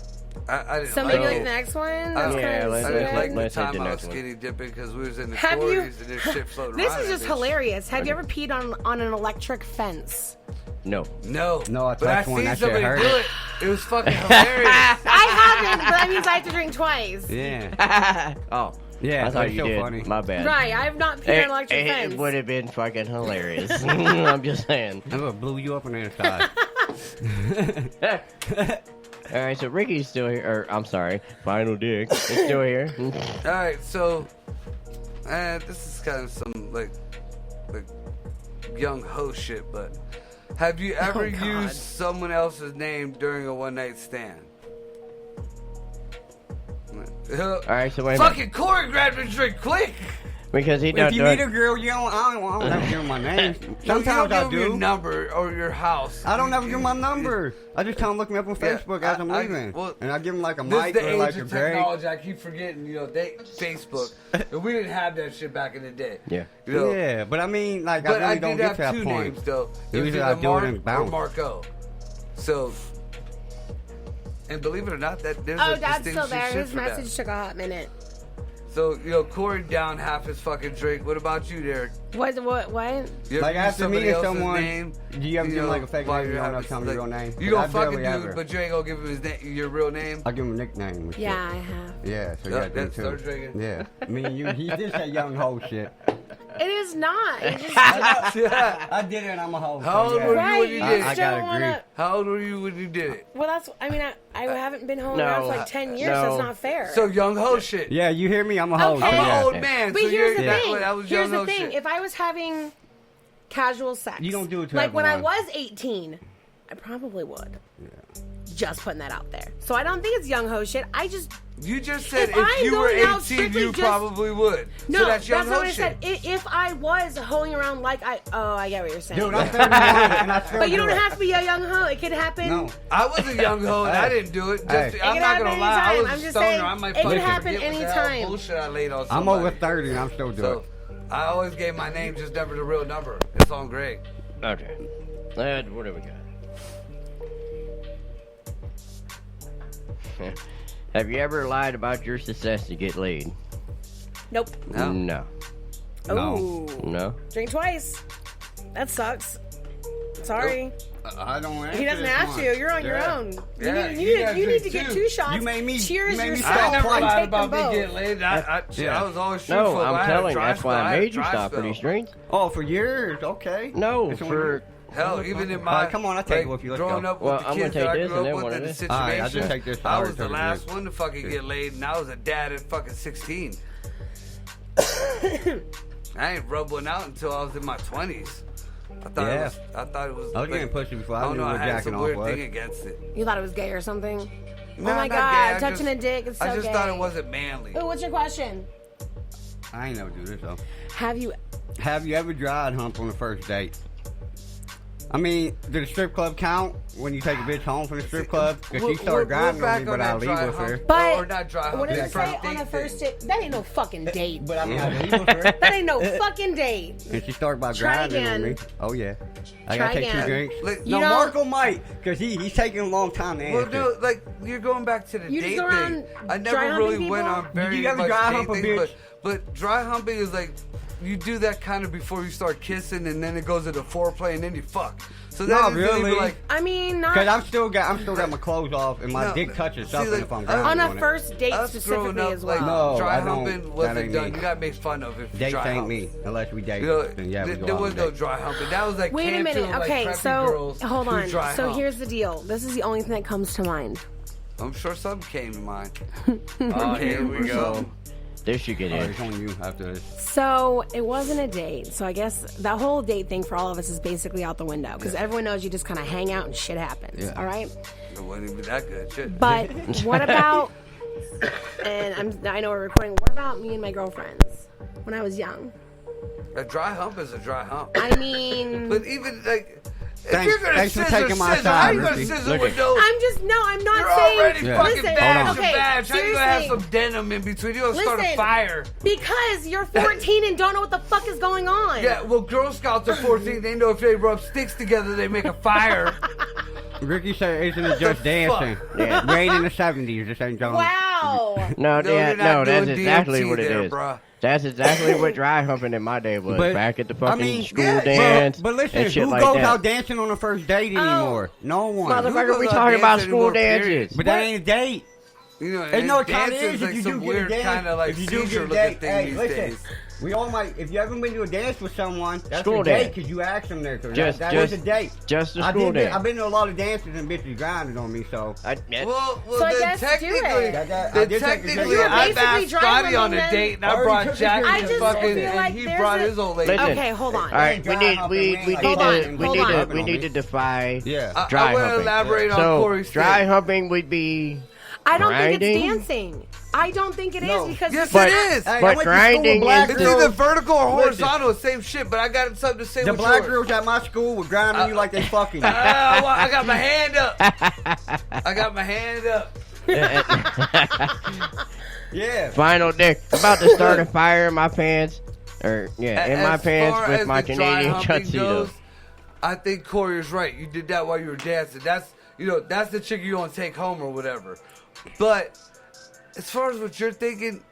I didn't So like maybe it. like the next one. I That's don't- Yeah, kind of let's- I didn't like the let's hit time the I was next one. skinny dipping because we was in the Have you- Tories and there's shit floating This around. is in just bitch. hilarious. Have you ever peed on an electric fence? No. No. No, I but I touched one. seen That shit somebody hurt. do it. It was fucking hilarious. I haven't, but that means I have to drink twice. Yeah. Oh. Yeah, I thought that's you so did. funny. My bad. Right, I have not peed on an electric fence. It would have been fucking hilarious. I'm just saying. I would blew you up on the inside. All right, so Ricky's still here. Or I'm sorry, Final Dick is still here. All right, so this is kind of some like young ho shit, but have you ever God. used someone else's name during a one night stand? All right, so wait a minute. Fucking Corey grabbed a drink quick. Because he If done you meet a girl, I don't ever give her my name. Sometimes you I don't give 'em your do. number or your house. I don't ever give my number. I just tell them look me up on Yeah, Facebook as I'm I- leaving. well, and I give them like a This is mic the or age like a of break. technology. I keep forgetting, Facebook. And we didn't have that shit back in the day. Yeah. You know? Yeah, but I mean, like, But I I really don't did get have to that 2 point. names though. It was Usually I either do it Mark and or bounce. Marco. So, and believe it or not, there's Oh, a Dad's distinction still there. shit His for that. message took a hot minute. So, Corey down half his fucking drink. What about you, Derek? What? You ever Like, use after somebody meeting else's someone, name, do you ever give him, like, a fake while name? You you're don't know having- tell me your real name? You But gonna I fucking barely do ever. it, but you ain't gonna give him his name, your real name? I give him a nickname. And shit. Yeah, I have. Yeah, so Yeah, yeah, that's too. start drinking. Yeah, me and you, he did say young hoe shit. It is not. It just, I did it and I'm a hoe. How old were you right. when you You did just it? don't wanna. How old were you when you did it? Well, that's. I mean, I haven't been home No. around for like 10 years. So No. it's not fair. So young hoe shit. Yeah, you hear me? I'm a hoe. Okay. I'm Yeah. an old man. But so here's the you're- thing. that was Here's young the hoe thing. shit. If I was having casual sex, You don't do it to like when I everyone. was 18, I probably would. Just putting that out there. So I don't think it's young ho shit. I just You just said If if, I'm you were going out 18, strictly you just- probably would. no. So that's young not hoe what I shit. said. If I was hoeing around like I get what you're saying. Dude, I'm 31 and I still but you do don't it. have to be a young ho. It could happen. No. I was a young hoe and I Hey. didn't do it. Just, Hey. I'm It not could gonna happen lie. I anytime. was I'm a just stoner. saying, I might it could fucking happen forget what the anytime. hell bullshit I laid on I'm somebody. over 30 and I'm still doing So it. I always gave my name, just never the real number. It's on Greg. Okay. What do we got? Have you ever lied about your success to get laid? Nope. No. No. Oh. No. Drink twice. That sucks. Sorry. I don't answer He doesn't this have one. to. You're on your Yeah. own. Yeah, you you gotta need drink to get too. 2 shots. You made me- Cheers you made me yourself. I never and lied take about them me both. getting laid. I was always No, truthful. I I'm had a telling you, dry that's spell. why I I had a made you dry stop for spell. these drinks. Oh, for years? Okay. No, It's only- for Hell, even in my Alright, come on, I'll take one if you let growing go. up Well, with the I'm gonna kids take that I this grew and up then with one in of the this. situation, Alright, I'll just take this. I I'll was the return last it. one to fucking get laid, and I was a dad at fucking 16. I ain't rubbed one out until I was in my 20s. I thought Yeah. it was. I was getting pussy before I don't knew know. what I had jacking some off weird was. thing against it. You thought it was gay or something? Nah, oh my not god, gay. I touching just- a dick is so I just gay. thought it wasn't manly. Ooh, what's your question? I ain't never do this though. Have you? Have you ever dried hump on the first date? I mean, did the strip club count when you take a bitch home from the strip club? Because she started grinding on me, but I leave with her. But or not dry hump. what did the it say first on a date first thing. date? That ain't no fucking date. But I mean, I leave with her. That ain't no fucking date. And she started by Try grinding on again. me. Oh yeah. I Try gotta take again. 2 drinks. Like, You No, don't- Marco might, because he's taking a long time to Well, answer. no, like you're going back to the You just date go around thing. I dry never really humping went people? on very Did you ever much dry date hump a things, bitch? but dry humping is like you do that kind of before you start kissing, and then it goes into foreplay, and then you fuck. So Not that isn't even really. like I mean, Because not I'm still got my clothes off and my No, dick touches see, something like, if I'm on grinding on on a it. first date us growing specifically up, as well. like No, dry I don't. humping That wasn't ain't done. me. You got made fun of if you Dates dry ain't hump. me unless we date. You know, then yeah, we go there out was on no dates. dry humping. That was like Wait a came minute. to, like, Okay, preppy so girls hold who on. dry So hump. here's the deal. This is the only thing that comes to mind. I'm sure something came to mind. Oh, here we or go. something. This should get Oh, in. it's on you after this. So it wasn't a date. So I guess that whole date thing for all of us is basically out the window because everyone knows you just kind of hang out and shit happens. Yeah. All right. It wasn't even that good. Shit. But what about? And I know we're recording. What about me and my girlfriends when I was young? A dry hump is a dry hump. I mean, But even like, if Thanks- you're gonna thanks for scissor, taking my scissor, how time, you gonna Ricky. scissor Look with at- those? I'm not You're saying. already Yeah. fucking Listen, bad. Hold on. okay, How you gonna have seriously. some denim in between? You're gonna start a Listen. fire. Because you're 14 and don't know what the fuck is going on. Yeah, well, Girl Scouts are 14. They know if they rub sticks together, they make a fire. Ricky said, isn't it just dancing? Yeah. Rain in the 70s, this ain't John. Wow. No, No, yeah, you're not that's doing exactly DMT what it there, is. bruh. That's exactly what dry humping in my day was. But, back at the I fucking mean, school yeah, dance But listen, and shit who like goes that. out dancing on the first date anymore? No one. Motherfucker, goes we out talking about dancing school anymore, period? dances. But that ain't a date. You know, And no, it kind of dancing is like if you some do get a weird dance. kind of like if you do get seizure a looking date, thing hey, these listen. days. We all might. If you haven't been to a dance with someone, that's School a date dance. because you asked them there. Cause Just- that just- was a date. just a I school did. dance. I've been to a lot of dances and bitches grinding on me. So Well, So I then guess do technically, it. I did technically, take a You were I basically asked dry Scotty on humping a them. date, and I Already brought took Jack his I and just fucking, feel and like he there's brought a- his old lady. Listen. Okay, hold on. All right, we need Hold on. we need to defy Yeah. dry I want to humping. elaborate on So Corey's dry thing. humping would be I don't think grinding? it's dancing. I don't think it is No. because Yes, But- it is. Hey, I But went to school with grinding black is It's girls. either vertical or Listen. horizontal, same shit. But I got something to say The with black yours. girls at my school were grinding you like they fucking you. I got my hand up. I got my hand up. Yeah. final dick. I'm about to start a fire in my pants. Or yeah, in my As pants far with as my the dry Canadian humping tuxedo. goes, I think Corey is right. You did that while you were dancing. That's that's the chick you gonna take home or whatever. But as far as what you're thinking,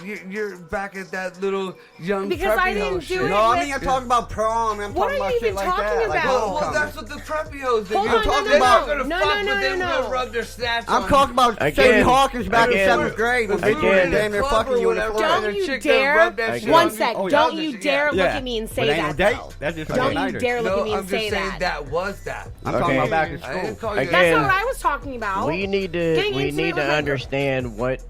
you're back at that little young Because preppy I didn't hoe do shit. it No, I with- mean, I'm talking about prom. I'm What talking are about you shit even like talking that. Like, about? Well, that's what the preppy hoes do. Hold You're on, talking no, about no, gonna no, fuck, no, but then no, we're no. gonna rub their snatch I'm on talking about Again, Sadie Hawkins back in again, 7th grade when If we bitches were were in the damn near club fucking or you in the whatever, front. and Don't a you chick done dare. rubbed that shit One on you. sec. Oh, yeah. Don't you dare look Yeah. at me and But say ain't no that. date. Though. That's just Don't a you nighter. dare look No, at me I'm and just say saying that. that was that. I'm talking Okay. about back in I school. didn't call you Again, That's that. not what I was talking about. We need Getting to intimate with my- understand what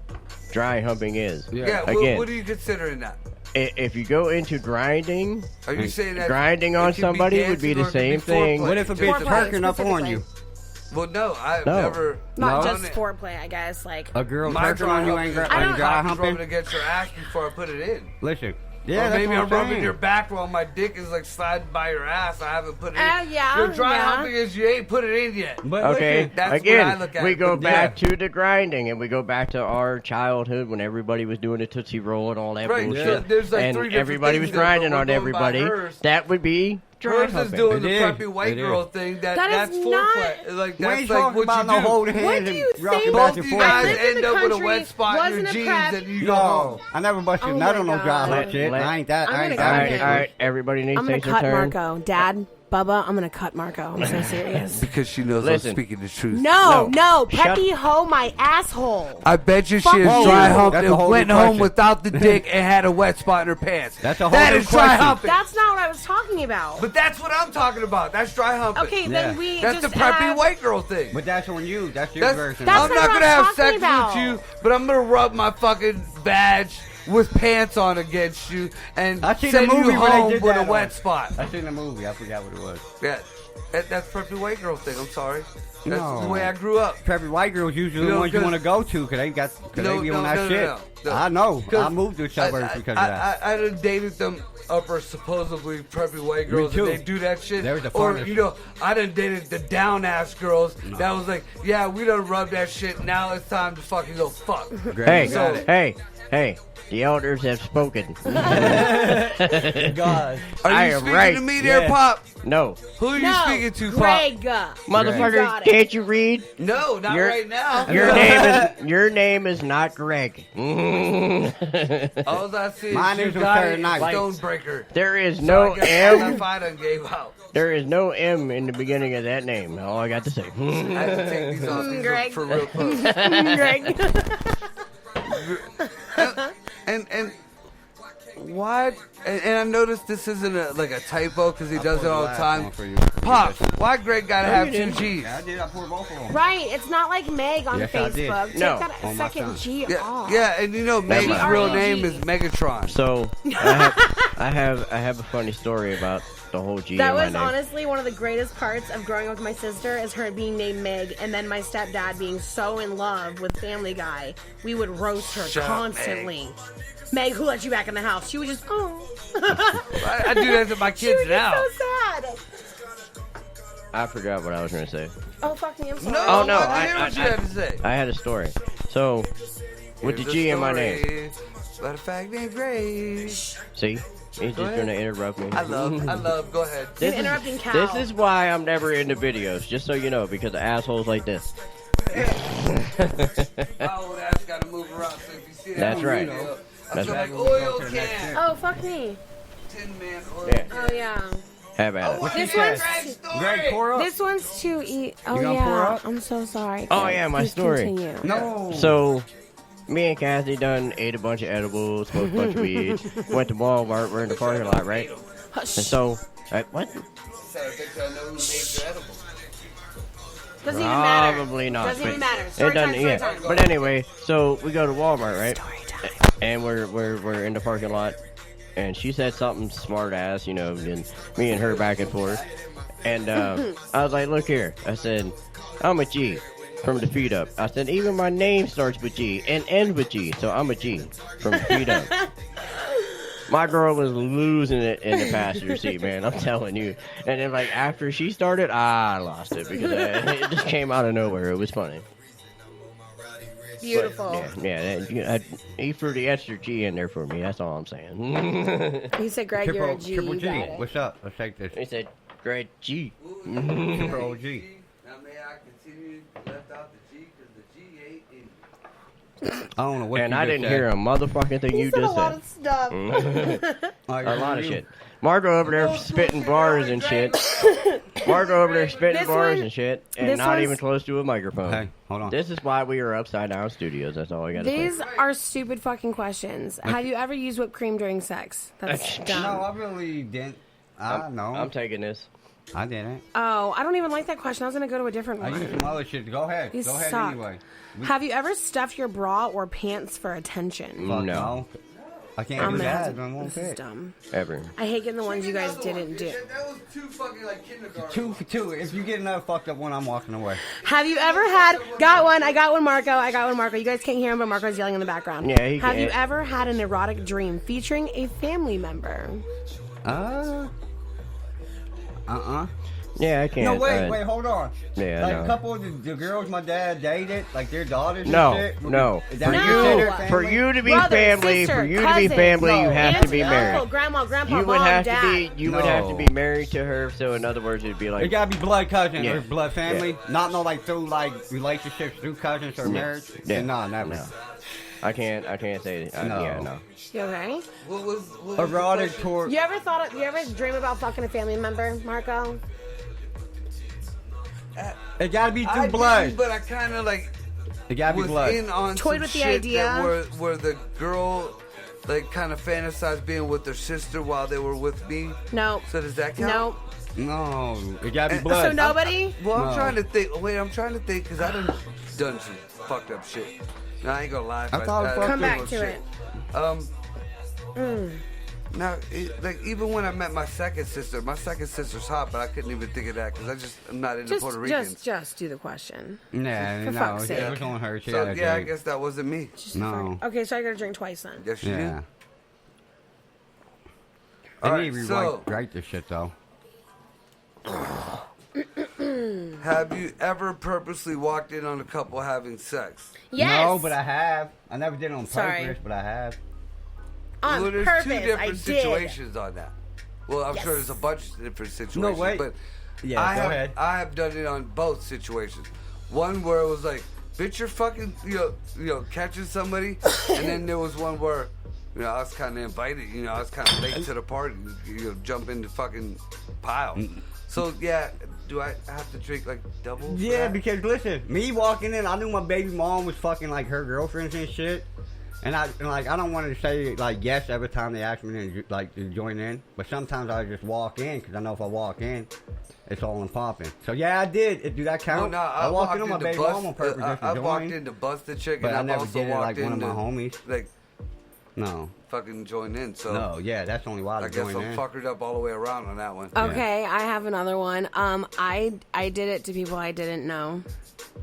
dry humping is. Yeah, Again, what are you considering that? if you go into grinding, Are you saying that grinding it on could be somebody would be dancing the or it could be same thing. foreplay? What if a bitch Foreplay, perking up on specifically. you? Well, no, I've No. never. Not No? just foreplay, I guess. Like, A girl My perking on you dry ain't humping I is don't- dry rubbing humping? against your ass before I put it in. Listen. Yeah, Or that's maybe what I'm I'm rubbing saying. your back while my dick is like sliding by your ass. I haven't put it in. yeah, Your dry yeah. humping is you ain't put it in yet. But Okay, listen, That's what I again, look at we it. go But back to the grinding, and we go back to our childhood when everybody was doing the Tootsie Roll and all that Right, bullshit. yeah. There's like and 3 different everybody things was that grinding we're on going by everybody. hers. That would be dry Hers is humping. doing It the is. preppy white It is. girl thing. That That's is foreplay. not- Like we that's ain't like talking what about you no do. holding When hands do you and rocking think- back Both and of you forth. guys lived in end the up with a country, wet spot in your wasn't a jeans prep. and you go No, home. I never busted Oh nut my on no dry God. hump shit. Let- I ain't that. I'm I ain't gonna All cut that. him. right, all right. Everybody needs I'm to gonna take their cut turn. Marco. Dad, Bubba, I'm gonna cut Marco. I'm so serious. Because she knows Listen. I'm speaking the truth. No, No. Peppy hoe my asshole. I bet you Fuck she you. is dry humped That's a and whole went new home question. without the dick and had a wet spot in her pants. That's a whole That new is dry question. humping. That's not what I was talking about. But that's what I'm talking about. That's dry humping. Okay, Yeah. then we That's just the preppy have- white girl thing. But that's on you. That's your That's, version. That's I'm not not what gonna I'm have talking sex about. with you, but I'm gonna rub my fucking badge with pants on against you and I seen send the movie you where they home did with a that wet on. spot. I seen the movie. I forgot what it was. Yeah, that's preppy white girl thing. I'm sorry. That's No. the way I grew up. Preppy white girls usually You the know, ones you 'cause- want to go to because they got they be on that shit. no. I know. 'Cause I moved to the suburbs because of that. I done dated them upper supposedly preppy white girls too. and they do that shit. They was the Or, funnest. you know, I done dated the down ass girls that was like, yeah, we done rubbed that shit. Now it's time to fucking go fuck. Great, Hey, you got it. hey, the elders have spoken. God. Are I you am speaking right. to me there, Yeah. Pop? No. Who are you No, speaking to, Pop? Greg. Motherfucker, got it. can't you read? No, not Your- right now. Your name is not Greg. All I see is Mine you is on got Saturday it, night. Stonebreaker. There is So no I guess M. if I done gave out. There is no M in the beginning of that name. All I got to say. I had to take these off. These Greg. are for real close. Greg. And why? And I noticed this isn't like a typo because he does it all the time. Pops, why Greg gotta have two G's? I did. I poured both of them. Right, it's not like Meg on Yes, I did. Facebook. Take No. that On my second phone. G Yeah, off. yeah, and you know Meg's fine. real name is Megatron. So I have a funny story about the whole G That in my was name. honestly one of the greatest parts of growing up with my sister is her being named Meg and then my stepdad being so in love with Family Guy. We would roast her Shut up, constantly. Meg, who let you back in the house? She would just, oh. I do that to my She kids would get now. so sad. I forgot what I was going to say. Oh, fuck me, I'm sorry. No, Oh, no, I didn't hear what you had to say. I had a story. So, with the Here's G a in my name. story about a fact named Grace. See? He's just ahead. going to interrupt me. I love. Go ahead. You're interrupting Cal. This is why I'm never into videos, just so you know, because of assholes like this. Oh, that's gotta move around. So if you see that, That's right. I That's feel right. like oil can. Oh, fuck me. Tin Man oil. Yeah. Oh, yeah. Have at it. This Yeah, one's- Greg's story. Greg, pour up. This one's to eat. Oh, You gonna pour yeah. up? I'm so sorry. Oh, Greg. yeah, my Please story. Continue. No. So, me and Kathy done ate a bunch of edibles, smoked a bunch of weed, went to Walmart, we're in the parking lot, right? And Hush. so, what? So I think I know who made your edible. Doesn't even matter. Probably not. Doesn't even but matter. It Story doesn't, time, story yeah. time. But anyway, so we go to Walmart, right? Story time. And we're in the parking lot, and she said something smart ass, you know, and me and her back and forth. And I was like, look here. I said, I'm a G from the feet up. I said, even my name starts with G and ends with G, so I'm a G from the feet up. My girl was losing it in the passenger seat, man. I'm telling you. And then, like, after she started, I lost it because it just came out of nowhere. It was funny. Beautiful. He threw the extra G in there for me. That's all I'm saying. He said, Greg, you're a Triple, G. triple You G. got it. What's up? Let's take this. He said, "Great G." Triple OG. Now may I continue left out the G because the G ain't in. I don't know what And you I just didn't said. hear a motherfucking thing you said just a lot said. of stuff. A lot of shit. Margo over there spitting bars and shit. Margo over there spitting bars and shit, and not even close to a microphone. Hey, hold on. This is why we are upside down studios. That's all I got to say. These are stupid fucking questions. Have you ever used whipped cream during sex? That's dumb. No, I really didn't. I don't know. I'm taking this. I didn't. Oh, I don't even like that question. I was going to go to a different I one. used some other shit. Go ahead. These Go ahead suck. anyway. Have you ever stuffed your bra or pants for attention? Fuck No. I can't do that. I won't This is fit. dumb. Ever. I hate getting the ones you guys didn't do. That was too fucking like kindergarten. 2 for 2. If you get another fucked up one, I'm walking away. Have you ever had... Got one. I got one, Marco. I got one, Marco. You guys can't hear him, but Marco's yelling in the background. Yeah, he Have can't. you ever had an erotic dream featuring a family member? Yeah, I can't. No, wait, hold on. Yeah, like no. a couple of the girls my dad dated, like their daughters No, and shit. no. Is that considered family? For you to be Brother, family, sister, for you to cousin, be family, you have to be uncle, married. grandma, grandpa, You would mom, have dad. to be. You would have to be married to her. So in other words, it'd be It like. gotta be blood cousin Yeah. or blood family, not no like through like relationships through cousins or marriage. Yeah. No, never. No. I can't say it. No. Yeah, no. You okay? What was Erotic the tour. You ever dream about fucking a family member, Marco? It gotta be I through didn't, blood. but I kind of like It gotta be was blood. in on Toyed some with the shit idea. that where the girl like kind of fantasized being with their sister while they were with me. No. So does that count? No. No, it gotta be And- blood. So nobody? Well, I'm No. trying to think. Wait, I'm trying to think because I done some fucked up shit. No, I ain't gonna lie. I thought fucked Come up back to shit. Now, like even when I met my second sister's hot, but I couldn't even think of that because I'm not into Puerto Ricans. Just do the question. Nah, For no, fuck's it sake. was on her. She So had a yeah, I date. guess that wasn't me. No. Okay, so I gotta drink twice then. Yes, you Yeah. All They right, need to so- rewrite this shit though. did. Have you ever purposely walked in on a couple having sex? Yes. No, but I have. I never did it on Sorry. purpose, but I have. On Well, there's purpose, two different I did. situations on that. Well, I'm sure Yes. there's a bunch of different situations. No, wait. But Yeah, I go have, ahead. I have done it on both situations. One where it was like, bitch, you're fucking, catching somebody. And then there was one where, I was kind of invited. I was kind of late to the party. Jump in the fucking pile. So, yeah, do I have to drink, like, double? for Yeah, that? because listen, me walking in, I knew my baby mom was fucking like her girlfriends and shit. And I don't want to say like yes every time they ask me to join in, but sometimes I just walk in because I know if I walk in, it's all in popping. So yeah, I did. Do that count? Well, no, I walked in on my to baby mom on purpose just to I join. walked in to bust the chick, But and I I've never also did it walked like in one of my to, homies. like, No, fucking join in. So no, yeah, that's the only why I I guess joined I'm in. fuckered up all the way around on that one. Okay, I have another one. I did it to people I didn't know.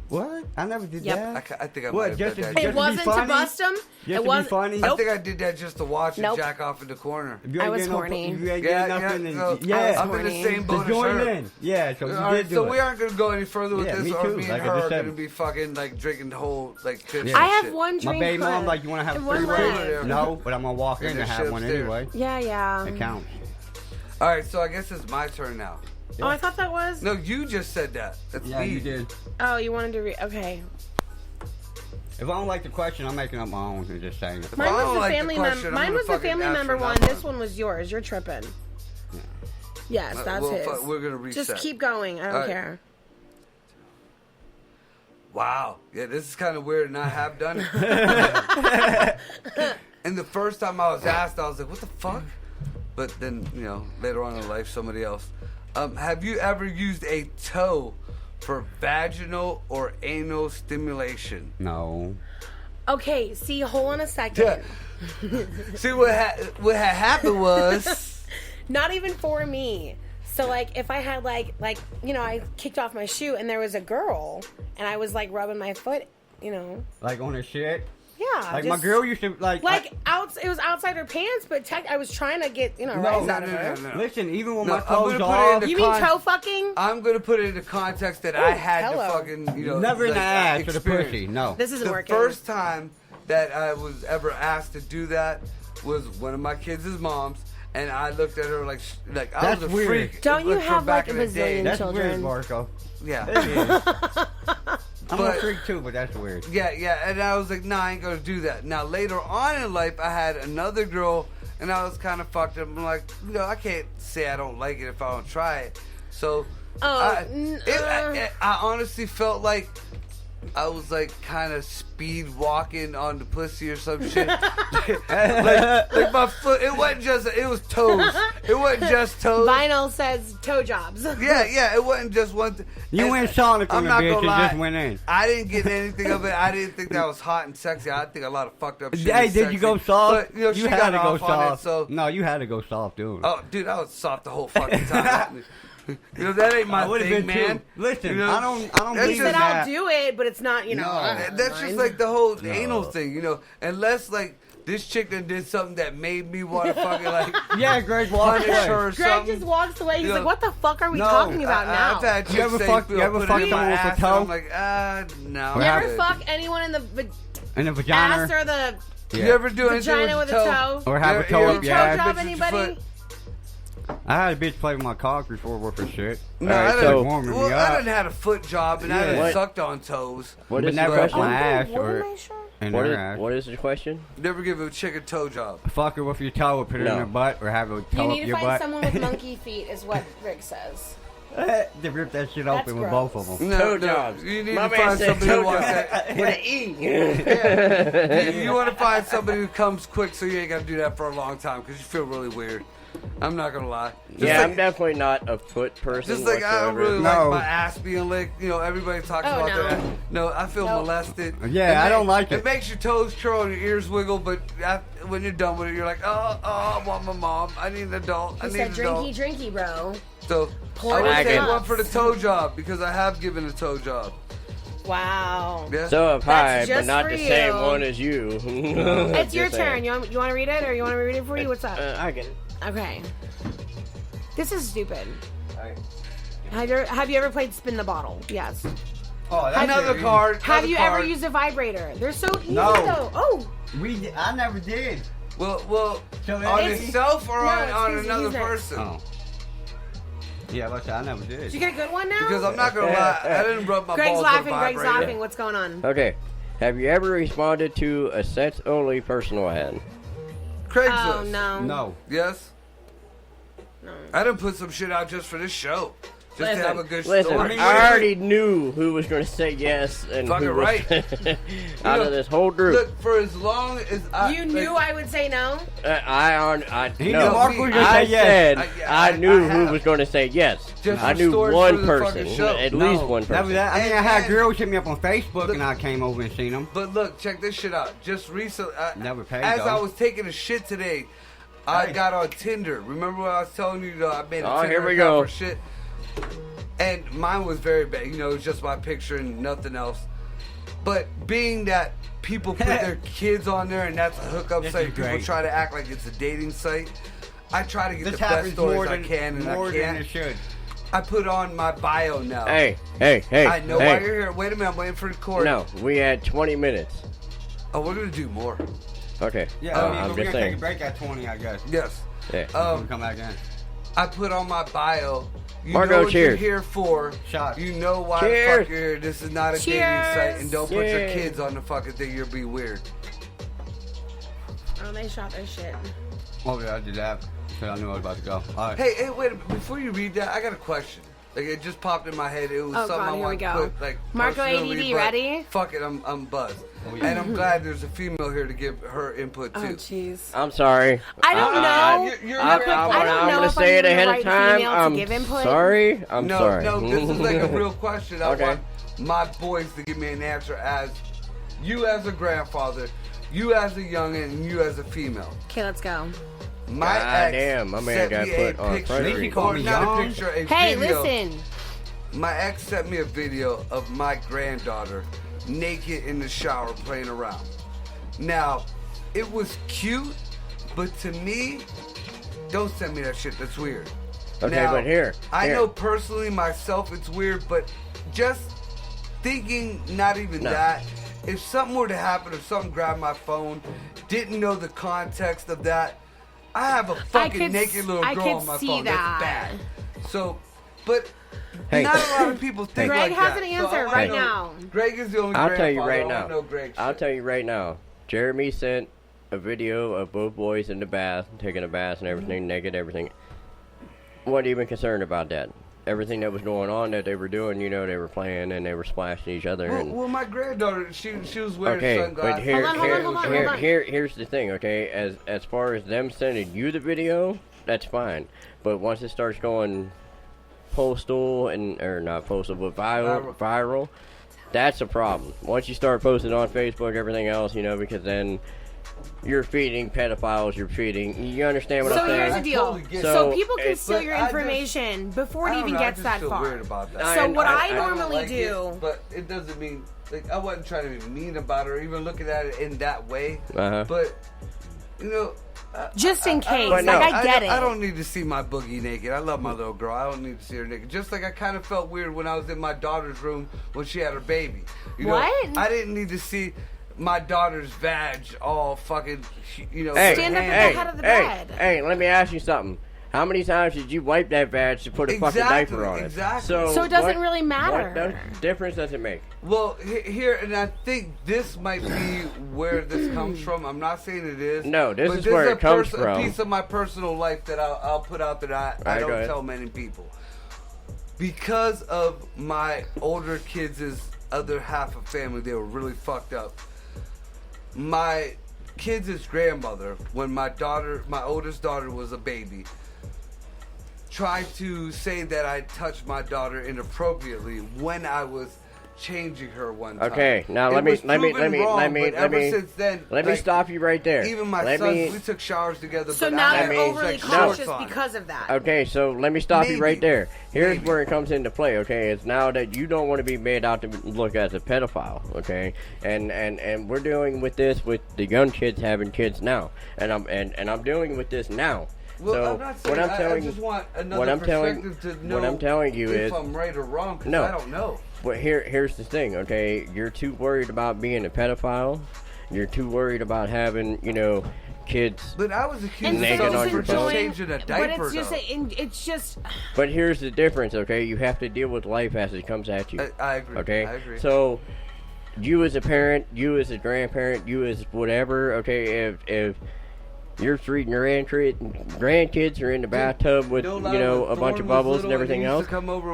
What? I never did Yep. that. I think I What, might have just done to- that. just It to be wasn't to funny? bust them. Just It to be wasn't. funny? I Nope. think I did that just to watch Nope. and jack off in the corner. If you I ain't was getting no- horny. if you ain't Yeah, getting yeah. nothing, then- So, I was yeah. I'm in the horny. same boat To as join her. in. Yeah, so you All right, did do so it. we aren't gonna go any further with Yeah, this, me or too, me and like I her just are said. gonna be fucking like drinking the whole like. Fifth Yeah. I have shit. one My drink. baby mom, left. like, you want to have And a one three-way? left. No, but I'm going to walk in And and there's have shit one upstairs. anyway. Yeah. It counts. All right, so I guess it's my turn now. Oh, I thought that was. No, you just said that. That's Yeah, me. you did. Oh, you wanted to read. Okay. If I don't like the question, I'm making up my own and just saying it. If Mine I was don't the like the family question, member. I'm Mine gonna was the fucking family ask member for one. another This one was yours. You're tripping. Yes, that's Well, his. we're gonna reset. Just keep going. I don't All right. care. Wow. Yeah, this is kind of weird, and I have done it. And the first time I was asked, I was like, what the fuck? But then, later on in life, somebody else. Have you ever used a toe for vaginal or anal stimulation? No. Okay, see, hold on a second. See, what had happened was... Not even for me. So, like, if I had, I kicked off my shoe and there was a girl and I was, rubbing my foot, Like on her shit? Yeah. Like my girl used to, it was outside her pants, but I was trying to get, rise out of her. No. Listen, even when No, my I'm clothes gonna put it off... in You mean toe fucking? I'm going to put it in the context that I had hello. to fucking, Never in the ass or the experience. pussy, no. This isn't The working. first time that I was ever asked to do that was one of my kids' moms, and I looked at her like I That's was a weird. freak. Don't you from have, back like, in a the day. bazillion That's children? weird, Marco. Yeah. It is. I'm But- a freak too, but that's weird. Yeah, and I was like, nah, I ain't gonna do that. Now later on in life, I had another girl, and I was kind of fucked up. I'm like, I can't say I don't like it if I don't try it. So, I honestly felt like I was like kind of speed walking on the pussy or some shit. like my foot, it was toes. It wasn't just toes. Vinyl says toe jobs. Yeah, it wasn't just one thing. You went Sonic on the not bitch gonna and lie, just went in. I didn't get anything of it. I didn't think that was hot and sexy. I think a lot of fucked up shit. Hey, is did sexy. you go soft? But, she you had got to go off on it, soft. so. No, you had to go soft, dude. Oh, dude, I was soft the whole fucking time. That ain't my thing, man. Listen, You know, I don't that's believe He said in I'll that. do it, but it's not, That's just like the whole anal thing, Unless like this chick that did something that made me want to fucking like Yeah, Greg walked punish away. her or Greg something. just walks away. He's You know, like, what the fuck are we no, talking about now? I've had chicks ever say, fuck- "Phil, you ever put fuck it in my someone with a ass," and toe? I'm like, no. Or You have ever it. fuck anyone in the In the vagina? ass or the You ever do anything vagina with a toe? Or have a You toe ever up You your toe ass? drop bitch with your anybody? foot? I had a bitch play with my cock before worth for shit. No, All right, I so- didn't. warming me Well, I up. didn't have a foot job, and I Yeah. didn't What? sucked on toes. What But is the never up question? my ass What or am I sure? in What her is, ass. what is the question? Never give a chick a toe job. Fuck her with your toe or put her in No. her butt or have her You toe need up to your find butt. someone with monkey feet, is what Rick says. They rip that shit That's open with gross. both of them. Toe jobs. You need My to man find said somebody who toe wants jobs. that. With an E. You want to find somebody who comes quick, so you ain't got to do that for a long time because you feel really weird. I'm not gonna lie. Yeah, like, I'm definitely not a foot person. just like I don't whatsoever. really No. like my ass being licked. Everybody talks Oh, about no. that. No, I feel Nope. molested. Yeah, I don't like it. It makes your toes curl and your ears wiggle, but when you're done with it, you're like, oh, I want my mom. I need an adult. I He need said, an adult. drinky, bro. So Pour I would it say up. one for the toe job because I have given a toe job. Wow. Yeah. So have I, That's but just not for the same you. one as you. It's your Just turn. saying. You want to read it, or you want to read it for you? What's up? I get it. Okay. This is stupid. Alright. Have you ever played spin the bottle? Yes. Oh, that's Another it. card. Have another you card. ever used a vibrator? They're so easy No. though. Oh, I never did. Well, So on it's- itself or No, on, it's on easy, another use it. person? Oh. Yeah, but I never did did. you get a good one now? Because I'm not gonna lie, I didn't rub my Greg's balls laughing. with a Greg's vibrator. laughing. What's going on? Okay. Have you ever responded to a sex-only personal ad? Craigslist. Oh no. No. Yes. No. I didn't put some shit out just for this show, just to have a good Listen, story. I already knew who was going to say yes and Fucking who was right. out know, of this whole group. Look, for as long as I You knew I would say no. I He no. knew Mark was gonna I say yes. said I I knew have. who was going to say yes. Just I for knew stories one for the person, fucking show. at No. least one That was person. that. I mean, I And- had girls hit me up on Facebook, Look- and I came over and seen them. But look, check this shit out. Just recently, Never paid, as though. I was taking a shit today, I Hey. got on Tinder. Remember what I was telling you? I made a Oh, Tinder here we account go. for shit. And mine was very bad. It was just my picture and nothing else. But being that people put their kids on there and that's a hookup This site, is people great. try to act like it's a dating site. I try to get This the best happens more stories I than can, and more I than can't. it should. I put on my bio now. Hey. I know hey. why you're here. Wait a minute, I'm waiting for the court. No, we had 20 minutes. Oh, we're gonna do more. Okay. Yeah, Oh, I mean, I'm but we're just gonna take saying. a break at 20, I guess. Yes. Yeah. We'll come back in. I put on my bio. You Marco, know what cheers. you're here for. Shots. You know why Cheers. the fuck you're here. This is not a dating Cheers. site, and don't put your Cheers. kids on the fucking thing. You'll be weird. Oh, they shot their shit. Oh, yeah, I did that because I knew I was about to go. All right. Hey, wait a minute. Before you read that, I got a question. Like it just popped in my head. It was Oh, something God, I here we wanted to go. put like Marco personally, ADD, but ready? Fuck it, I'm buzzed, Oh, yeah. and I'm glad there's a female here to give her input Oh, too. jeez. I'm sorry. I don't know. you're I'm quick. I don't know gonna if say I'm it ahead the of right time. female to I'm give input. sorry. I'm no, sorry. no, this is like a real question. I Okay. want my boys to give me an answer as you as a grandfather, you as a youngin, and you as a female. Okay, let's go. My God ex damn, my man sent got me a put on picture, front street. or Call me not a young. picture, a Hey, video. listen. My ex sent me a video of my granddaughter naked in the shower playing around. Now, it was cute, but to me, don't send me that shit. That's weird. Okay, Now, but here. I know personally myself it's weird, but just thinking not even No. that. If something were to happen, if something grabbed my phone, didn't know the context of that, I have a fucking could naked little I girl could on my see phone. that. That's bad. So, but Hey. Not a lot of people think Greg like has that. an So answer I right know- now. Greg is the only I'll tell you grandfather. right I wanna now. know Greg I'll shit. tell you right now. Jeremy sent a video of both boys in the bath, taking a bath and everything, naked, everything. Wasn't even concerned about that. Everything that was going on that they were doing, they were playing and they were splashing each other. Well, my granddaughter, she was wearing Okay, sunglasses. but Hold on. here's the thing, okay? As far as them sending you the video, that's fine. But once it starts going postal or not postal, but viral, that's a problem. Once you start posting on Facebook, everything else, because then you're feeding pedophiles. You understand what I'm So saying? here's the deal. totally get it. So people can steal but your I just- information before I it don't even know, I gets just that feel far. weird about that. So I- what I- I I don't normally like do. it, but it doesn't mean I wasn't trying to be mean about it or even looking at it in that way. Uh-huh. But Just in case. But no, I get it. I don't need to see my boogie naked. I love my little girl. I don't need to see her naked. Just like I kind of felt weird when I was in my daughter's room when she had her baby. What? I didn't need to see my daughter's vag all fucking, Hey, Stand up at the hey, head of the hey, bed. Hey, let me ask you something. How many times did you wipe that vag to put a fucking diaper on it? Exactly. So it doesn't really matter. What difference does it make? Well, here, and I think this might be where this comes from. I'm not saying it is. No, this but is where it comes a from. piece of my personal life that I'll put out that I Right, don't go ahead. tell many people. Because of my older kids' other half of family, they were really fucked up. My kids' grandmother, when my oldest daughter was a baby, tried to say that I touched my daughter inappropriately when I was changing her one time. Okay, now It let me was proven wrong, but ever since then, let me stop you right there. Even my Let sons, me- we took showers together. So but now I had you're overly sex cautious shorts on. because of that. Okay, so let me stop you right Maybe. there. Here's Maybe. where it comes into play, okay? It's now that you don't want to be made out to look as a pedophile, okay? And we're dealing with this with the young kids having kids now. And I'm dealing with this now. Well, so I'm not saying, what I'm telling I just want another what I'm telling perspective to know what I'm telling you if is I'm right or wrong, because No. I don't know. But here's the thing, okay? You're too worried about being a pedophile. You're too worried about having, kids. But I was accused And of Naked something on for your just phone. changing a But diaper, it's just, though. it's just. But here's the difference, okay? You have to deal with life as it comes at you. I agree. Okay? I agree. So, you as a parent, you as a grandparent, you as whatever, okay, if your three grandkids are in the bathtub with, No lie, when a bunch Thorne of was bubbles little and everything he else. used to come over,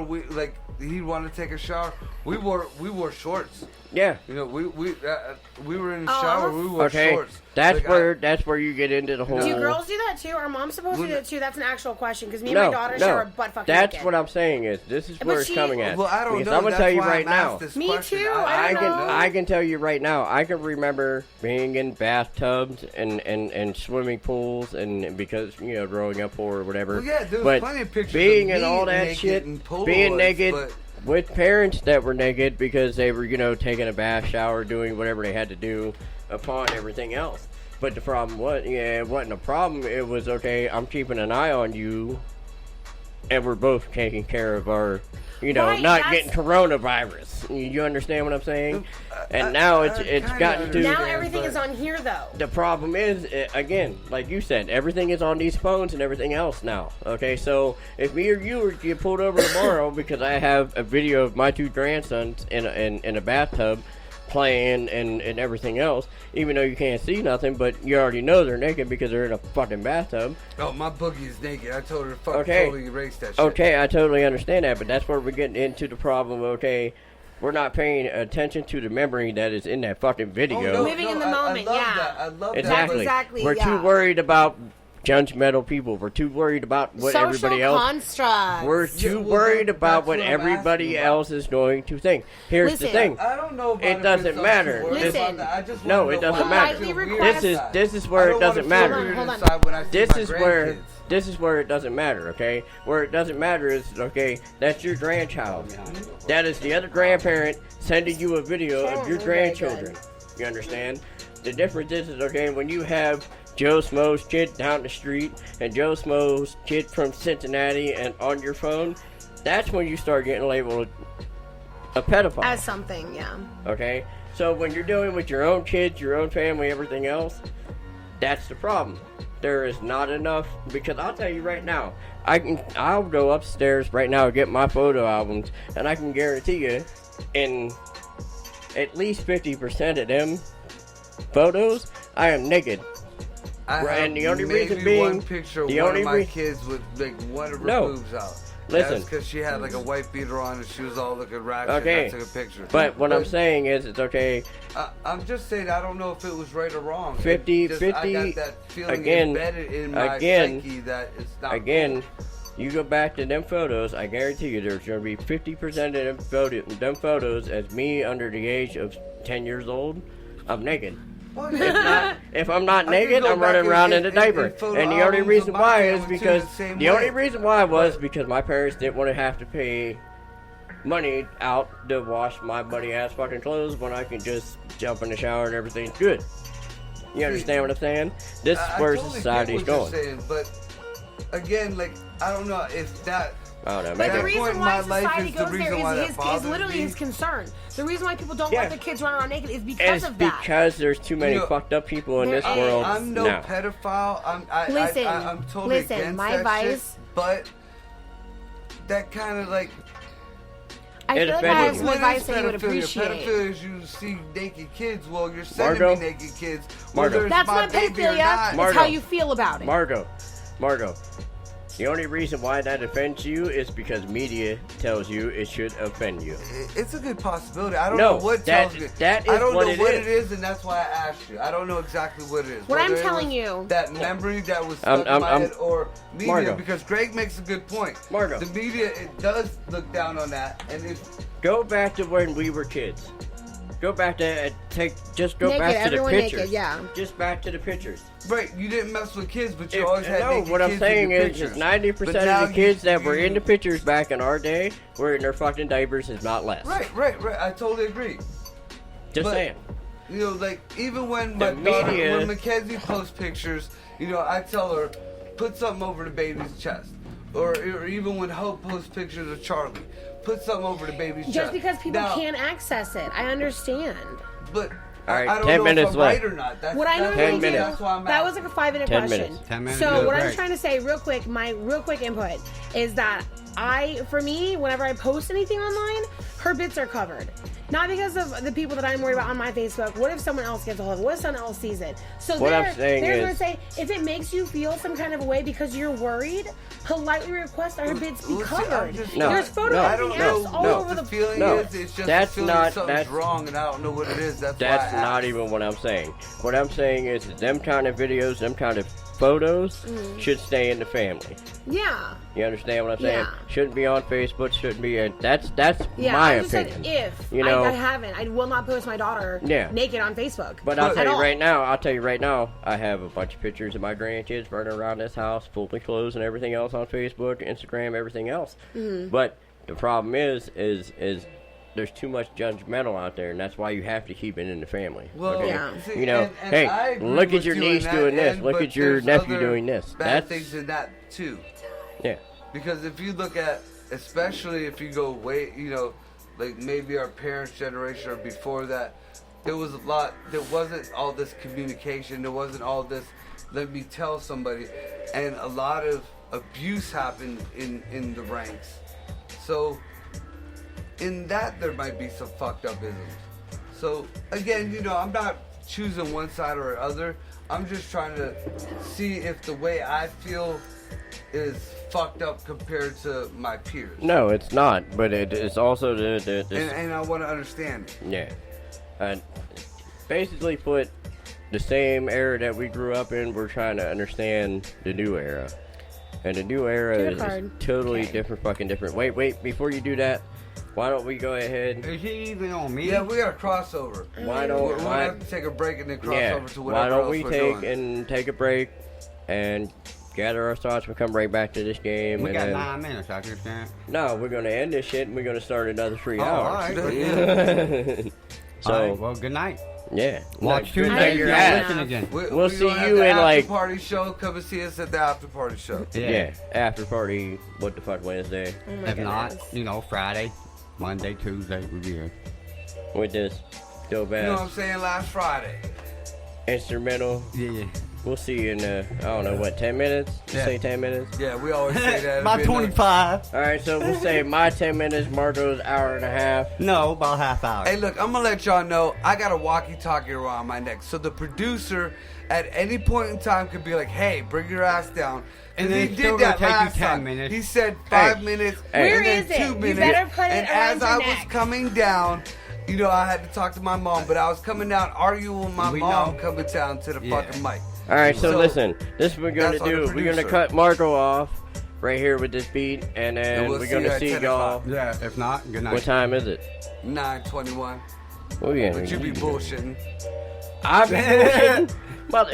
he'd want to take a shower. We wore shorts. Yeah. We were in the Oh, shower. We wore Okay. shorts. That's Like, that's where you get into the whole. Do girls do that too? Are moms supposed to do that too? That's an actual question because me and No, my daughter no. shower butt fucking That's naked. what I'm saying is this is But where it's she- coming at. Well, I don't because know. I'm gonna That's tell you why right I'm now. asked this Me question. too, I don't know. I can tell you right now. I can remember being in bathtubs and swimming pools and because growing up or whatever. Well, yeah, there was but plenty of pictures being of in me all that naked shit, and being Polaroids, naked but- with parents that were naked because they were taking a bath, shower, doing whatever they had to do upon everything else. But the problem was, it wasn't a problem. It was okay. I'm keeping an eye on you, and we're both taking care of our, Right, not that's- getting coronavirus. You understand what I'm saying? And now it's kinda gotten to. Now understand, everything but- is on here though. The problem is, again, like you said, everything is on these phones and everything else now. Okay, so if me or you were to get pulled over tomorrow because I have a video of my two grandsons in a bathtub playing and everything else, even though you can't see nothing, but you already know they're naked because they're in a fucking bathtub. Oh, my boogie is naked. I told her to fucking Okay. totally erase that shit. Okay, I totally understand that, but that's where we're getting into the problem. Okay, we're not paying attention to the memory that is in that fucking video. Oh, no, Living in the I moment, love yeah. that. I love Exactly. that. Exactly, We're too yeah. worried about judgmental people. We're too worried about what Social everybody else. constructs. We're too well, worried about that's what what I'm everybody asking about. else is going to think. Here's the Listen. thing. I don't know about It if doesn't it's so matter. too worried Listen. about that. I just No, wanna it know doesn't why I matter. feel weird Politely This is about this is I where don't it doesn't wanna feel matter. weird Hold on. inside when I see This my is where grandkids. this is where it doesn't matter. Okay, where it doesn't matter is okay. That's your grandchild. That is the other grandparent sending you a video of your grandchildren. You understand? The difference is okay when you have Joe Smo's kid down the street and Joe Smo's kid from Cincinnati and on your phone. That's when you start getting labeled a pedophile. As something, yeah. Okay? So when you're dealing with your own kids, your own family, everything else, that's the problem. there is not enough, because I'll tell you right now, I'll go upstairs right now and get my photo albums, and I can guarantee you, in at least 50% of them photos, I am naked. And the only reason being, one picture of one of my kids with like one of her boobs out. Listen, that's because she had like a white beater on and she was all looking ratchet. Okay, I took a picture. But what I'm saying is, it's okay. I'm just saying I don't know if it was right or wrong. 50, I got that feeling again, embedded in my psyche that it's not. Again, you go back to them photos. I guarantee you, there's going to be 50% of them photos as me under the age of 10 years old. I'm naked. If I'm not naked, I'm running around in a diaper. And the only reason why is because because my parents didn't want to have to pay money out to wash my buddy ass fucking clothes when I can just jump in the shower and everything's good. You understand what I'm saying? This is where society's going. Saying, but again, like, I don't know if that. I don't know. But the reason why society is goes there is literally his concern. The reason why people don't let their kids run around naked is because of that. Because there's too many fucked up people in this world. I'm no pedophile. I'm totally against my that advice. Shit, but that kind of like. I feel like I have some advice that you would appreciate. Pedophilia is you see naked kids. Well, you're sending me naked kids. That's not pedophilia. It's how you feel about it. Margo. The only reason why that offends you is because media tells you it should offend you. It's a good possibility. I don't know what tells me. I don't know what it is, and that's why I asked you. I don't know exactly what it is. What I'm telling you. That memory that was stuck in my head, or media, Margo. because Greg makes a good point. Margo. The media, it does look down on that. And go back to when we were kids. Go back to naked, back to the pictures. Naked, yeah. Just back to the pictures. Right, you didn't mess with kids, but you always had naked what I'm kids saying in the is, pictures. 90% of the kids that were in the pictures back in our day were in their fucking diapers, if not less. Right. I totally agree. Just saying. You know, like, even when my daughter, when Mackenzie posts pictures, you know, I tell her, put something over the baby's chest. Or even when Hope posts pictures of Charlie, put something over the baby's chest. Just because people can't access it. I understand. But all right, I don't 10 know minutes if I'm left. right or not. What I normally do, that's why I'm that was like a 5-minute 10 question. minutes. 10 minutes. So what I'm trying to say real quick, my real quick input is that for me, whenever I post anything online, her bits are covered. Not because of the people that I'm worried about on my Facebook. What if someone else gets a hold of it? What if someone else sees it? So what I'm saying they're going to say, if it makes you feel some kind of a way because you're worried, politely request that her bits be covered. There's photo editing apps all over the feeling is it's just that's feeling not something's wrong, and I don't know what it is. That's not even what I'm saying. What I'm saying is them kind of videos, them kind of photos should stay in the family. Yeah. You understand what I'm saying? Yeah. Shouldn't be on Facebook. Shouldn't be. That's yeah, my I just opinion. said if you know, I will not post my daughter naked on Facebook. But I'll tell you right now. I have a bunch of pictures of my grandkids running around this house, fully clothed and everything else on Facebook, Instagram, everything else. But the problem is there's too much judgmental out there, and that's why you have to keep it in the family. Well, okay? yeah. See, you know, and hey, look at your niece doing this. Look at your nephew doing this. Bad things in that too. Yeah. Because if you look at, especially if you go way, you know, like maybe our parents' generation or before that, there was a lot. There wasn't all this communication. There wasn't all this. Let me tell somebody, and a lot of abuse happened in the ranks. So. In that, there might be some fucked up isms. So, again, you know, I'm not choosing one side or other. I'm just trying to see if the way I feel is fucked up compared to my peers. No, it's not. But it's also the and I want to understand it. Yeah. And basically put the same era that we grew up in, we're trying to understand the new era. And the new era is totally different. Wait, before you do that, why don't we go ahead? Is he even on me? Yeah, we got a crossover. We're gonna have to take a break and then cross over to whatever why don't else we take a break and gather our thoughts and come right back to this game? We got 9 minutes, I understand. No, we're gonna end this shit and we're gonna start another 3 hours. All right. So, all right, well, good night. Yeah. Watch good Tuesday. Your Listen ass. again. We'll see have you the in after party show. Come and see us at the after party show. Yeah. After party. What the fuck Wednesday? If not, you know, Friday, Monday, Tuesday, we'll be here. With this dope ass. You know what I'm saying? Last Friday. instrumental. Yeah. We'll see you in, I don't know, what, 10 minutes? You Yeah. say 10 minutes? Yeah, we always say that. About 25. All right, so we'll say my 10 minutes, Marco's hour and a half. No, about half hour. Hey, look, I'm going to let y'all know I got a walkie-talkie around my neck. So the producer at any point in time could be like, hey, bring your ass down. And And then he it's still did gonna that take you last 10 time. minutes. He said 5 Hey. minutes Hey. and Where then is 2 it? You minutes. better put it and around as your I was neck. coming down, you know, I had to talk to my mom, but I was coming down arguing with my We mom know. coming down to the Yeah. fucking mic. All right, so So, listen, this is what we're going to that's on the do. We're going to producer. cut Marco off right here with this beat, and then And we'll we're see going you to at see 10 y'all. o'clock. Yeah, if not, good night. What time is it? 9:21. Oh, yeah. But you be bullshitting. I be bullshitting. Well,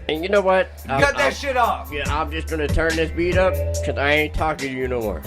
and you know what? Cut that shit off. Yeah, I'm just going to turn this beat up because I ain't talking to you no more.